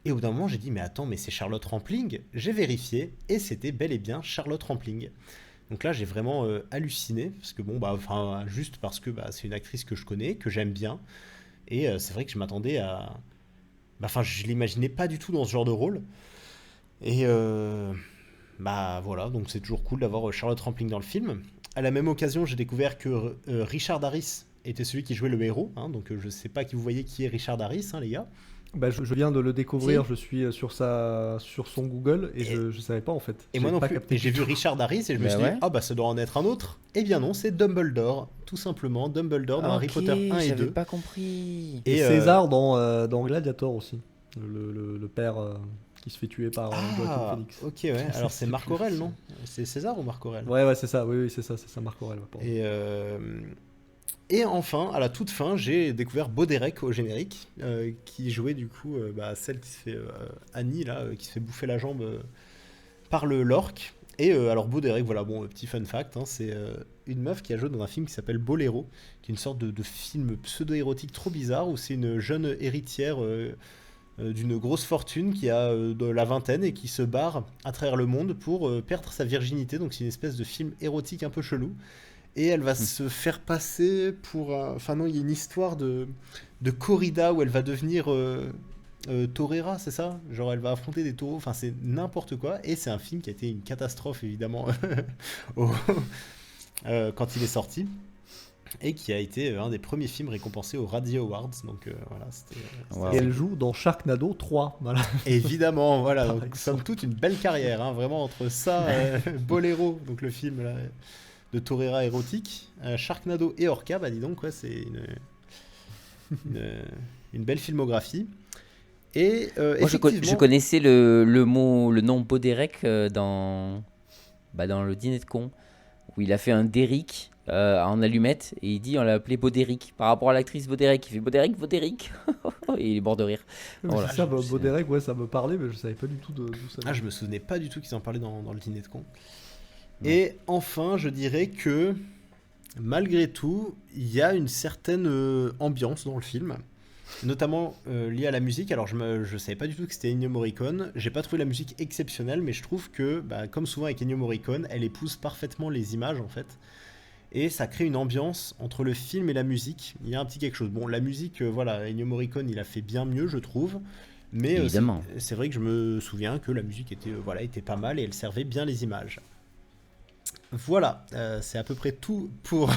Et au bout d'un moment, j'ai dit « Mais attends, mais c'est Charlotte Rampling ?» J'ai vérifié, et c'était bel et bien Charlotte Rampling. Donc là, j'ai vraiment halluciné, parce que bon, bah, enfin, juste parce que bah, c'est une actrice que je connais, que j'aime bien. Et c'est vrai que je m'attendais à... Bah, enfin, je l'imaginais pas du tout dans ce genre de rôle. Et bah voilà, donc c'est toujours cool d'avoir Charlotte Rampling dans le film. À la même occasion, j'ai découvert que Richard Harris était celui qui jouait le héros, hein, donc je sais pas qui vous voyez qui est Richard Harris, hein, les gars. Bah, je viens de le découvrir, je suis sur son Google et je savais pas en fait. Et moi non plus. Et j'ai vu Richard Harris et je me suis dit, ah bah ça doit en être un autre. Eh bien non, c'est Dumbledore, tout simplement. Dumbledore dans Harry Potter 1 et 2. J'avais pas compris. Et César dans Gladiator aussi. Le père qui se fait tuer par Joaquin Phoenix. Ok, ouais. Alors c'est Marc Aurèle, non? C'est César ou Marc Aurèle? Ouais, c'est ça. Oui, c'est ça Marc Aurèle. Et enfin, à la toute fin, j'ai découvert Baudérec au générique, qui jouait du coup celle qui se fait Annie, là, qui se fait bouffer la jambe par le Lorque. Et alors Baudérec, voilà, bon, petit fun fact, hein, c'est une meuf qui a joué dans un film qui s'appelle Boléro, qui est une sorte de film pseudo-érotique trop bizarre, où c'est une jeune héritière d'une grosse fortune qui a de la vingtaine et qui se barre à travers le monde pour perdre sa virginité. Donc c'est une espèce de film érotique un peu chelou. Et elle va se faire passer pour... Enfin non, il y a une histoire de corrida où elle va devenir torera, c'est ça? Genre elle va affronter des taureaux, enfin c'est n'importe quoi. Et c'est un film qui a été une catastrophe évidemment quand il est sorti. Et qui a été un des premiers films récompensés aux Radio Awards. Donc voilà, c'était... Et elle joue dans Sharknado 3. Voilà. Évidemment, voilà. Donc, somme toute, une belle carrière, hein, vraiment entre ça, Boléro, donc le film là, de Torera érotique, Sharknado et Orca, bah dis donc, quoi, c'est une belle filmographie. Et moi, je connaissais le nom Baudérec dans le Dîner de con, où il a fait un Derrick en allumette et il dit on l'a appelé Baudéric par rapport à l'actrice Baudéric. Il fait Baudéric et il est mort de rire. Voilà. C'est ça, Baudéric, ouais, ça me parlait, mais je savais pas du tout d'où ça venait. Je me souvenais pas du tout qu'ils en parlaient dans le Dîner de con. Et enfin, je dirais que malgré tout, il y a une certaine ambiance dans le film, notamment liée à la musique. Alors je savais pas du tout que c'était Ennio Morricone. J'ai pas trouvé la musique exceptionnelle, mais je trouve que, comme souvent avec Ennio Morricone, elle épouse parfaitement les images en fait. Et ça crée une ambiance entre le film et la musique. Il y a un petit quelque chose. Bon, la musique, voilà, Ennio Morricone, il a fait bien mieux, je trouve. Mais c'est vrai que je me souviens que la musique était pas mal et elle servait bien les images. Voilà, c'est à peu près tout pour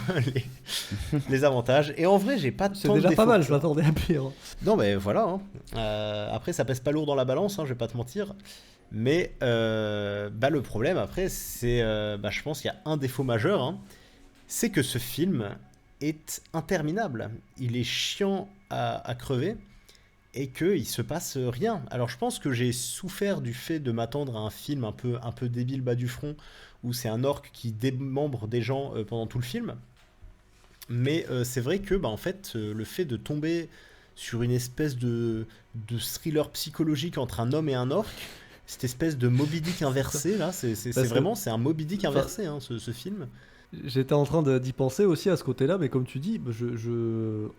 les avantages. Et en vrai, j'ai pas tant de défauts. C'est déjà pas mal, je m'attendais à pire. Non, mais voilà. Après, ça pèse pas lourd dans la balance, je vais pas te mentir. Mais le problème, après, c'est... je pense qu'il y a un défaut majeur. C'est que ce film est interminable. Il est chiant à crever et qu'il se passe rien. Alors je pense que j'ai souffert du fait de m'attendre à un film un peu débile bas du front, où c'est un orque qui démembre des gens pendant tout le film. Mais c'est vrai que en fait, le fait de tomber sur une espèce de thriller psychologique entre un homme et un orque, cette espèce de Moby Dick inversé, là, c'est un Moby Dick inversé, ce film. J'étais en train d'y penser aussi à ce côté-là, mais comme tu dis,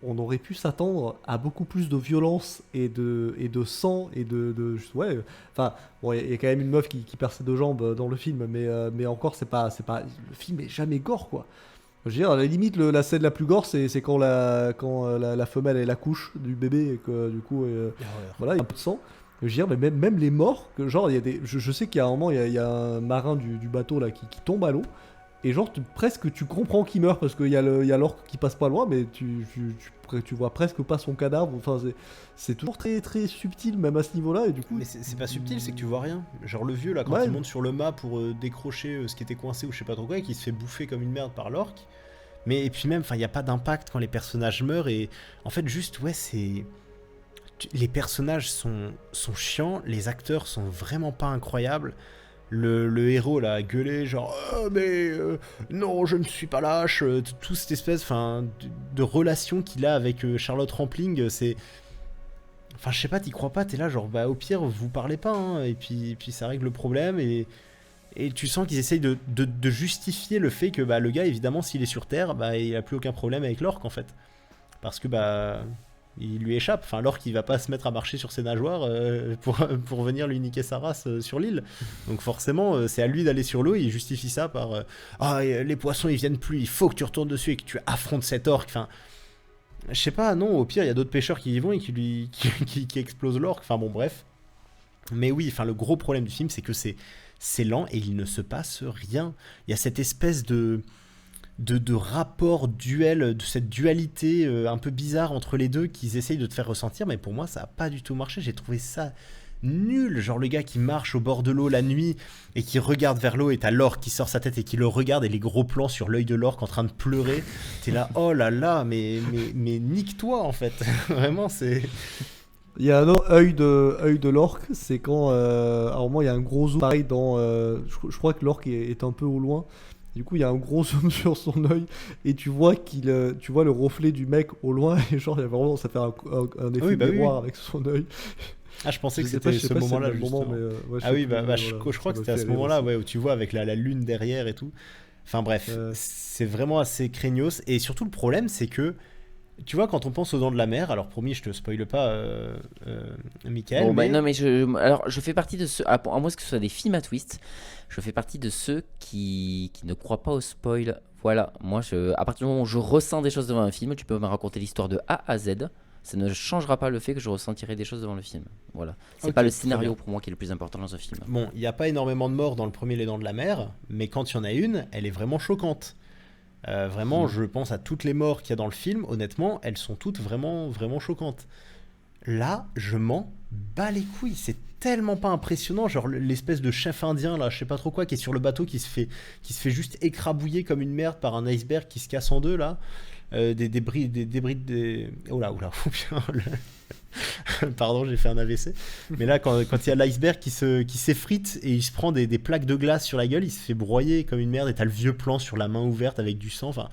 on aurait pu s'attendre à beaucoup plus de violence et de sang et ouais. Enfin, bon, il y a quand même une meuf qui perd ses 2 jambes dans le film, mais encore c'est pas le film est jamais gore, quoi. Je veux dire, à la limite, la scène la plus gore, c'est quand la femelle elle accouche du bébé et que du coup, voilà, il y a un peu de sang. Je veux dire, mais même les morts, que genre il y a des, je sais qu'il y a un moment, il y a un marin du bateau là qui tombe à l'eau. Et genre, presque tu comprends qu'il meurt parce qu'il y a l'orque qui passe pas loin, mais tu vois presque pas son cadavre. Enfin, c'est toujours très très subtil, même à ce niveau-là. Et du coup, mais c'est pas subtil, c'est que tu vois rien. Genre le vieux là, quand il monte sur le mât pour décrocher ce qui était coincé ou je sais pas trop quoi, et qui se fait bouffer comme une merde par l'orque. Mais et puis même, il y a pas d'impact quand les personnages meurent. Et en fait, juste, ouais, les personnages sont chiants, les acteurs sont vraiment pas incroyables. Le héros là a gueulé genre non, je ne suis pas lâche, toute cette espèce de relation qu'il a avec Charlotte Rampling, c'est je sais pas, t'y crois pas, t'es là genre au pire vous parlez pas, et puis ça règle le problème, et tu sens qu'ils essayent de justifier le fait que le gars, évidemment, s'il est sur Terre, il a plus aucun problème avec l'orque en fait, parce que il lui échappe. Enfin, l'orque, il va pas se mettre à marcher sur ses nageoires pour venir lui niquer sa race sur l'île. Donc forcément, c'est à lui d'aller sur l'eau, et il justifie ça par les poissons, ils viennent plus, il faut que tu retournes dessus et que tu affrontes cet orque. Enfin, je sais pas, non, au pire, il y a d'autres pêcheurs qui y vont et qui explosent l'orque. Enfin bon, bref. Mais oui, enfin, le gros problème du film, c'est que c'est lent et il ne se passe rien. Il y a cette espèce de rapport duel, de cette dualité un peu bizarre entre les deux qu'ils essayent de te faire ressentir, mais pour moi ça a pas du tout marché. J'ai trouvé ça nul, genre le gars qui marche au bord de l'eau la nuit et qui regarde vers l'eau et t'as l'orque qui sort sa tête et qui le regarde et les gros plans sur l'œil de l'orque en train de pleurer, t'es là oh là là mais nique-toi en fait. Vraiment c'est... Il y a un autre œil de l'orque, c'est quand à un moment il y a un gros zoom pareil dans je crois que l'orque est un peu au loin. Du coup, il y a un gros zoom sur son œil et tu vois tu vois le reflet du mec au loin et genre il y a vraiment ça fait un effet miroir avec son œil. Ah, je pensais que c'était ce moment-là justement. Ah oui, je crois que c'était à ce moment-là où tu vois avec la lune derrière et tout. Enfin bref, c'est vraiment assez craignos et surtout le problème c'est que tu vois, quand on pense aux Dents de la Mer, alors promis, je te spoile pas, Michael. Bon, non, mais je fais partie de ceux, à moins que ce soit des films à twist, je fais partie de ceux qui ne croient pas au spoil. Voilà, moi, à partir du moment où je ressens des choses devant un film, tu peux me raconter l'histoire de A à Z, ça ne changera pas le fait que je ressentirai des choses devant le film. Voilà, c'est pas le scénario pour moi qui est le plus important dans un film. Bon, il n'y a pas énormément de morts dans le premier Les Dents de la Mer, mais quand il y en a une, elle est vraiment choquante. Vraiment, je pense à toutes les morts qu'il y a dans le film, honnêtement, elles sont toutes vraiment, vraiment choquantes. Là, je m'en bats les couilles, c'est tellement pas impressionnant, genre l'espèce de chef indien, là, je sais pas trop quoi, qui est sur le bateau, qui se fait juste écrabouiller comme une merde par un iceberg qui se casse en deux, là. Des débris, oh là, pardon, j'ai fait un AVC. Mais là, quand il y a l'iceberg qui s'effrite et il se prend des plaques de glace sur la gueule, il se fait broyer comme une merde et t'as le vieux plan sur la main ouverte avec du sang. Enfin,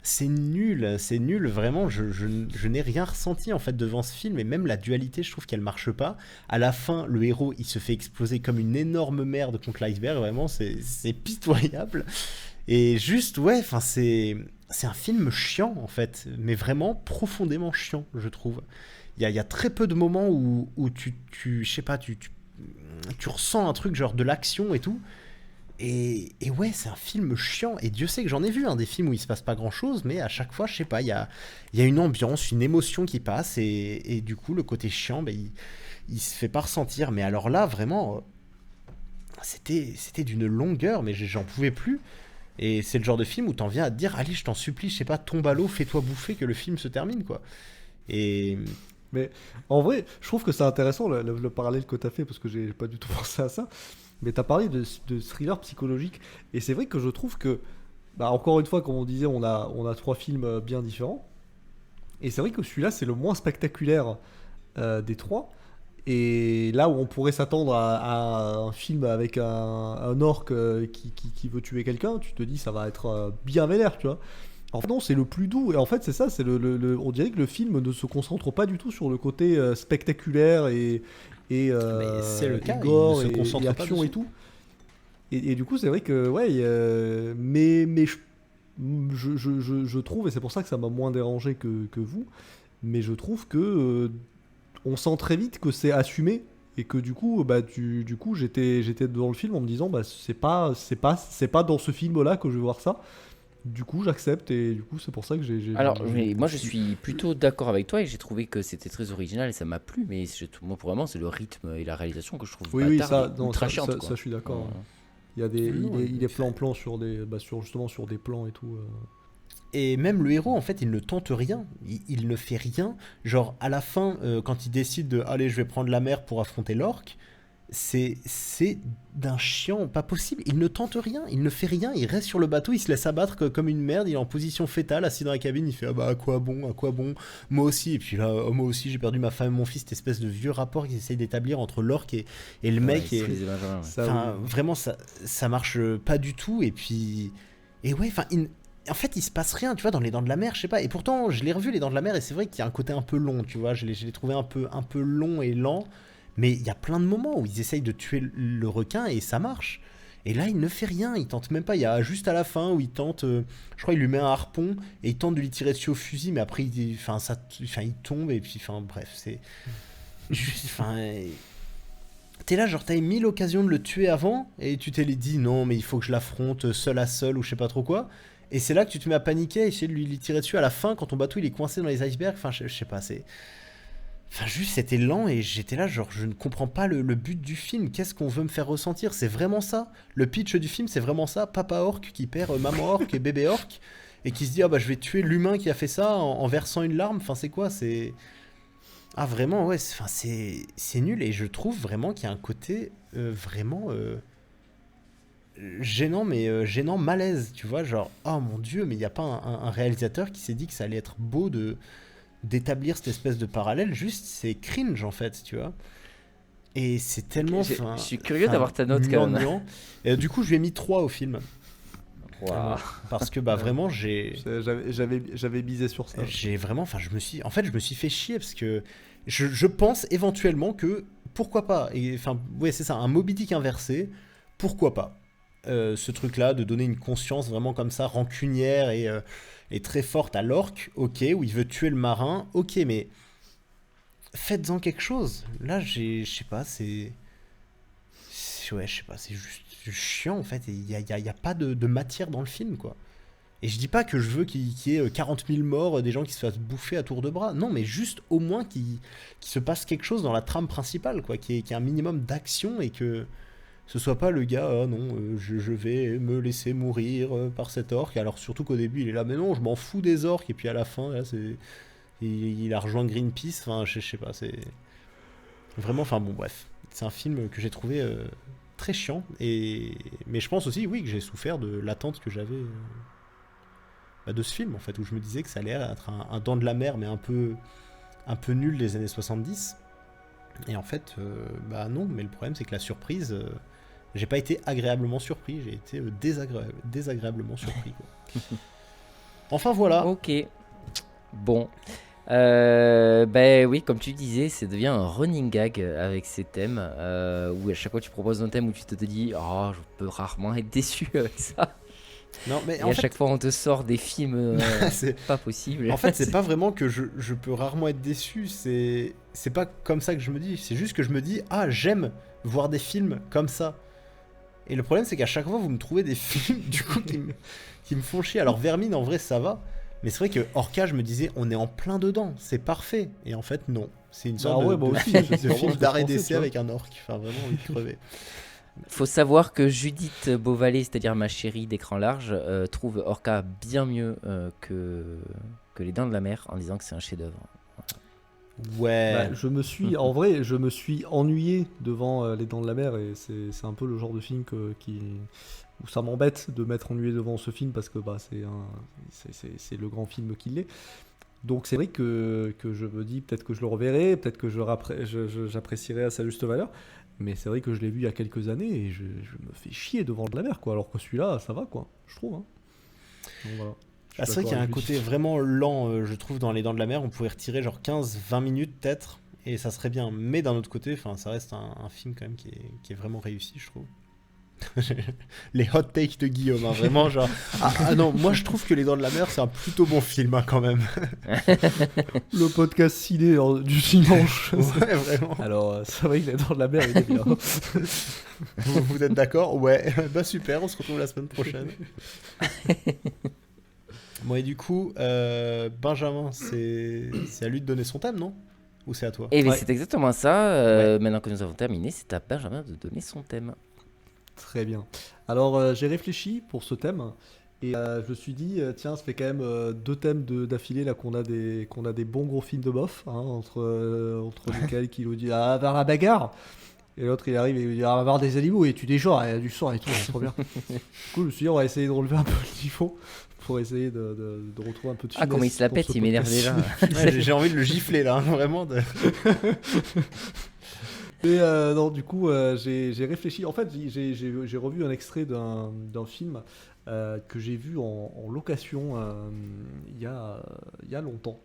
c'est nul, vraiment. Je n'ai rien ressenti en fait devant ce film et même la dualité, je trouve qu'elle marche pas. À la fin, le héros, il se fait exploser comme une énorme merde contre l'iceberg. Vraiment, c'est pitoyable. Et juste, ouais, enfin, c'est un film chiant en fait, mais vraiment profondément chiant, je trouve. Il y a très peu de moments où tu je sais pas, tu ressens un truc genre de l'action et tout. Et ouais, c'est un film chiant. Et Dieu sait que j'en ai vu des films où il se passe pas grand chose, mais à chaque fois, je sais pas, il y a une ambiance, une émotion qui passe. Et du coup, le côté chiant, il se fait pas ressentir. Mais alors là, vraiment, c'était d'une longueur, mais j'en pouvais plus. Et c'est le genre de film où t'en viens à te dire, allez, je t'en supplie, je sais pas, tombe à l'eau, fais-toi bouffer, que le film se termine, quoi. Mais en vrai, je trouve que c'est intéressant le parallèle que tu as fait parce que j'ai pas du tout pensé à ça. Mais tu as parlé de thriller psychologique et c'est vrai que je trouve que, encore une fois, comme on disait, on a 3 films bien différents. Et c'est vrai que celui-là, c'est le moins spectaculaire des 3. Et là où on pourrait s'attendre à un film avec un orque qui veut tuer quelqu'un, tu te dis ça va être bien vénère, tu vois. En fait, non, c'est le plus doux. Et en fait, c'est ça, on dirait que le film ne se concentre pas du tout sur le côté spectaculaire et c'est le cas, gore et action et tout. Et du coup, c'est vrai que, ouais, mais je trouve, et c'est pour ça que ça m'a moins dérangé que vous, mais je trouve que on sent très vite que c'est assumé. Et que du coup, j'étais dans le film en me disant, c'est pas dans ce film-là que je vais voir ça. Du coup, j'accepte et du coup, c'est pour ça que moi, je suis plutôt d'accord avec toi et j'ai trouvé que c'était très original et ça m'a plu. Mais moi, pour vraiment, c'est le rythme et la réalisation que je trouve très chiante. Ça, je suis d'accord. Il y a il est plan sur justement sur des plans et tout. Et même le héros, en fait, il ne tente rien. Il ne fait rien. Genre, à la fin, quand il décide de allez, je vais prendre la mer pour affronter l'orque, c'est d'un chiant pas possible. Il ne tente rien, il ne fait rien, il reste sur le bateau, il se laisse abattre comme une merde, il est en position fétale, assis dans la cabine, il fait à quoi bon, moi aussi. Et puis là, moi aussi, j'ai perdu ma femme et mon fils, cette espèce de vieux rapport qu'ils essayent d'établir entre l'orque et le mec. Vraiment, ça marche pas du tout. Et puis, en fait, il se passe rien, tu vois, dans Les Dents de la Mer, je sais pas. Et pourtant, je l'ai revu, Les Dents de la Mer, et c'est vrai qu'il y a un côté un peu long, tu vois. Je l'ai trouvé un peu long et lent. Mais il y a plein de moments où ils essayent de tuer le requin et ça marche. Et là, il ne fait rien, il tente même pas. Il y a juste à la fin où il tente, je crois, il lui met un harpon et il tente de lui tirer dessus au fusil, mais après, il tombe et puis, bref, c'est. T'es là, genre, t'avais 1000 occasions de le tuer avant et tu t'es dit non, mais il faut que je l'affronte seul à seul ou je sais pas trop quoi. Et c'est là que tu te mets à paniquer, à essayer de lui tirer dessus à la fin quand ton bateau il est coincé dans les icebergs. Enfin, je sais pas, c'est. Enfin, juste, c'était lent et j'étais là, genre, je ne comprends pas le but du film. Qu'est-ce qu'on veut me faire ressentir? C'est vraiment ça? Le pitch du film, c'est vraiment ça? Papa orc qui perd maman orc et bébé orc et qui se dit, ah bah je vais tuer l'humain qui a fait ça en versant une larme. Enfin, c'est quoi? C'est... Ah, vraiment, ouais, c'est nul et je trouve vraiment qu'il y a un côté vraiment gênant, mais gênant malaise, tu vois, genre, oh mon Dieu, mais il n'y a pas un réalisateur qui s'est dit que ça allait être beau d'établir cette espèce de parallèle, juste c'est cringe en fait, tu vois. Et c'est tellement... Je suis curieux d'avoir ta note quand même. Et du coup, je lui ai mis 3 au film. Wow. Parce que bah vraiment, j'avais misé sur ça. J'ai vraiment... Enfin, je me suis fait chier parce que je pense éventuellement que... Pourquoi pas? Enfin, ouais, c'est ça, un Moby Dick inversé, pourquoi pas? Ce truc-là, de donner une conscience vraiment comme ça, rancunière et très forte à l'orque, ok, où il veut tuer le marin, ok, mais faites-en quelque chose. Là, je sais pas, ouais, je sais pas, c'est juste chiant en fait, et il y a pas de matière dans le film, quoi. Et je dis pas que je veux qu'il y ait 40 000 morts, des gens qui se fassent bouffer à tour de bras, non, mais juste au moins qu'il se passe quelque chose dans la trame principale, quoi, qu'il y ait un minimum d'action et que ce soit pas le gars, ah non, je vais me laisser mourir par cet orc. Alors surtout qu'au début il est là, mais non, je m'en fous des orques. Et puis à la fin, là, il a rejoint Greenpeace. Enfin, je sais pas, c'est vraiment. Enfin bon, bref, c'est un film que j'ai trouvé très chiant. Mais je pense aussi, oui, que j'ai souffert de l'attente que j'avais de ce film en fait, où je me disais que ça allait être un Dents de la Mer, mais un peu nul des années 70. Et en fait, bah non. Mais le problème, c'est que la surprise. J'ai pas été agréablement surpris, j'ai été désagréablement surpris, quoi. Enfin voilà. Ok. Bon. Ben oui, comme tu disais, ça devient un running gag avec ces thèmes où à chaque fois tu proposes un thème où tu te dis oh, je peux rarement être déçu avec ça. Non, mais et à chaque fois on te sort des films pas possible. En fait, c'est pas vraiment que je peux rarement être déçu, c'est pas comme ça que je me dis, c'est juste que je me dis ah, j'aime voir des films comme ça. Et le problème, c'est qu'à chaque fois, vous me trouvez des films du coup qui me font chier. Alors Vermine, en vrai, ça va. Mais c'est vrai que Orca, je me disais, on est en plein dedans, c'est parfait. Et en fait, non. C'est une sorte de film d'arrêt d'essai avec un orc. Enfin, vraiment, envie de crever. Faut savoir que Judith Beauvalet, c'est-à-dire ma chérie d'écran large, trouve Orca bien mieux que Les Dents de la Mer en disant que c'est un chef-d'œuvre. Ouais. Bah, en vrai, je me suis ennuyé devant Les Dents de la Mer et c'est un peu le genre de film où ça m'embête de m'être ennuyé devant ce film parce que bah, c'est le grand film qu'il est. Donc c'est vrai que je me dis peut-être que je le reverrai, peut-être que j'apprécierai à sa juste valeur. Mais c'est vrai que je l'ai vu il y a quelques années et je me fais chier devant de la mer, quoi. Alors que celui-là, ça va, quoi. Je trouve. Hein. Donc, voilà. C'est vrai qu'il y a un côté vraiment lent, je trouve, dans Les Dents de la Mer. On pourrait retirer genre 15-20 minutes peut-être, et ça serait bien. Mais d'un autre côté, ça reste un film quand même qui est vraiment réussi, je trouve. Les hot takes de Guillaume, hein, vraiment genre. Ah non, moi je trouve que Les Dents de la Mer c'est un plutôt bon film, hein, quand même. Le podcast ciné du dimanche. Ouais, vraiment. Alors, c'est vrai que Les Dents de la Mer, il est bien. Vous êtes d'accord? Ouais, bah super, on se retrouve la semaine prochaine. Bon, et du coup, Benjamin, c'est à lui de donner son thème, non? Ou c'est à toi? Et c'est exactement ça. Maintenant que nous avons terminé, c'est à Benjamin de donner son thème. Très bien. Alors, j'ai réfléchi pour ce thème et je me suis dit, tiens, ça fait quand même 2 thèmes d'affilée là qu'on a des bons gros films de bof, hein, entre Michael qui nous dit ah, vers la bagarre, et l'autre il arrive et il dit ah, on va voir des animaux et tu des gens, il y a du sang et tout, c'est trop bien. Du coup, je me suis dit, on va essayer de relever un peu le niveau pour essayer de retrouver un peu de finesse. Ah, comment il se la pète, il m'énerve déjà. Ouais, j'ai envie de le gifler là, vraiment. Et non, du coup, j'ai réfléchi. En fait, j'ai revu un extrait d'un film que j'ai vu en location il y a longtemps.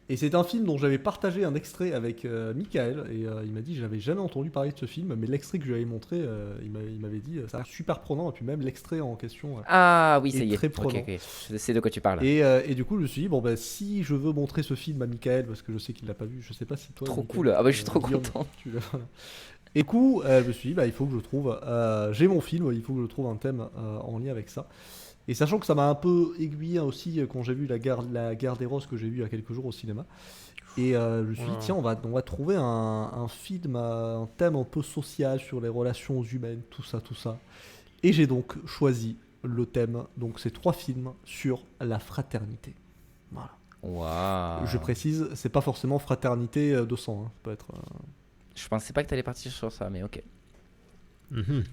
Et c'est un film dont j'avais partagé un extrait avec Michael. Et il m'a dit, je n'avais jamais entendu parler de ce film, mais l'extrait que je lui avais montré, il m'avait dit, ça a l'air super prenant. Et puis même l'extrait en question ah oui, ça y est, très prenant. Okay. Je sais de quoi tu parles. Et du coup, je me suis dit, bon, bah, si je veux montrer ce film à Michael, parce que je sais qu'il l'a pas vu, je sais pas si toi... Trop Michael, cool, ah bah je suis trop content. Et du coup, je me suis dit, bah, il faut que je trouve... j'ai mon film, il faut que je trouve un thème en lien avec ça. Et sachant que ça m'a un peu aiguillé aussi quand j'ai vu la guerre des Roses que j'ai vu il y a quelques jours au cinéma. Et je me suis dit, tiens, on va trouver un film, un thème un peu social sur les relations humaines, tout ça. Et j'ai donc choisi le thème, donc c'est 3 films sur la fraternité. Voilà. Waouh. Je précise, c'est pas forcément fraternité de sang. Ça peut être. Je pensais pas que t'allais partir sur ça, mais ok.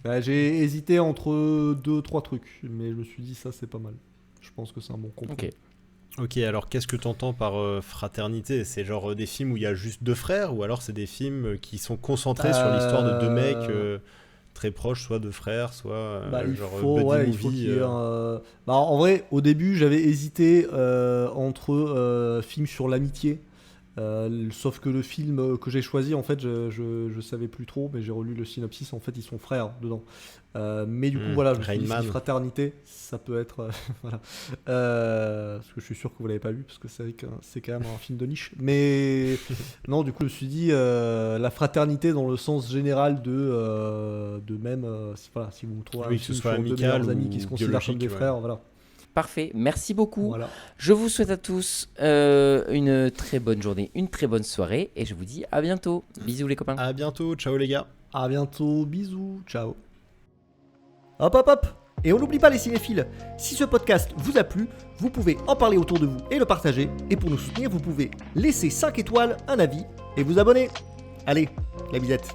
Bah, j'ai hésité entre 2-3 trucs, mais je me suis dit, ça c'est pas mal. Je pense que c'est un bon compromis. Ok, alors qu'est-ce que tu entends par fraternité? C'est genre des films où il y a juste 2 frères, ou alors c'est des films qui sont concentrés sur l'histoire de 2 mecs très proches, soit 2 frères, soit il genre faut buddy qu'il movie, y ait en vrai, au début, j'avais hésité entre films sur l'amitié. Sauf que le film que j'ai choisi, en fait, je savais plus trop, mais j'ai relu le synopsis. En fait, ils sont frères dedans. Mais du coup, voilà, je me suis dit, si fraternité, ça peut être. Voilà. Parce que je suis sûr que vous l'avez pas vu, parce que c'est vrai que c'est quand même un film de niche. Mais non, du coup, je me suis dit, la fraternité dans le sens général de même. Voilà, si vous me trouvez que ce soit amical ou amis qui se considèrent comme des frères, voilà. Parfait, merci beaucoup. Voilà. Je vous souhaite à tous une très bonne journée, une très bonne soirée et je vous dis à bientôt. Bisous les copains. À bientôt, ciao les gars. À bientôt, bisous, ciao. Hop. Et on n'oublie pas les cinéphiles, si ce podcast vous a plu, vous pouvez en parler autour de vous et le partager. Et pour nous soutenir, vous pouvez laisser 5 étoiles, un avis et vous abonner. Allez, la bisette.